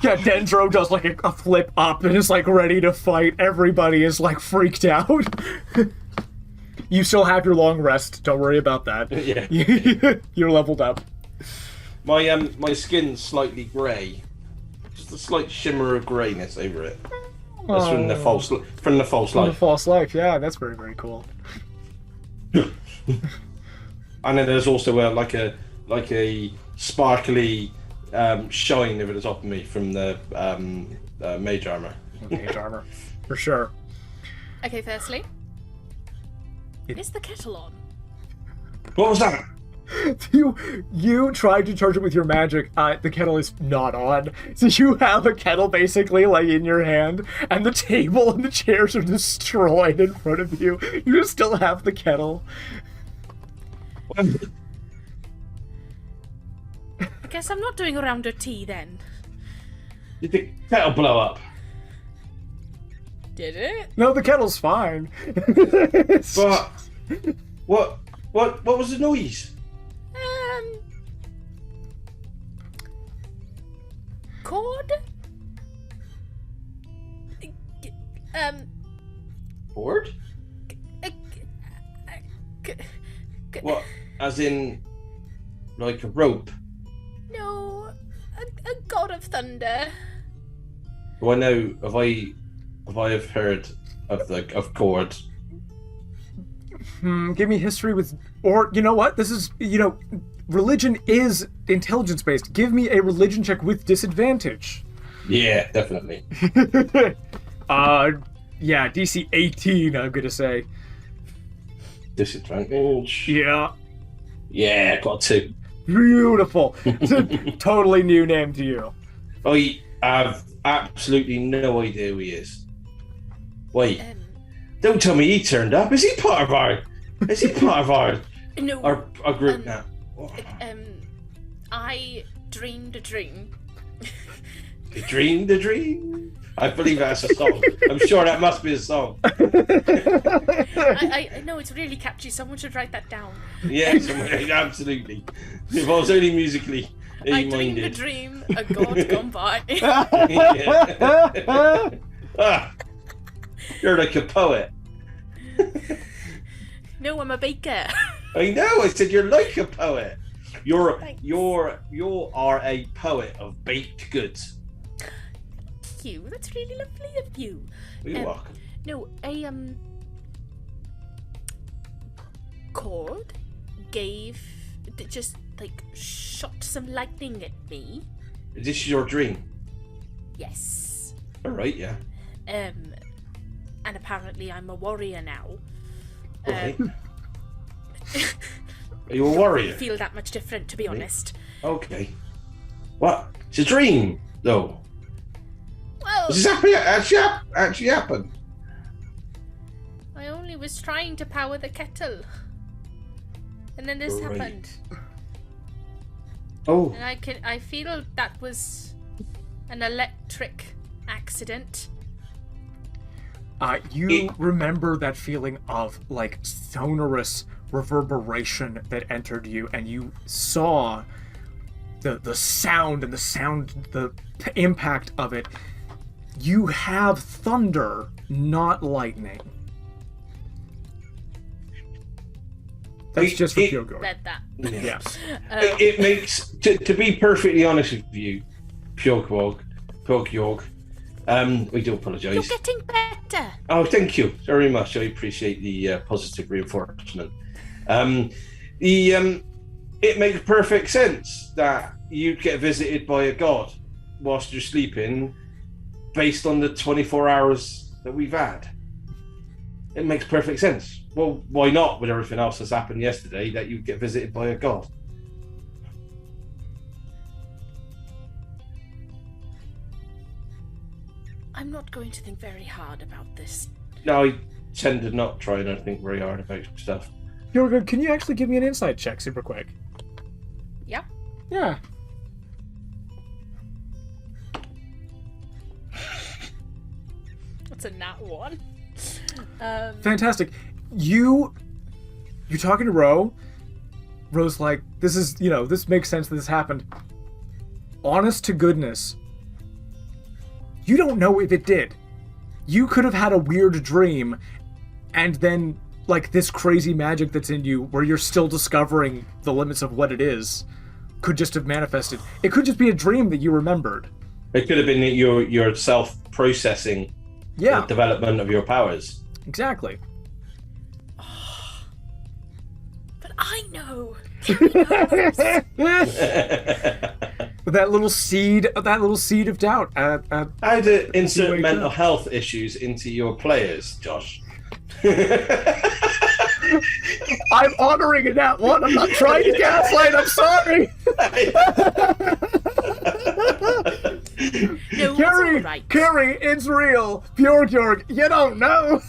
Yeah, Dendro does like a flip up and is like ready to fight. Everybody is like freaked out. You still have your long rest. Don't worry about that. Yeah. You're leveled up. My skin's slightly grey. Just a slight shimmer of greyness over it. That's from the false life. From the false life, yeah, that's very, very cool. And then there's also a sparkly shine over the top of me from the mage armor. Mage armor, for sure. Okay, firstly, is the kettle on? What was that? You tried to charge it with your magic. The kettle is not on, so you have a kettle basically like in your hand, and the table and the chairs are destroyed in front of you. You still have the kettle. guess I'm not doing a round of tea then. Did the kettle blow up? Did it? No, the kettle's fine. But what was the noise? Cord? Board? What? As in, like a rope? No, a god of thunder. Do I know? Have I heard of cord? Give me history with, or you know what? This is, religion is intelligence based. Give me a religion check with disadvantage. Yeah, definitely. Yeah, DC 18. I'm gonna say. Disadvantage. Yeah. Yeah, got 2. Beautiful. It's a totally new name to you. I have absolutely no idea who he is. Wait, don't tell me he turned up. Is he part of our? No. Our group now? I dreamed a dream. You dreamed a dream. I believe that's a song. I'm sure that must be a song. I know it's really catchy. Someone should write that down. Yeah, absolutely. If I was only musically I dreamed a dream, a god gone by. You're like a poet. No, I'm a baker. I know. I said you're like a poet. You are a poet of baked goods. Thank you. That's really lovely of you. You're welcome. No, a cord just shot some lightning at me. Is this your dream? Yes. All right, yeah. And apparently I'm a warrior now. Right. Are you a warrior? I feel that much different, to be honest. Okay. What? It's a dream, though. Well, Does this actually happen? I only was trying to power the kettle. And then this Right. happened. Oh. And I feel that was an electric accident. You remember that feeling of sonorous reverberation that entered you, and you saw the sound and the impact of it. You have thunder, not lightning. That's just for Piuwhgieawrg. Read that. Yeah. It makes, to be perfectly honest with you, Piuwhgieawrg, we do apologise. You're getting better. Oh, thank you very much. I appreciate the positive reinforcement. It makes perfect sense that you'd get visited by a god whilst you're sleeping, based on the 24 hours that we've had. It makes perfect sense. Well, why not, with everything else that's happened yesterday, that you'd get visited by a god? I'm not going to think very hard about this. No, I tend to not try and think very hard about stuff. Piuwhgieawrg, can you actually give me an insight check super quick? Yeah. Yeah. That's a nat 1. Fantastic. You're talking to Ro. Ro's like, this makes sense that this happened. Honest to goodness, you don't know if it did. You could have had a weird dream, and then, this crazy magic that's in you, where you're still discovering the limits of what it is, could just have manifested. It could just be a dream that you remembered. It could have been your self-processing the development of your powers. Exactly. But I know. that little seed of doubt. How to insert mental health issues into your players, Josh? I'm honoring in that one. I'm not trying to gaslight. I'm sorry. No, Carrie, it's all right. Carrie, it's real. Piuwhgieawrg, you don't know.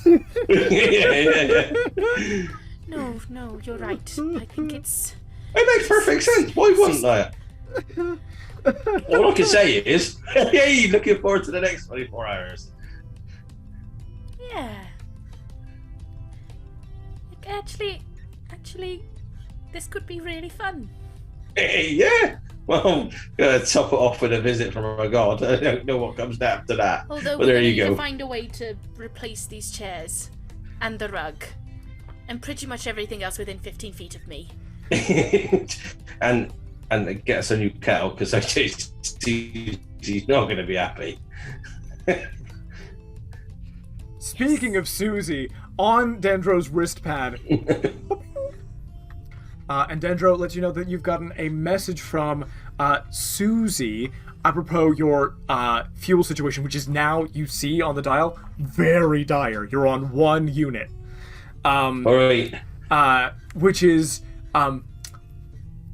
No, you're right. I think it's... It makes perfect sense. Why wouldn't that? All I can say is, hey, looking forward to the next 24 hours. Yeah. Actually, this could be really fun. Hey, yeah. Well, gonna top it off with a visit from a god. I don't know what comes after that. Although but we're there going you to go. find a way to replace these chairs and the rug and pretty much everything else within 15 feet of me. and get us a new kettle because I just he's not going to be happy. Speaking of Suzie, on Dendro's wrist pad, and Dendro lets you know that you've gotten a message from Suzie apropos your fuel situation, which is now, you see on the dial, very dire. You're on 1 unit. All right. Which is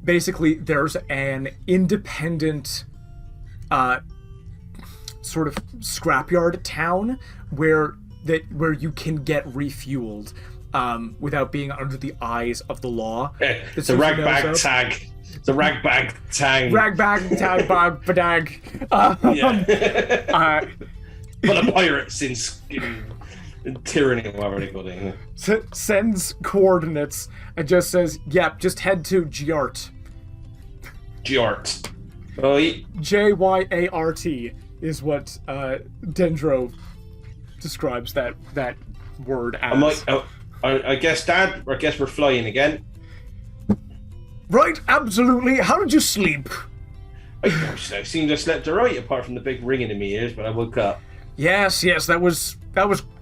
basically there's an independent sort of scrapyard town where you can get refueled without being under the eyes of the law. It's a ragbag tag. It's a ragbag tag. Ragbag tag bag badag. But the pirates in tyranny, whatever they call it. Sends coordinates and just says, "Yep, just head to Gyart." Gyart. Right. Jyart is what Dendro describes that word as. I guess, Dad. I guess we're flying again. Right, absolutely. How did you sleep? I seemed to slept alright, apart from the big ringing in my ears when I woke up. Yes, that was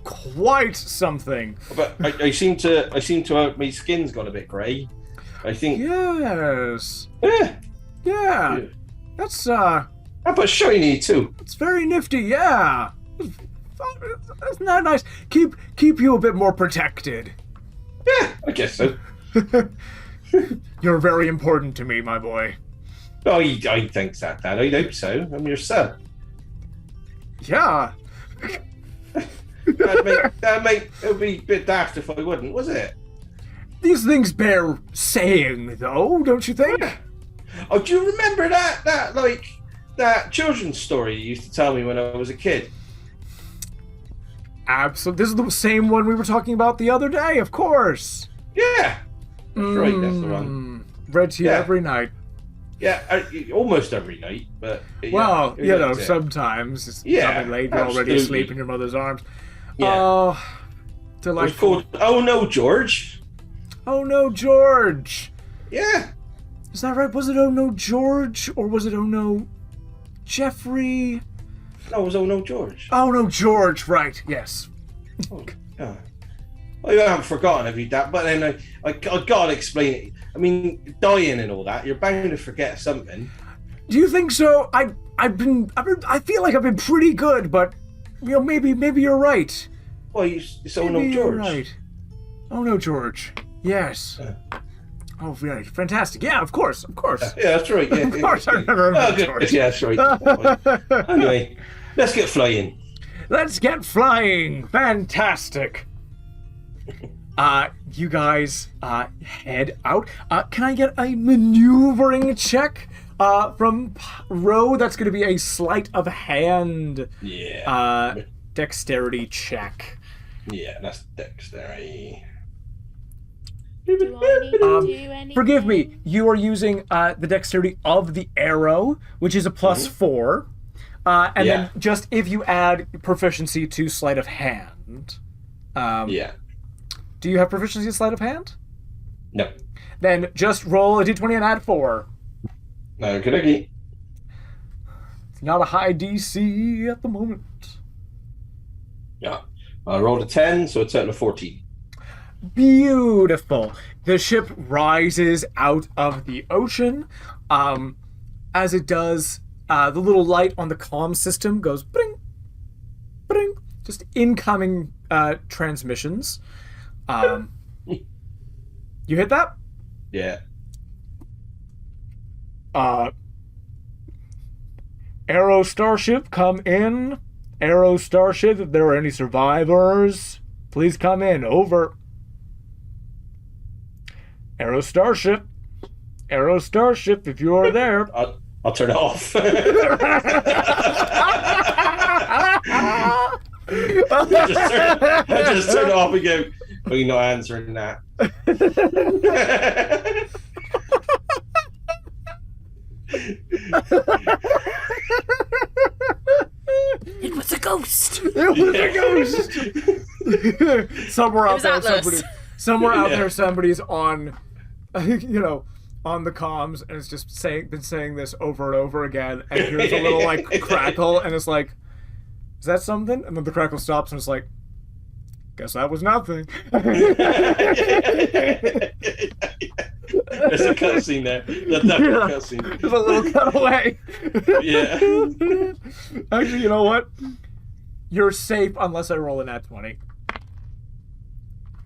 quite something. But I seem to my skin's gone a bit grey. I think. Yes. Yeah. That's How about shiny too? It's very nifty. Yeah. Isn't that nice? Keep you a bit more protected. Yeah, I guess so. You're very important to me, my boy. Oh, I think that, Dad. I hope so. I'm your son. Yeah. That mate, it would be a bit daft if I wouldn't, was it? These things bear saying, though, don't you think? Oh, do you remember that children's story you used to tell me when I was a kid? Absolutely. This is the same one we were talking about the other day, of course. Yeah. That's right, that's the one. Read to you every night. Yeah, almost every night, but... Well, sometimes. It's coming late, you're already asleep in your mother's arms. Yeah. Oh, delightful. It's called Oh No, George. Oh No, George. Yeah. Is that right? Was it Oh No, George? Or was it Oh No, Jeffrey? No, it was Oh No, George. Oh No, George, right, yes. Oh, yeah. Well, I haven't forgotten of you, Dad, but then I gotta explain it. I mean, dying and all that, you're bound to forget something. Do you think so? I feel like I've been pretty good, but maybe you're right. Well, it's Oh Maybe No, you're George. right. Oh No, George. Yes. Oh, right. Fantastic. Yeah, of course. Yeah, that's right. Yeah, of course, I remember George. Yeah, that's right. Anyway, let's get flying. Let's get flying. Fantastic. You guys head out. Can I get a maneuvering check from Ro? That's going to be a sleight of hand. Yeah. Dexterity check. Yeah, that's dexterity. Do I need to do anything? Forgive me. You are using the dexterity of the arrow, which is a +4. And then just if you add proficiency to sleight of hand. Yeah. Do you have proficiency in sleight of hand? No. Then just roll a d20 and add 4. Okay. It's not a high DC at the moment. Yeah. I rolled a 10, so a total of 14. Beautiful. The ship rises out of the ocean. As it does, the little light on the comm system goes bring, bring. Just incoming transmissions. You hit that? Yeah. Arrow Starship, come in. Arrow Starship, if there are any survivors, please come in. Over. Arrow Starship. Arrow Starship, if you are there. I'll turn it off. I just turn it off and go, well, you're not answering that. It was a ghost. It was a ghost. Somewhere out there, somebody's on, on the comms, and it's just been saying this over and over again, and here's a little like crackle, and it's like, is that something? And then the crackle stops, and it's like, guess that was nothing. There's a cutscene there. There's definitely a cutscene. There's a little cutaway. Yeah. Actually, you know what? You're safe unless I roll a nat 20.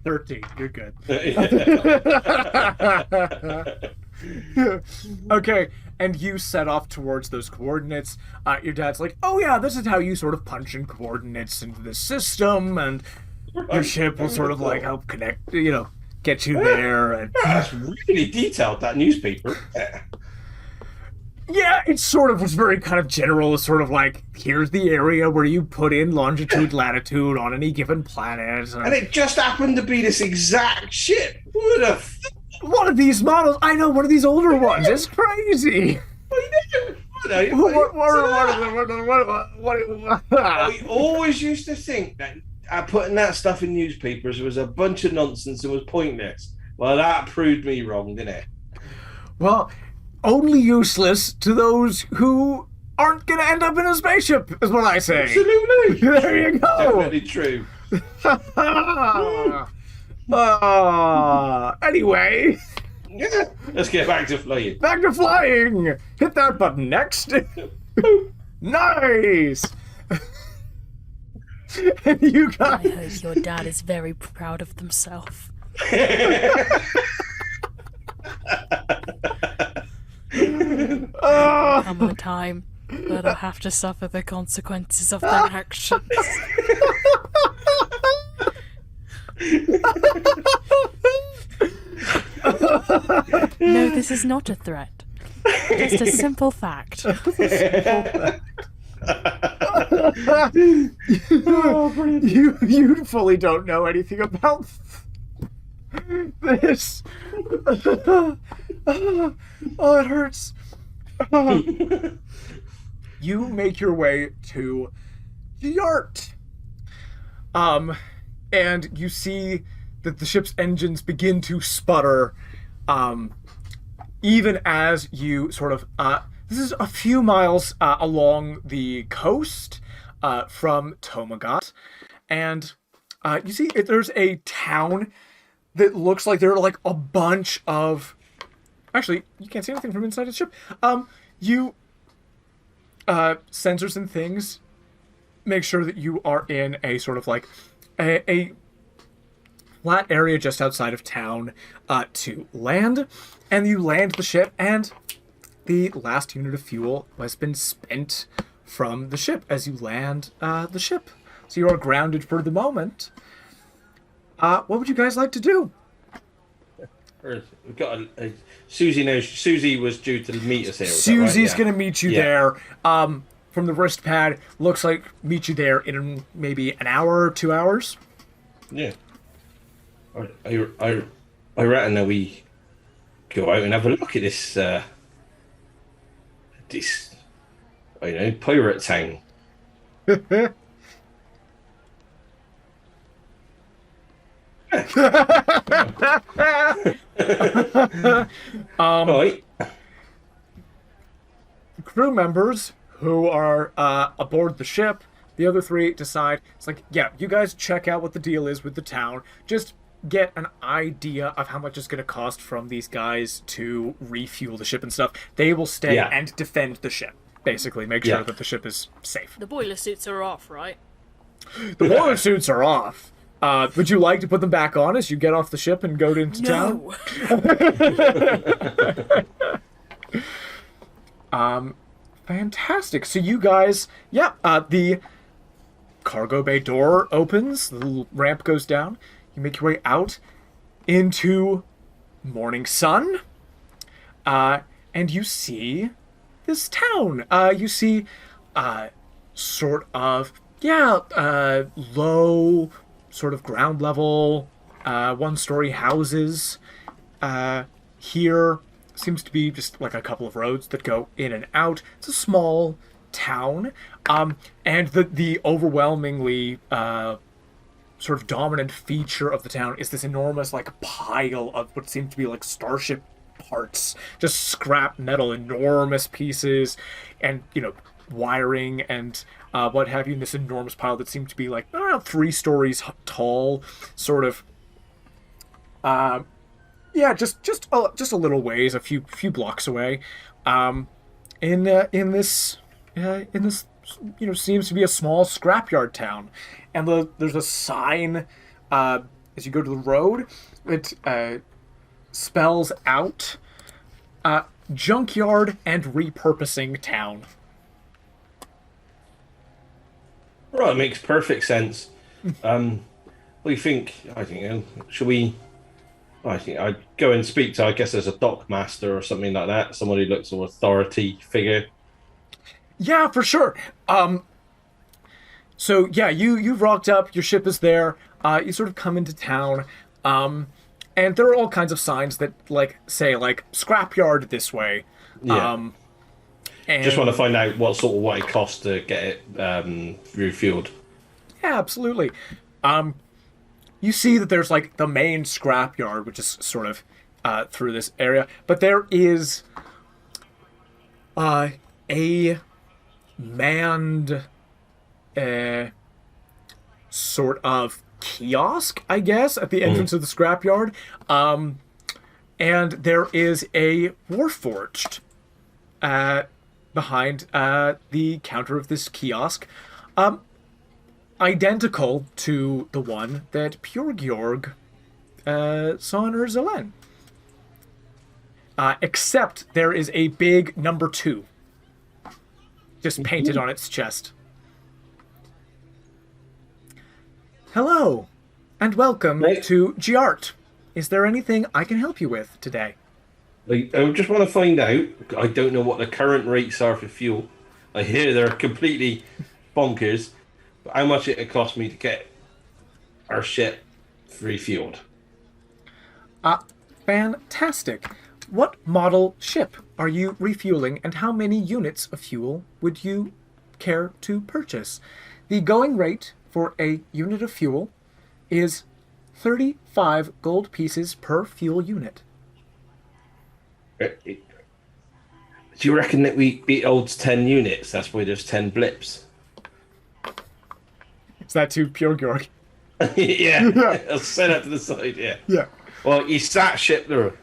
13. You're good. Okay, and you set off towards those coordinates. Your dad's like, oh yeah, this is how you sort of punch in coordinates into the system, and your ship will sort of like help connect, get you there. And that's really detailed, that newspaper. Yeah, it sort of was very kind of general. It's sort of like, here's the area where you put in longitude, latitude on any given planet. And it just happened to be this exact ship. One of these models, I know, one of these older ones. It's crazy. I always used to think that putting that stuff in newspapers was a bunch of nonsense and was pointless. Well, that proved me wrong, didn't it? Well, only useless to those who aren't going to end up in a spaceship, is what I say. Absolutely. There you go. Definitely true. Anyway. Yeah, let's get back to flying. Back to flying. Hit that button next. Nice. And you guys. I hope your dad is very proud of himself. Come a time that I'll have to suffer the consequences of their actions. No, this is not a threat. Just a simple fact. You fully don't know anything about this. Oh, it hurts. You make your way to the yard. And you see that the ship's engines begin to sputter, even as you sort of, this is a few miles along the coast from Tomagot, and you see there's a town that looks like there are like a bunch of, actually, you can't see anything from inside the ship. Sensors and things make sure that you are in a sort of like a flat area just outside of town to land, and you land the ship, and the last unit of fuel has been spent from the ship as you land the ship. So you are grounded for the moment. What would you guys like to do? We've got Suzie knows. Suzie was due to meet us here. Susie's right? going to meet you there. From the wrist pad, looks like meet you there in maybe an hour or 2 hours. Yeah. I reckon that we go out and have a look at this pirate town. Right. Crew members who are aboard the ship, the other three decide, it's like, yeah, you guys check out what the deal is with the town. Just get an idea of how much it's going to cost from these guys to refuel the ship and stuff. They will stay and defend the ship. Basically, make sure that the ship is safe. The boiler suits are off, right? The boiler suits are off. Would you like to put them back on as you get off the ship and go into town? Fantastic. So you guys, the cargo bay door opens, the little ramp goes down. You make your way out into morning sun. and you see this town. You see sort of, low, sort of ground level, one-story houses. Here seems to be just like a couple of roads that go in and out. It's a small town, and the overwhelmingly sort of dominant feature of the town is this enormous like pile of what seems to be like starship parts, just scrap metal, enormous pieces, and wiring and what have you in this enormous pile that seemed to be like around 3 stories tall, sort of. Just a little ways, a few blocks away, in this seems to be a small scrapyard town, and there's a sign as you go to the road that spells out junkyard and repurposing town. Right, it makes perfect sense. What do you think? I think should we? I think I'd go and speak to, I guess there's a dock master or something like that, someone who looks an authority figure. Yeah, for sure. So yeah, you've rocked up, your ship is there, you sort of come into town, and there are all kinds of signs that say scrapyard this way. Yeah. And just want to find out what it costs to get it refueled. Yeah, absolutely. You see that there's the main scrapyard, which is sort of through this area, but there is a manned sort of kiosk, I guess, at the entrance of the scrapyard, and there is a warforged behind the counter of this kiosk. Identical to the one that Piuwhgieawrg saw in Urzelen. Except there is a big number 2 just painted on its chest. Hello, and welcome to Giart. Is there anything I can help you with today? I just want to find out, I don't know what the current rates are for fuel. I hear they're completely bonkers. How much it cost me to get our ship refueled? Fantastic. What model ship are you refueling, and how many units of fuel would you care to purchase? The going rate for a unit of fuel is 35 gold pieces per fuel unit. Do you reckon that it holds 10 units? That's why there's 10 blips. Is that to Piuwhgieawrg? Yeah. I'll send that to the side, yeah. Yeah. Well, you sat ship there.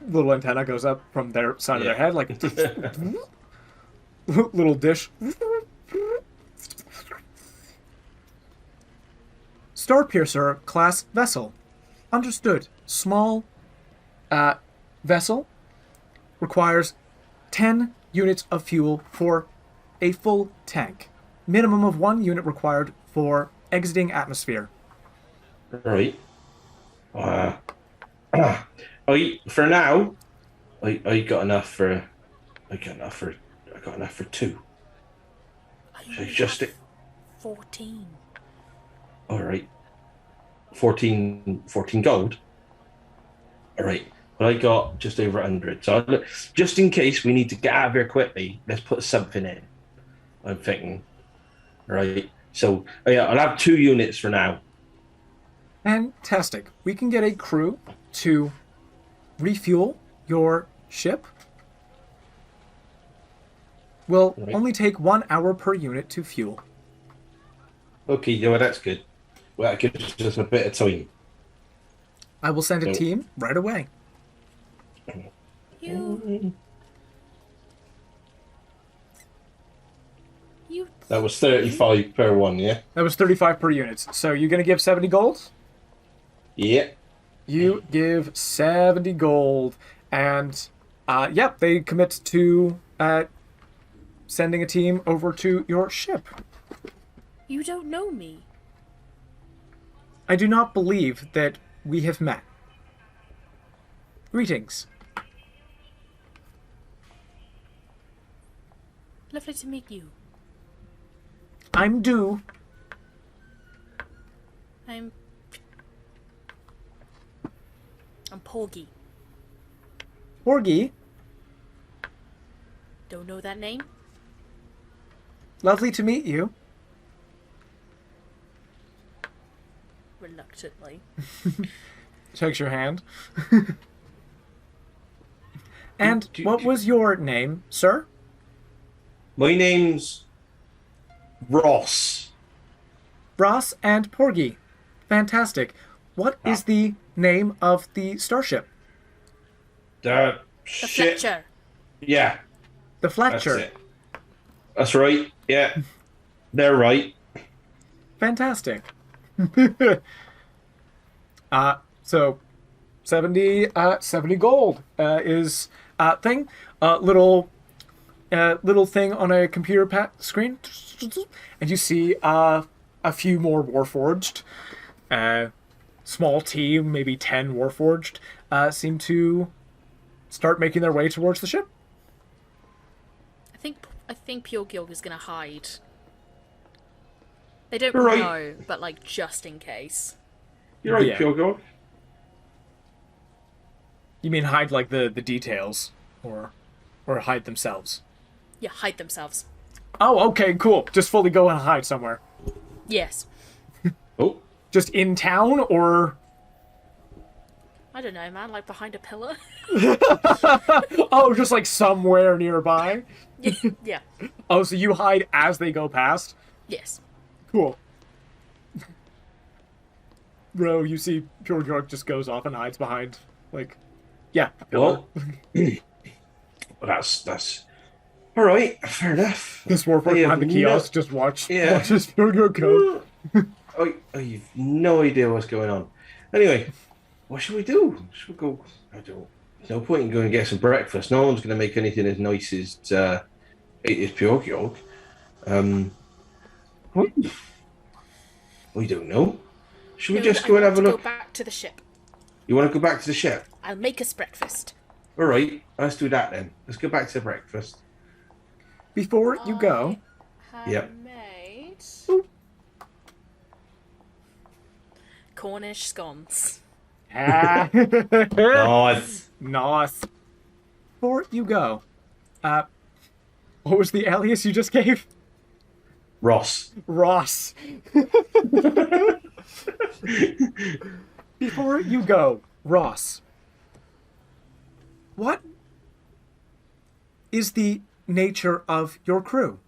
Little antenna goes up from their side of their head, like little dish. Starpiercer class vessel. Understood. Small vessel requires 10 units of fuel for a full tank. Minimum of 1 unit required for exiting atmosphere. Right. For now, I got enough for 2. So just 14. All right. 14 gold. All right. Well, I got just over 100. So just in case we need to get out of here quickly, let's put something in. I'm thinking. All right. So I'll have 2 units for now. Fantastic. We can get a crew to refuel your ship. Will only take 1 hour per unit to fuel. Okay, yeah, well, that's good. Well, that gives us a bit of time. I will send a team right away. You That was 35 per one, yeah? That was 35 per unit. So you're going to give 70 gold? Yeah. You give 70 gold. And, they commit to sending a team over to your ship. You don't know me. I do not believe that we have met. Greetings. Lovely to meet you. I'm due. I'm Porgy. Porgy, Don't know that name? lovely to meet you. Reluctantly. Shakes your hand. And what was your name, sir? My name's Ross. Ross and Porgy. Fantastic. What is the name of the starship? The The ship. Fletcher. Yeah, The that's Fletcher. it. That's right. Yeah, they're right. Fantastic. So 70 gold is thing. Little thing on a computer screen, and you see a few more Warforged. Small team, maybe 10 Warforged, seem to start making their way towards the ship. I think Piuwhgieawrg is gonna hide. They don't Right. know, but like just in case. You're right, Yeah. Piuwhgieawrg. You mean hide like the details, or hide themselves? Yeah, hide themselves. Oh, okay, cool. Just fully go and hide somewhere. Yes. Oh, Just in town, or I don't know, man. Like behind a pillar. oh, just like somewhere nearby. Yeah. Oh, so you hide as they go past. Yes. Cool. Bro, you see Piuwhgieawrg just goes off and hides behind, like, yeah. well, that's all right. Fair enough. This Warforged I have behind the kiosk just Yeah. watches Piuwhgieawrg go. You've no idea what's going on. Anyway, what should we do? Should we go? I don't. There's no point in going and get some breakfast. No one's going to make anything as nice as Piuwhgieawrg. We don't know. Should we No, just I go and want have a to look? Go back to the ship. You want to go back to the ship? I'll make us breakfast. All right, let's do that then. Let's go back to breakfast. Before you go, Have Yep. made Cornish scones. Nice. Nice. Before you go, what was the alias you just gave? Ross. Ross. Before you go, Ross, what is the nature of your crew?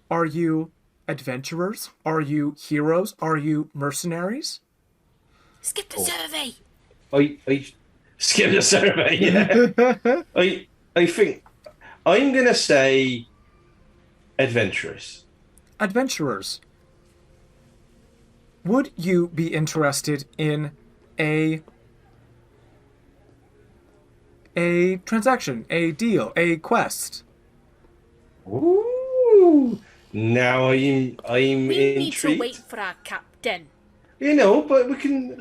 Are you adventurers? Are you heroes? Are you mercenaries? Skip the survey. I skip the survey. Yeah. I think I'm gonna say adventurous. Adventurers. Would you be interested in a transaction, a deal, a quest? Ooh. Now I'm We need intrigued. to wait for our captain. You know, but we can.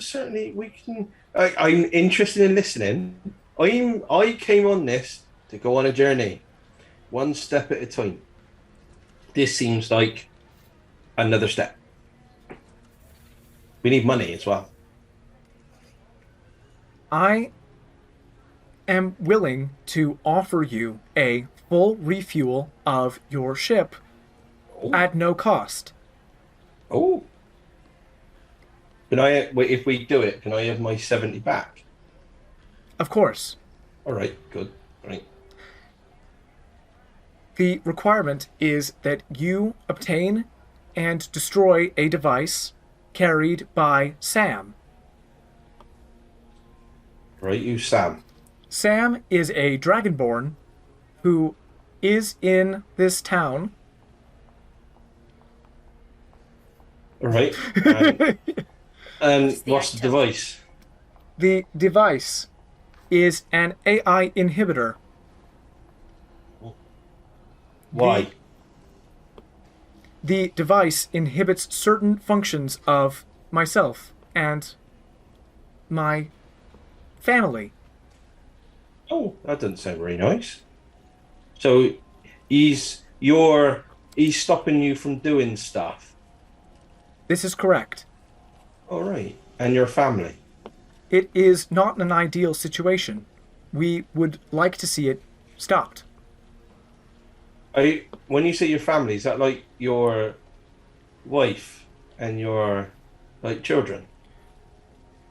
I'm interested in listening. I came on this to go on a journey, one step at a time. This seems like another step. We need money as well. I am willing to offer you a full refuel of your ship at no cost. Oh. Can I wait? If we do it, can I have my 70 back? Of course. All right, good. Right. The requirement is that you obtain and destroy a device carried by Sam. Right, you Sam. Sam is a dragonborn who is in this town. All right. And what's the device? The device is an AI inhibitor. Why? The device inhibits certain functions of myself and my family. Oh, that doesn't sound very nice. So he's stopping you from doing stuff. This is correct. All right. And your family. It is not an ideal situation. We would like to see it stopped. When you say your family, is that like your wife and your like children?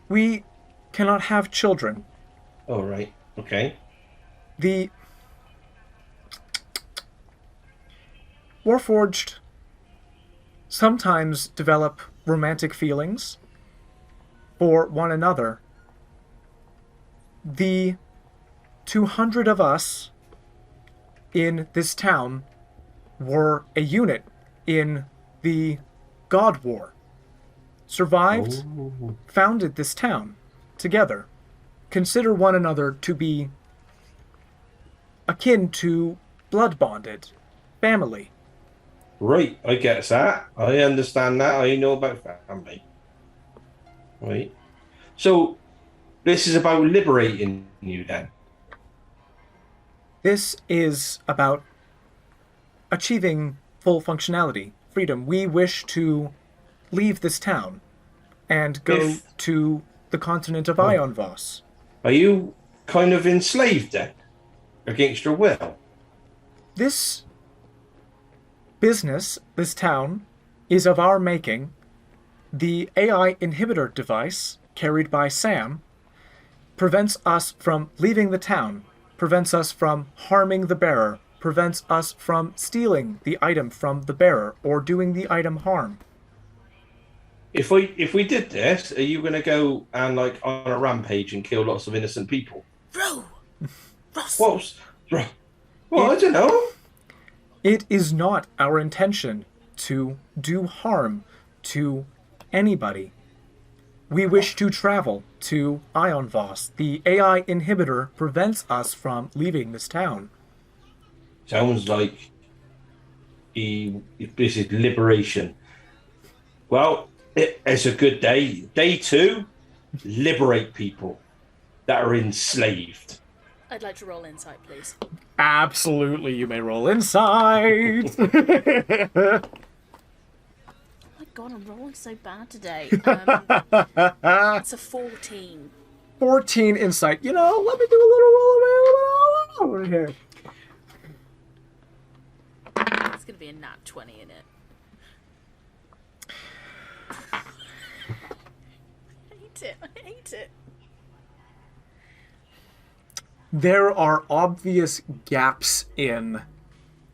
We cannot have children. Oh, right. Okay. The Warforged sometimes develop romantic feelings for one another. The 200 of us in this town were a unit in the God War. Survived, Oh. founded this town together. Consider one another to be akin to blood bonded family. Right, I get that. I understand that. I know about family. Right. So this is about liberating you then. This is about achieving full functionality, freedom. We wish to leave this town and go to the continent of Ion Voss. Are you kind of enslaved then? Against your will? This business, this town, is of our making. The AI inhibitor device, carried by Sam, prevents us from leaving the town, prevents us from harming the bearer, prevents us from stealing the item from the bearer or doing the item harm. If we did this, are you gonna go and like on a rampage and kill lots of innocent people? Ross. Well, I don't know. It is not our intention to do harm to anybody. We wish to travel to Ion Voss. The AI inhibitor prevents us from leaving this town. Sounds like this is liberation. Well, it's a good day. Day 2, liberate people that are enslaved. I'd like to roll insight, please. Absolutely, you may roll insight. Oh my god, I'm rolling so bad today. It's a 14. 14 insight. You know, let me do a little roll over here. It's gonna be a nat 20 in it. I hate it. There are obvious gaps in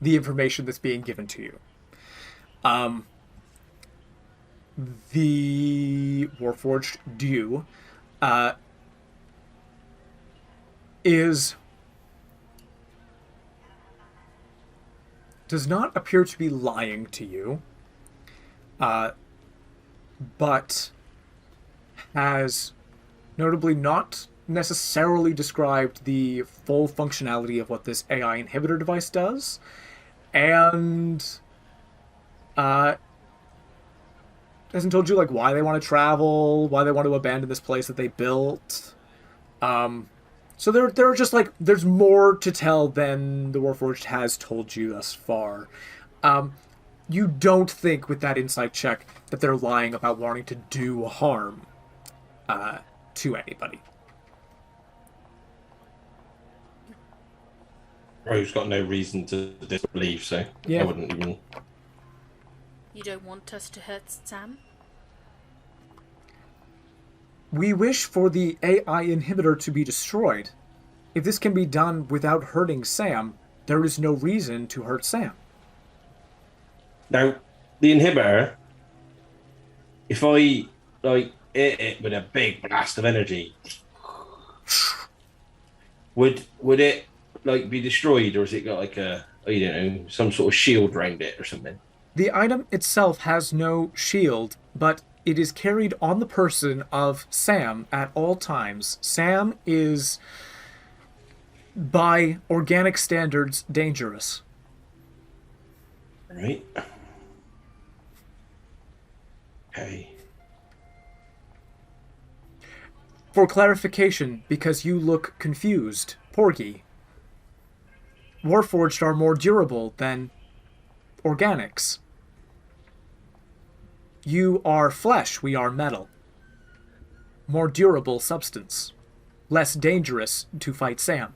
the information that's being given to you. The Warforged Dew does not appear to be lying to you, but has notably not necessarily described the full functionality of what this AI inhibitor device does, and hasn't told you like why they want to travel, why they want to abandon this place that they built. So there are just like there's more to tell than the Warforged has told you thus far. You don't think with that insight check that they're lying about wanting to do harm to anybody. Ro's got no reason to disbelieve, so Yeah. I wouldn't even. You don't want us to hurt Sam? We wish for the AI inhibitor to be destroyed. If this can be done without hurting Sam, there is no reason to hurt Sam. Now, the inhibitor, if I like hit it with a big blast of energy, would it like be destroyed, or has it got like a, I don't know, some sort of shield around it or something? The item itself has no shield, but it is carried on the person of Sam at all times. Sam is, by organic standards, dangerous. Right. Okay. For clarification, because you look confused, Porgy, Warforged are more durable than organics. You are flesh, we are metal. More durable substance. Less dangerous to fight Sam.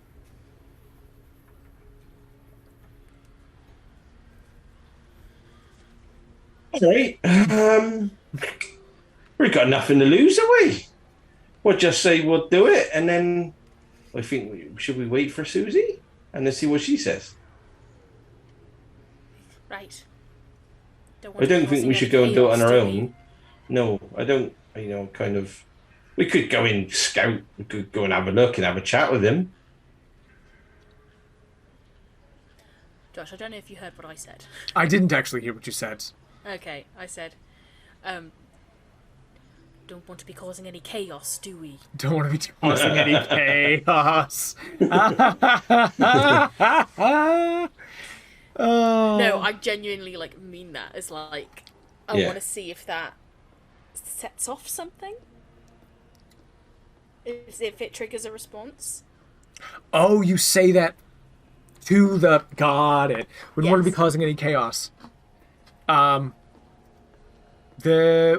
Alright. We've got nothing to lose, have we? We'll just say we'll do it, and then I think, should we wait for Suzie? And then see what she says? Right. I don't think we should go and do it on our own. No, I don't, kind of... We could go and scout. We could go and have a look and have a chat with him. Josh, I don't know if you heard what I said. I didn't actually hear what you said. Okay, I said, don't want to be causing any chaos, do we? Don't want to be causing any chaos. No, I genuinely mean that as I want to see if that sets off something. If it triggers a response. Oh, you say that to the... Got it. Wouldn't want to be Yes. causing any chaos. The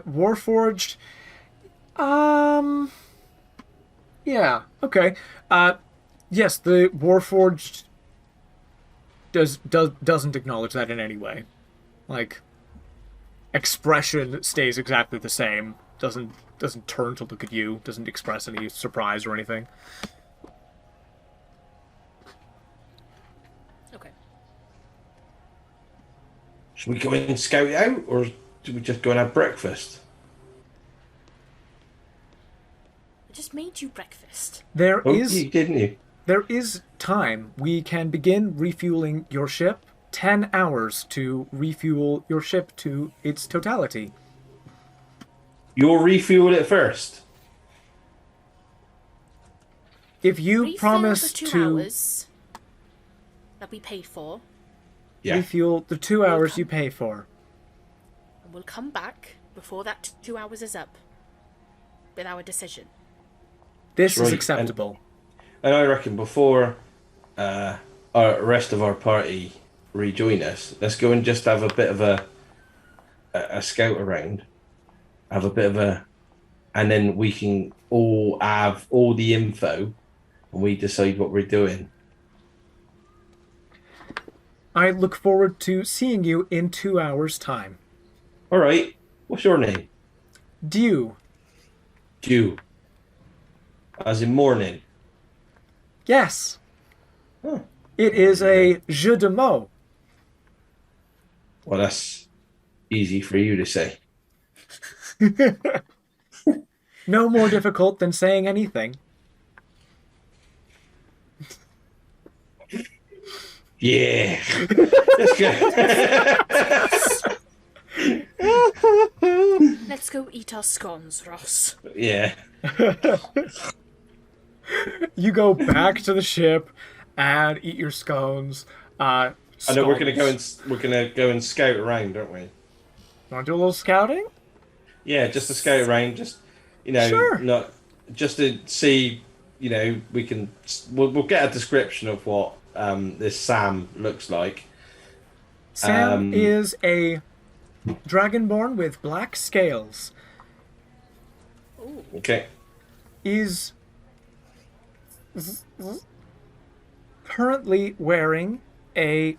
Warforged... Yeah, okay. Yes, the Warforged doesn't acknowledge that in any way. Expression stays exactly the same. Doesn't turn to look at you. Doesn't express any surprise or anything. Okay. Should we go in and scout it out, or do we just go and have breakfast? I just made you breakfast. There Oh, is didn't you? There is time. We can begin refueling your ship. 10 hours to refuel your ship to its totality. You'll refuel it first. If you Refill promise the 2 to hours that we paid for, Yeah. refuel the 2 hours you pay for, and we'll come back before that 2 hours is up with our decision. this That's is right. acceptable. And I reckon before our rest of our party rejoin us, let's go and just have a bit of a scout around. Have a bit of and then we can all have all the info and we decide what we're doing. I look forward to seeing you in 2 hours' time. All right. What's your name? Dew. Dew. As in morning. Yes. Huh. It is a jeu de mots. Well, that's easy for you to say. No more difficult than saying anything. Yeah. Let's go. Let's go eat our scones, Ross. Yeah. You go back to the ship and eat your scones. I know we're gonna go and scout around, aren't we? Want to do a little scouting? Yeah, just to scout around, just Sure. not just to see, we'll get a description of what this Sam looks like. Sam is a dragonborn with black scales. Okay. Is currently wearing a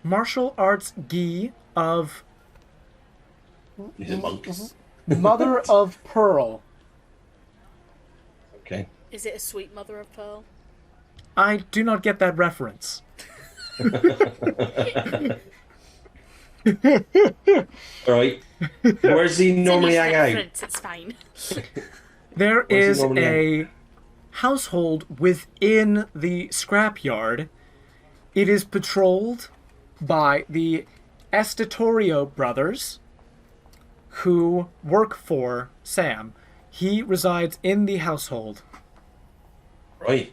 martial arts gi of He's a monk. Mother of Pearl. Okay. Is it a sweet mother of pearl? I do not get that reference. All right. Where does he normally hang out? Reference, it's fine. There Where's he is normally a household within the scrapyard. It is patrolled by the Estatorio brothers, who work for Sam. He resides in the household. Right.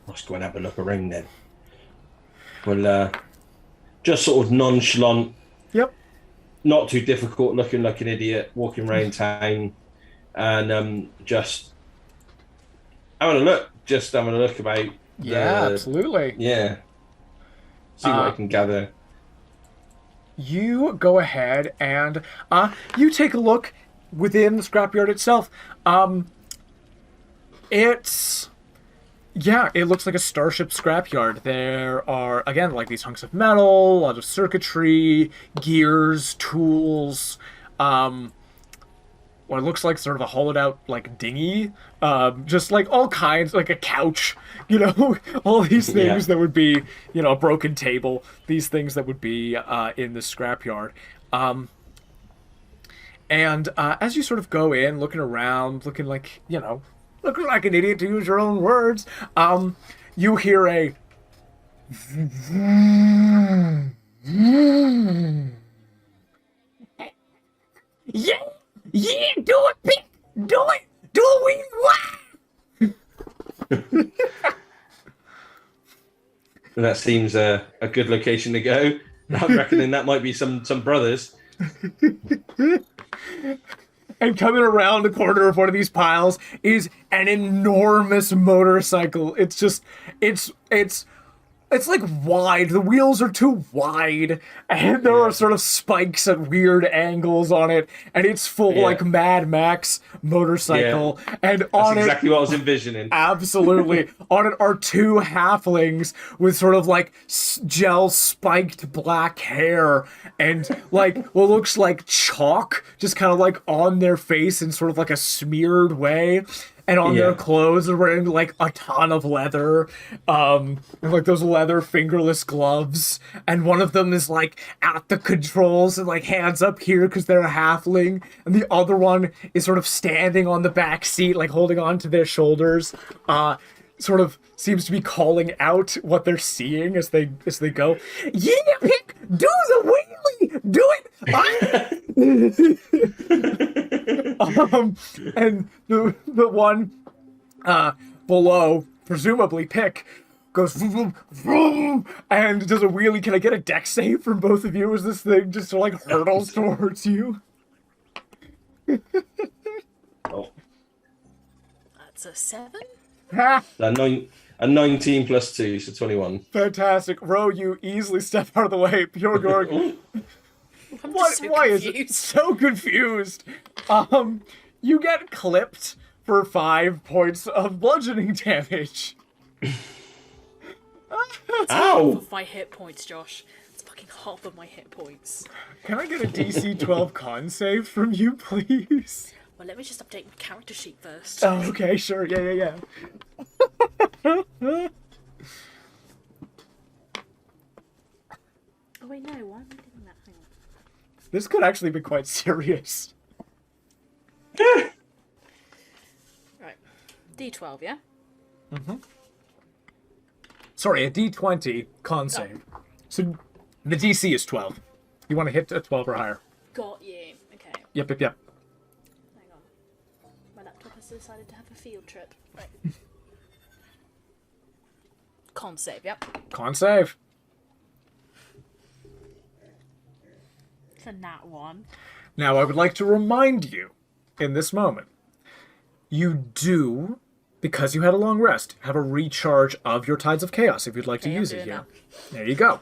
Let's go and have a look around then. Well, just sort of nonchalant. Yep. not too difficult, looking like an idiot, walking around town, and just having a look. Just having a look about. Yeah, absolutely. Yeah. See what I can gather. You go ahead and you take a look within the scrapyard itself. It looks like a starship scrapyard. There are, again, like these hunks of metal, a lot of circuitry, gears, tools, what it looks like sort of a hollowed out, like, dinghy, just, like, all kinds, like a couch, all these things that would be, a broken table, these things that would be in the scrapyard. And as you sort of go in, looking around, looking like, looking like an idiot to use your own words, you hear a... Yeah, do it, Pick! Do it! Do it! That seems a good location to go. I'm reckoning that might be some brothers. And coming around the corner of one of these piles is an enormous motorcycle. It's like wide. The wheels are too wide, and there are sort of spikes at weird angles on it, and it's full like Mad Max motorcycle. Yeah. And That's on exactly what I was envisioning. Absolutely. On it are two halflings with sort of like gel spiked black hair and like what looks like chalk just kind of like on their face in sort of like a smeared way. And on their clothes, they're wearing like a ton of leather, and like those leather fingerless gloves. And one of them is like at the controls and like hands up here because they're a halfling, and the other one is sort of standing on the back seat, like holding on to their shoulders. Sort of seems to be calling out what they're seeing as they go. Yeah, Pick, do the wheelie, do it. And the one below, presumably Pick, goes vroom, vroom, and does a wheelie. Can I get a dex save from both of you as this thing just like hurtles towards you? Oh. That's a 7. A 19 plus 2, so 21. Fantastic. Ro, you easily step out of the way. Piuwhgieawrg. Why is it so confused? You get clipped for 5 points of bludgeoning damage. That's half of my hit points, Josh. That's fucking half of my hit points. Can I get a DC 12 con save from you, please? Well, let me just update my character sheet first. Oh, okay, sure. Yeah. Oh, wait, no. Why am I doing that? Hang on. This could actually be quite serious. Right. D12, yeah? Mm-hmm. Sorry, a D20 con save. So the DC is 12. You want to hit a 12 or higher. Got you. Okay. Yep. Hang on. My laptop has decided to have a field trip. Right. Con save, yep. Con save. It's a nat 1. Now, I would like to remind you, in this moment, you do, because you had a long rest, have a recharge of your Tides of Chaos if you'd like to use it here. There you go.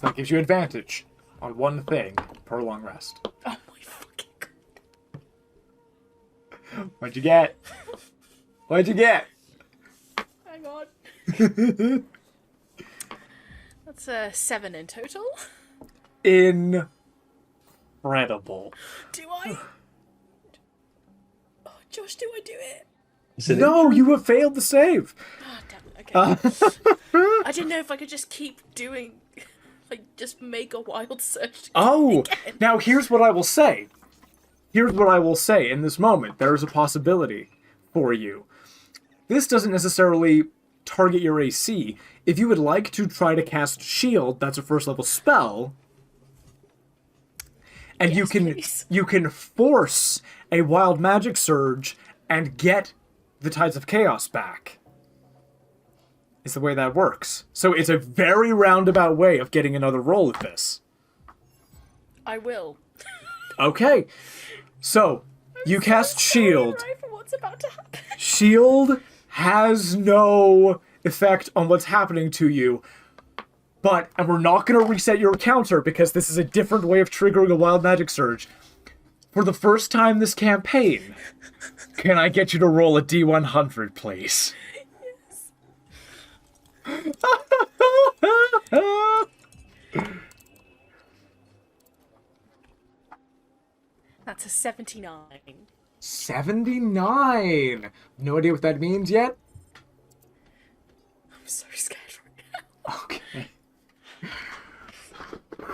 That gives you advantage on one thing per long rest. Oh my fucking god. What'd you get? What'd you get? Hang on. That's 7 in total. Incredible. Do I? Oh, Josh, do I do it? No, you have failed the save. Oh, damn it. Okay. I didn't know if I could just keep doing, like, just make a wild search. Oh, again. now here's what I will say. Here's what I will say in this moment. There is a possibility for you. This doesn't necessarily target your AC. If you would like to try to cast Shield, that's a first level spell. And Yes, you can force a wild magic surge and get the Tides of Chaos back. Is the way that works. So it's a very roundabout way of getting another roll at this. I will. Okay. So, you cast Shield. For what's about to happen. Shield has no effect on what's happening to you. But, and we're not going to reset your counter because this is a different way of triggering a wild magic surge. For the first time this campaign, can I get you to roll a D100, please? Yes. That's a 79. 79! No idea what that means yet? I'm so scared right now. Okay.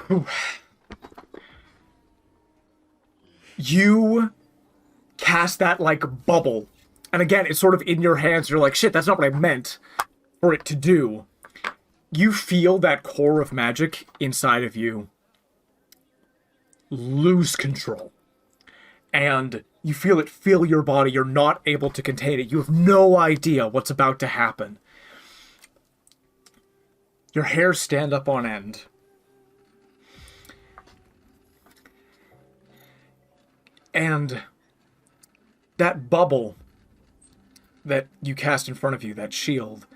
Whew. You cast that, like, bubble. And again, it's sort of in your hands. You're like, shit, that's not what I meant for it to do. You feel that core of magic inside of you lose control. And you feel it fill your body. You're not able to contain it. You have no idea what's about to happen. Your hairs stand up on end. And that bubble that you cast in front of you, that shield,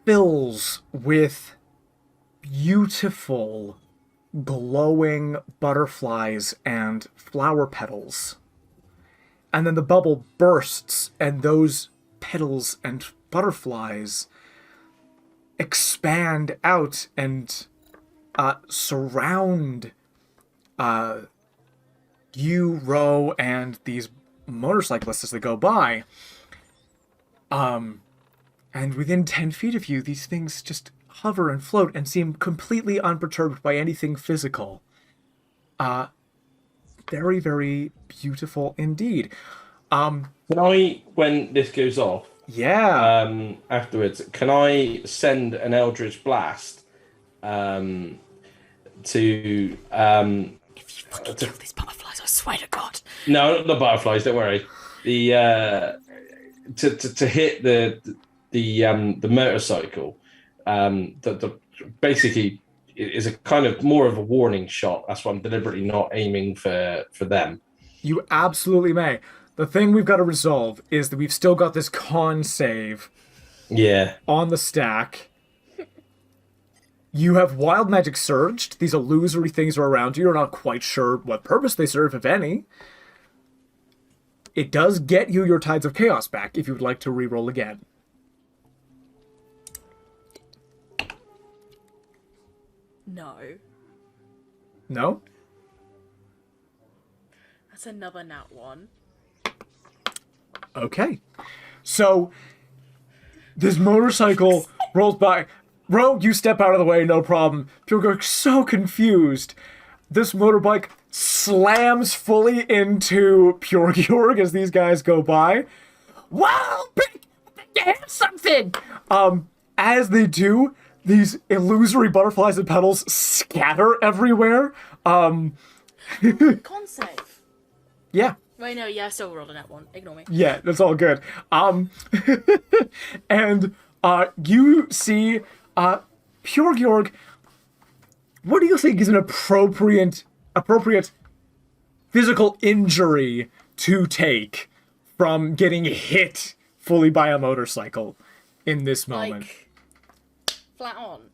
fills with beautiful, glowing butterflies and flower petals. And then the bubble bursts, and those petals and butterflies expand out and surround you, Ro, and these motorcyclists as they go by. And within 10 feet of you, these things just hover and float and seem completely unperturbed by anything physical. Very, very beautiful indeed. Can I, when this goes off, afterwards, can I send an eldritch blast to If you fucking kill these butterflies, I swear to God. No, not the butterflies. Don't worry. The to hit the motorcycle. The basically is a kind of more of a warning shot. That's why I'm deliberately not aiming for them. You absolutely may. The thing we've got to resolve is that we've still got this con save. Yeah. On the stack. You have wild magic surged. These illusory things are around you. You're not quite sure what purpose they serve, if any. It does get you your Tides of Chaos back if you would like to reroll again. No. No? That's another nat 1. Okay. So, this motorcycle rolls by. Ro, you step out of the way, no problem. Piuwhgieawrg's so confused. This motorbike slams fully into Piuwhgieawrg as these guys go by. Wow, big! You have something! As they do, these illusory butterflies and petals scatter everywhere. Con save. Yeah. Wait, no, yeah, I still rolled a nat 1. Ignore me. Yeah, that's all good. And you see Piuwhgieawrg. What do you think is an appropriate physical injury to take from getting hit fully by a motorcycle in this moment? Like, flat on.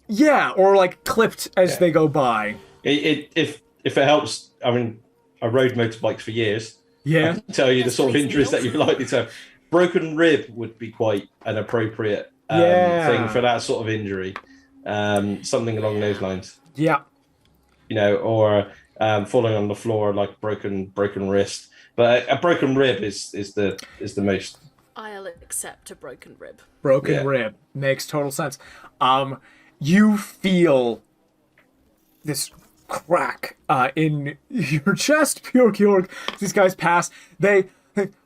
Yeah, or like clipped as they go by. If it helps, I mean, I rode motorbikes for years. Yeah. I can tell you the sort of injuries that you're likely to have. Broken rib would be quite an appropriate thing for that sort of injury. Something along those lines. Yeah. You know, or falling on the floor like broken wrist. But a broken rib is the most. I'll accept a broken rib. Broken rib makes total sense. You feel this crack in your chest, Piuwhgieawrg. These guys pass. They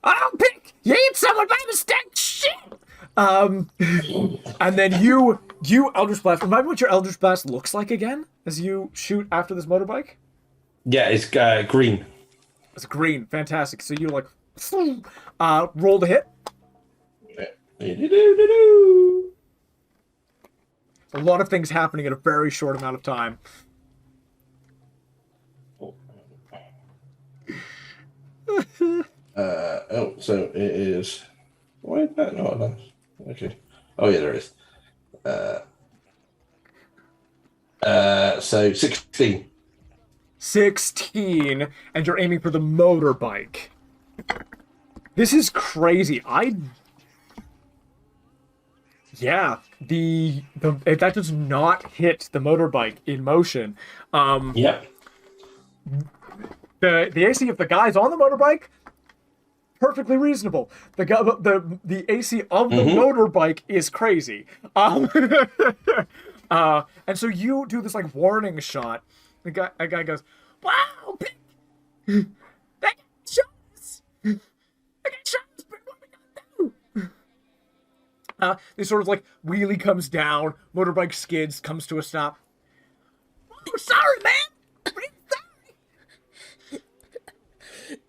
oh, Pick! You hit someone by mistake! Shit! And then you Eldritch Blast. Remind me what your Eldritch Blast looks like again as you shoot after this motorbike? Yeah, it's green. It's green. Fantastic. So you like roll to hit. A lot of things happening in a very short amount of time. So it is. Why is that not enough? Okay. Oh yeah, there is. So 16. 16, and you're aiming for the motorbike. This is crazy. Yeah, that does not hit the motorbike in motion. Yep. The AC of the guys on the motorbike, perfectly reasonable. The AC of the motorbike is crazy. And so you do this like warning shot. A guy goes, "Wow, that guy shot us! That guy shot us! What are we gonna do?" This sort of like wheelie comes down, motorbike skids, comes to a stop. "Oh, sorry, man.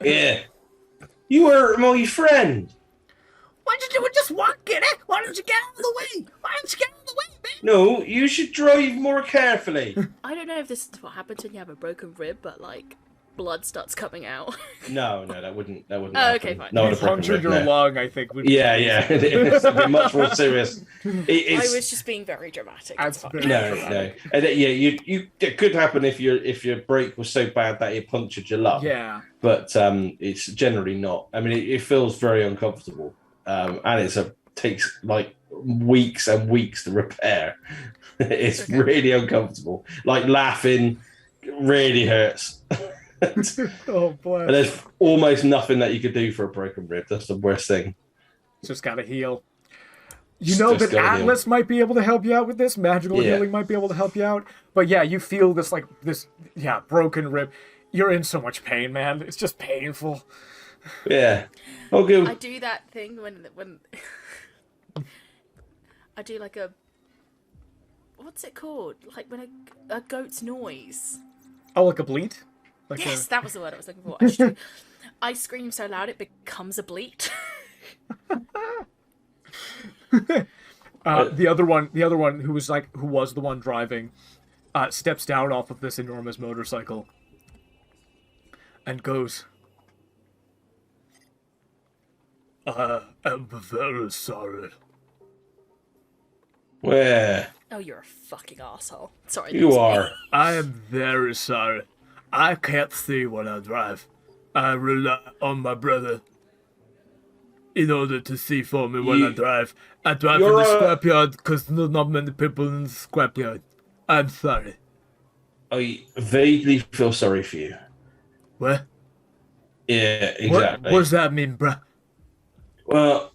Yeah. You were my friend. Why'd you do it just one, kid? Why don't you get out of the way? Why don't you get out of the way, man?" No, you should drive more carefully. I don't know if this is what happens when you have a broken rib, but like blood starts coming out. No, that wouldn't. Oh, happen. okay, fine. No, You punctured your lung, I think. Yeah, it is. It'd be much more serious. I was just being very dramatic. It's fine. No. And it could happen if your brake was so bad that it punctured your lung. Yeah. But it's generally not. I mean, it feels very uncomfortable, and takes like weeks and weeks to repair. It's really uncomfortable. Like laughing really hurts. Oh boy. And there's almost nothing that you could do for a broken rib. That's the worst thing. Just gotta heal. You know Just that gotta Atlas might be able to help you out with this. Magical healing might be able to help you out. But yeah, you feel this broken rib. You're in so much pain, man. It's just painful. Yeah. Oh, good. I do that thing when I do like what's it called? Like when a goat's noise. Oh, like a bleat? Yes, that was the word I was looking for. Actually, I scream so loud it becomes a bleat. The other one who was the one driving, steps down off of this enormous motorcycle and goes, "I am very sorry." Where? Oh, you're a fucking asshole. Sorry. You are. "I am very sorry. I can't see when I drive. I rely on my brother in order to see for me when I drive. I drive in the scrapyard because there's not many people in the scrapyard. I'm sorry." I vaguely feel sorry for you. What? Yeah, exactly. What does that mean, bruh? Well,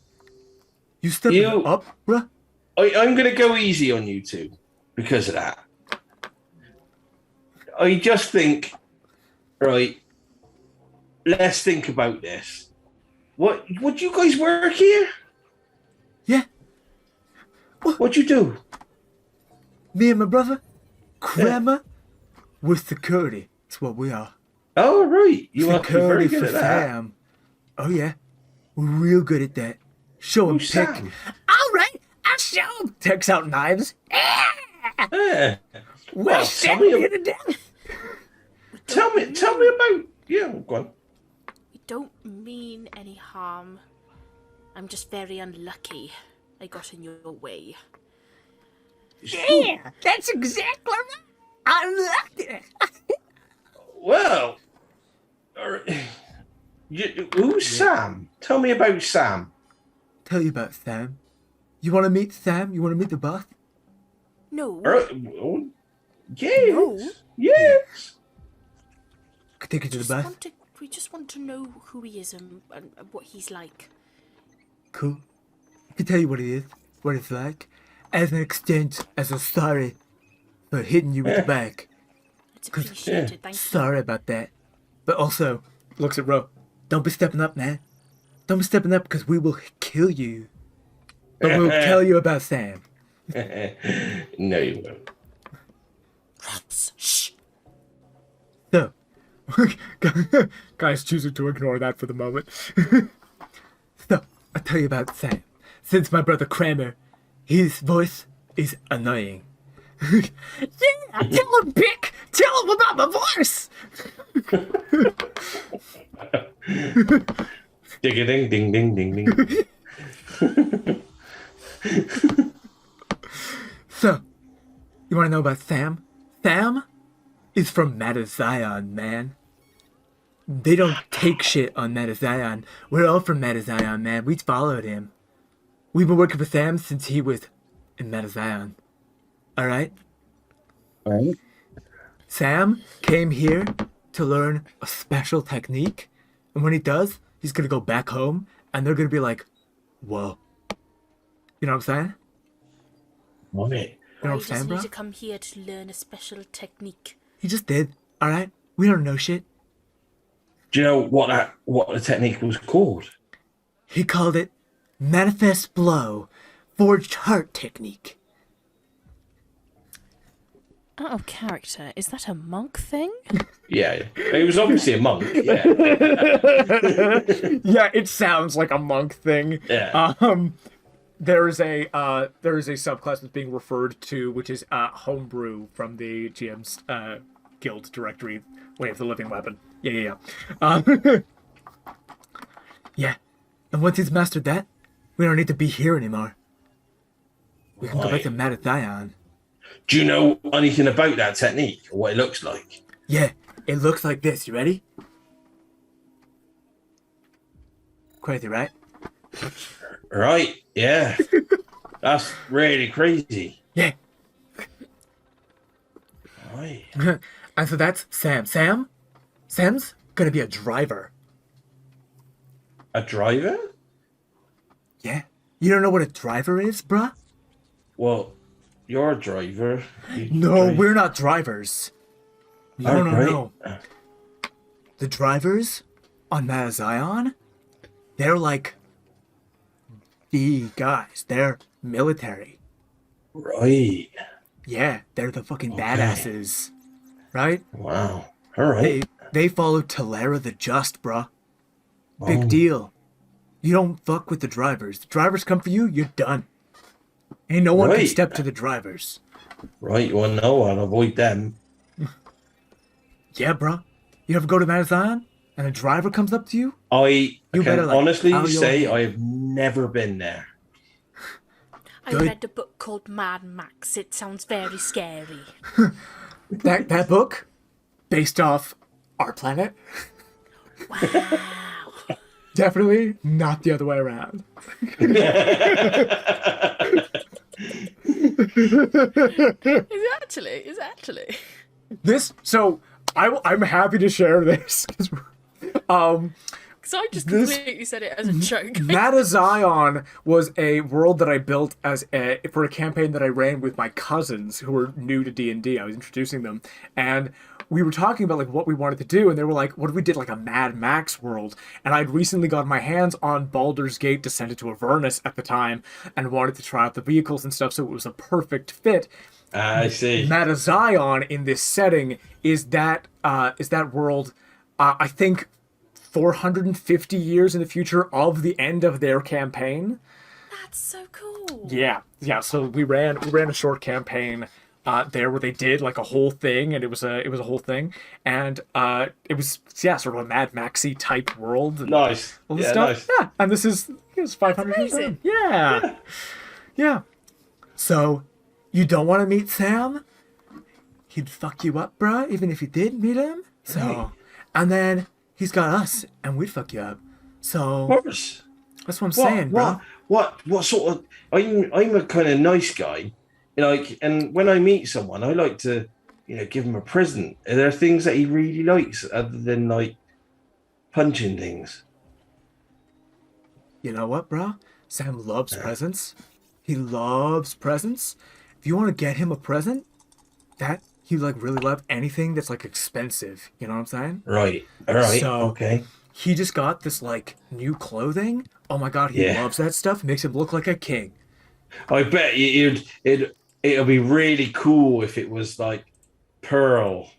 You stepping up, bruh? I'm going to go easy on you two because of that. I just think, right, let's think about this. Would you guys work here? Yeah. What'd you do? Me and my brother, Kramer, we're security. That's what we are. Oh, right. You are very Security good for at that. fam. Oh, yeah. We're real good at that. Show him Who's pick. Sam? All right, I'll show him. Takes out knives. Yeah. We'll Well, send you to death. Tell me about... Yeah, go on. We don't mean any harm. I'm just very unlucky. I got in your way. Yeah, that's exactly right. I like it. Well, who's Sam? Tell me about Sam. Tell you about Sam. You want to meet Sam? You want to meet the boss? No. Yes. No. Yes. Could take you to the boss. We just want to know who he is and what he's like. Cool. I can tell you what it is, what it's like, as an exchange, as a sorry for hitting you with the back. It's appreciated, thank you. Sorry about that. But also, looks at Ro. Don't be stepping up, man. Don't be stepping up because we will kill you. But we'll tell you about Sam. No, you won't. Shh. So, guys choosing to ignore that for the moment. So, I'll tell you about Sam. Since my brother Kramer, his voice is annoying. Yeah, tell him, Pick! Tell him about my voice! Ding ding ding ding ding. So, you want to know about Sam? Sam is from Metazion, man. They don't take shit on Metazion. We're all from Metazion, man. We followed him. We've been working with Sam since he was in Metazion. Alright? Right. Sam came here to learn a special technique. And when he does, he's gonna go back home and they're gonna be like, whoa. You know what I'm saying? Right. You know what I'm saying, bro? to come here to learn a special technique. He just did. Alright? We don't know shit. Do you know what the technique was called? He called it Manifest Blow Forged Heart Technique. Out of character, is that a monk thing? Yeah, he was obviously a monk. Yeah, Yeah, it sounds like a monk thing. yeah. There is a subclass that's being referred to, which is homebrew from the GM's guild directory, Way of the Living Weapon. Yeah. Yeah. And once he's mastered that, we don't need to be here anymore. We can go back to Matathion. Do you know anything about that technique or what it looks like? Yeah, it looks like this. You ready? Crazy, right? Right. Yeah. That's really crazy. Yeah. Right. And so that's Sam. Sam's gonna be a driver. A driver? Yeah. You don't know what a driver is, bruh? Well, you're a driver. No, we're not drivers. No. Right. The drivers on Metazion, they're like the guys. They're military. Right. Yeah, they're the fucking Okay. badasses. Right? Wow. All right. They follow Telera the Just, bruh. Big Oh. deal. You don't fuck with the drivers. The drivers come for you, you're done. Ain't no one can Right. step to the drivers. Right. Well, no, I'll avoid them. Yeah, bruh. You ever go to Metazion and a driver comes up to you? I You can better, like, honestly bow your say head. I have never been there. I Good. read a book called Mad Max. It sounds very scary. That book, based off our planet, Wow. definitely not the other way around. Is actually. This, so I'm happy to share this. 'Cause, Because I just This- completely said it as a joke. Metazion was a world that I built for a campaign that I ran with my cousins who were new to D&D. I was introducing them, and we were talking about like what we wanted to do, and they were like, "What if we did like a Mad Max world?" And I'd recently gotten my hands on Baldur's Gate Descended to Avernus at the time, and wanted to try out the vehicles and stuff, so it was a perfect fit. I see. Metazion in this setting is that world. I think 450 years in the future of the end of their campaign. That's so cool. Yeah. So we ran a short campaign there where they did like a whole thing, and it was a whole thing, and it was sort of a Mad Maxy type world. And Nice. all this Yeah, stuff. nice. Yeah, and this is 500 years amazing. in. Yeah. So you don't want to meet Sam? He'd fuck you up, bruh, even if you did meet him. So, Right. and then he's got us, and we'd fuck you up. So Of course. that's what I'm saying, bro. What sort of? I'm a kind of nice guy, like, and when I meet someone, I like to, give him a present. Are there things that he really likes other than like punching things? You know what, bro? Sam loves presents. He loves presents. If you want to get him a present, that he like really love anything that's like expensive. You know what I'm saying? Right. All right. So- Okay. He just got this like new clothing. Oh my god, he Yeah. loves that stuff. Makes him look like a king. I bet it'll be really cool if it was like pearl.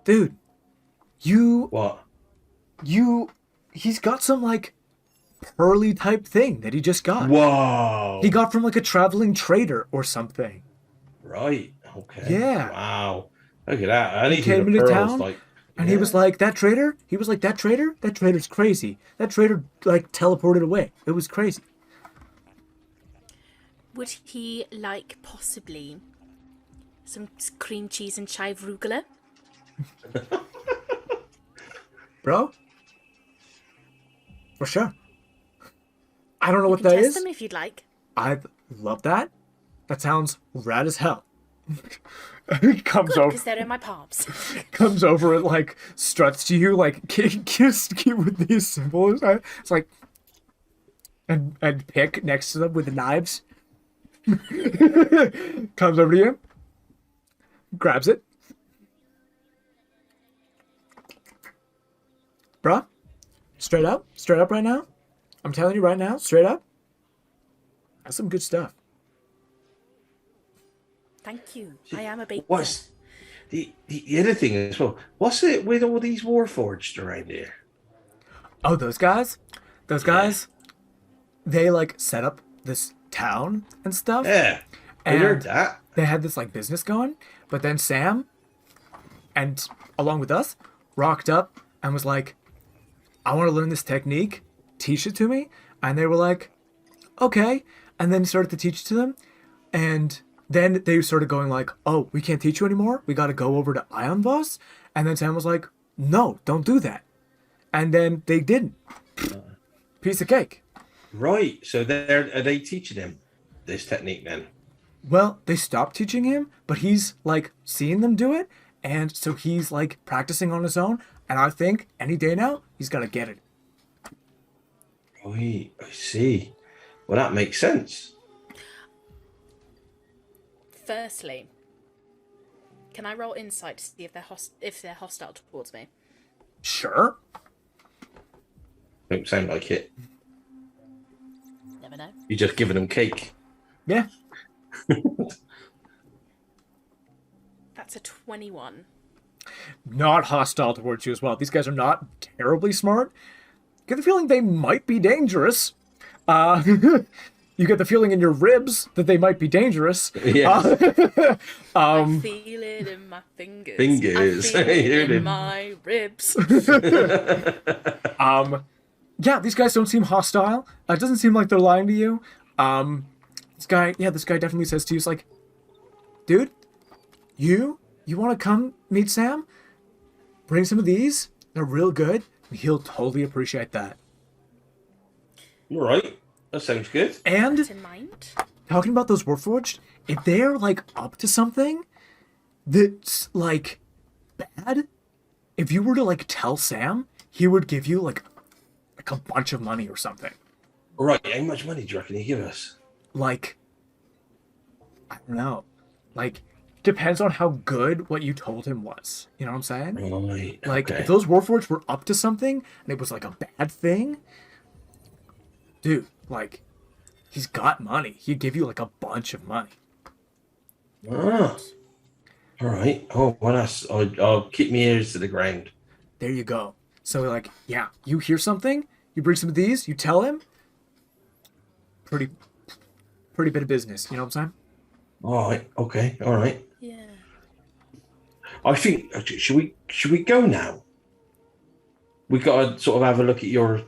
Dude, What? he's got some like pearly type thing that he just got. Whoa. He got from like a traveling trader or something. Right. Okay. Yeah. Wow. Look at that. I need to came the into pearls town? like And he was like, that traitor? He was like, that traitor? That traitor's crazy. That traitor, like, teleported away. It was crazy. Would he like possibly some cream cheese and chive arugula? Bro? For sure. I don't know what You can that test is. them if you'd like. I love that. That sounds rad as hell. He comes Good, over, because they're in my palms. comes over and like struts to you, like kiss you with these symbols. It's like, and pick next to them with the knives. Comes over to you, grabs it. Bruh, straight up right now. I'm telling you right now, straight up. That's some good stuff. Thank you. I am a baker. What's the other thing as well? What's it with all these warforged around here? Oh, those guys? Those guys, they like set up this town and stuff. Yeah, I And heard that. they had this like business going, but then Sam, and along with us, rocked up and was like, I want to learn this technique, teach it to me. And they were like, okay. And then started to teach it to them. And then they started going like, oh, we can't teach you anymore. We got to go over to Ion Boss. And then Sam was like, no, don't do that. And then they didn't. Piece of cake. Right. So are they teaching him this technique then? Well, they stopped teaching him, but he's like seeing them do it. And so he's like practicing on his own. And I think any day now, he's got to get it. Right. I see. Well, that makes sense. Firstly, can I roll insight to see if they're hostile towards me? Sure. Don't sound like it. Never know. You're just giving them cake. Yeah. That's a 21. Not hostile towards you as well. These guys are not terribly smart. Get the feeling they might be dangerous. You get the feeling in your ribs that they might be dangerous. Yeah. I feel it in my fingers. Fingers. I feel You're it the- in my ribs. Yeah, these guys don't seem hostile. It doesn't seem like they're lying to you. This guy definitely says to you, he's like, dude, you want to come meet Sam? Bring some of these. They're real good. He'll totally appreciate that. All right. That sounds good. And In mind. talking about those Warforged, if they're like up to something that's like bad, if you were to like tell Sam, he would give you like a bunch of money or something. All right. How much money do you reckon you give us? Like, I don't know. Like, depends on how good what you told him was. You know what I'm saying? Right. Like, okay. if those Warforged were up to something and it was like a bad thing, dude, like, he's got money. He'd give you like a bunch of money. Ah. All right. Oh, well, I'll keep my ears to the ground. There you go. So, like, yeah, you hear something, you bring some of these, you tell him. Pretty bit of business. You know what I'm saying? All right. Okay. All right. Yeah. I think should we go now? We got to sort of have a look at your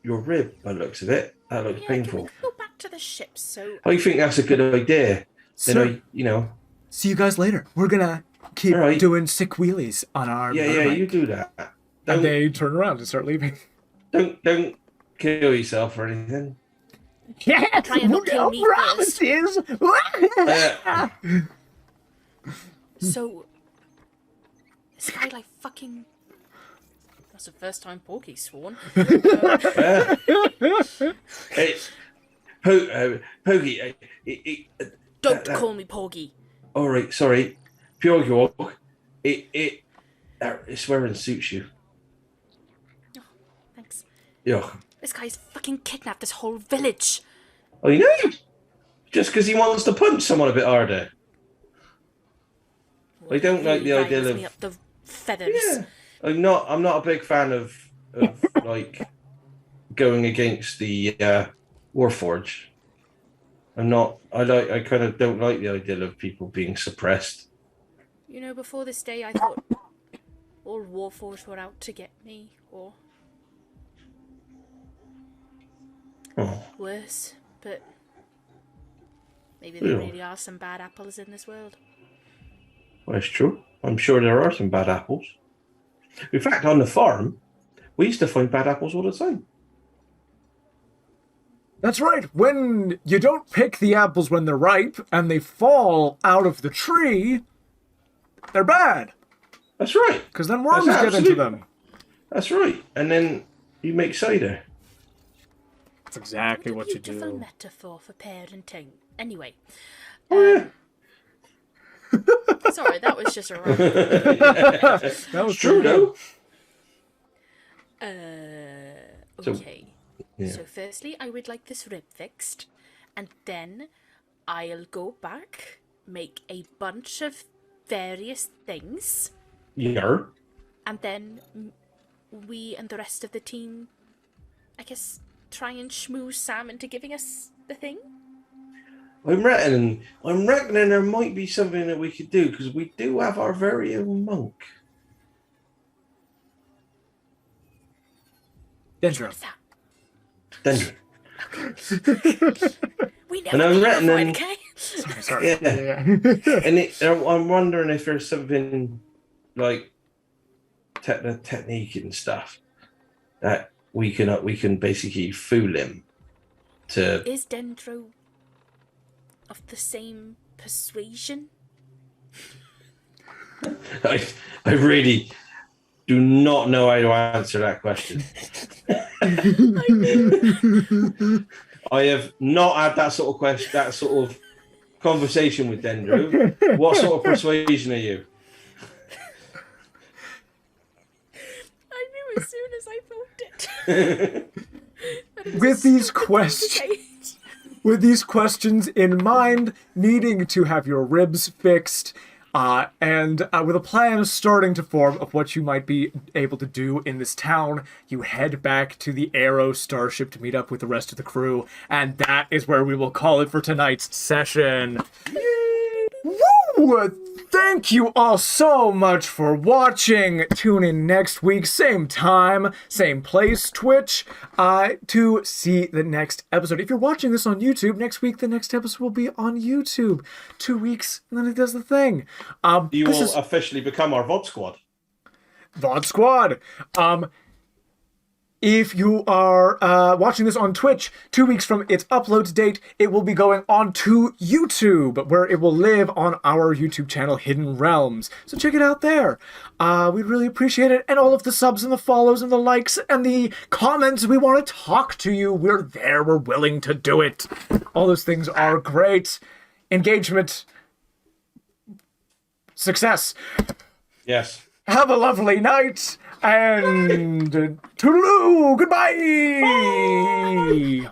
rib by the looks of it. That looks Yeah, painful. Can we go back to the ship? So I think that's a good idea. So, Then see you guys later. We're gonna keep All right. doing sick wheelies on our yeah, motorbike. you do that. And Don't they turn around and start leaving. don't kill yourself or anything. Yeah, Try and not kill me first. promises. So, this guy like fucking. That's the first time Porky's sworn. Hey, Poggy. Don't call me Porgy. All right, sorry. Piuwhgieawrg. Swearing suits you. Thanks. Yeah. This guy's fucking kidnapped this whole village. I know. Just because he wants to punch someone a bit harder. I don't like the Really idea rivals of. me up the feathers. Yeah. I'm not a big fan of like going against the Warforge. I kind of don't like the idea of people being suppressed. You know, before this day, I thought all Warforged were out to get me, or worse. But maybe there really are some bad apples in this world. Well, that's true. I'm sure there are some bad apples. In fact, on the farm, we used to find bad apples all the time. That's right. When you don't pick the apples when they're ripe and they fall out of the tree, they're bad. That's right. Because then worms get into them. That's right. And then you make cider. That's exactly what you do. Beautiful metaphor for parenting. Anyway. Sorry, that was just a wrong. That was true, though. Okay. So firstly, I would like this rib fixed, and then I'll go back, make a bunch of various things. Yeah. And then we and the rest of the team, I guess, try and schmooze Sam into giving us the thing. I'm reckoning there might be something that we could do, because we do have our very own monk. Dendro. What's that? Dendro. We never And I'm reckoning. okay? Sorry. Yeah. And I'm wondering if there's something like technique and stuff that we can basically fool him to. Is Dendro of the same persuasion? I really do not know how to answer that question. I have not had that sort of question, that sort of conversation with Dendro. What sort of persuasion are you? I knew as soon as I thought it. With these questions in mind, needing to have your ribs fixed, and with a plan starting to form of what you might be able to do in this town, you head back to the Arrow starship to meet up with the rest of the crew, and that is where we will call it for tonight's session. Woo! Thank you all so much for watching. Tune in next week, same time, same place, Twitch, to see the next episode. If you're watching this on YouTube, next week the next episode will be on YouTube. 2 weeks, and then it does the thing. You will officially become our VOD squad. VOD squad. If you are watching this on Twitch, 2 weeks from its upload date, it will be going on to YouTube, where it will live on our YouTube channel, Hidden Realms. So check it out there. We'd really appreciate it. And all of the subs and the follows and the likes and the comments. We want to talk to you. We're there. We're willing to do it. All those things are great. Engagement. Success. Yes. Have a lovely night. And toodaloo, goodbye! Bye.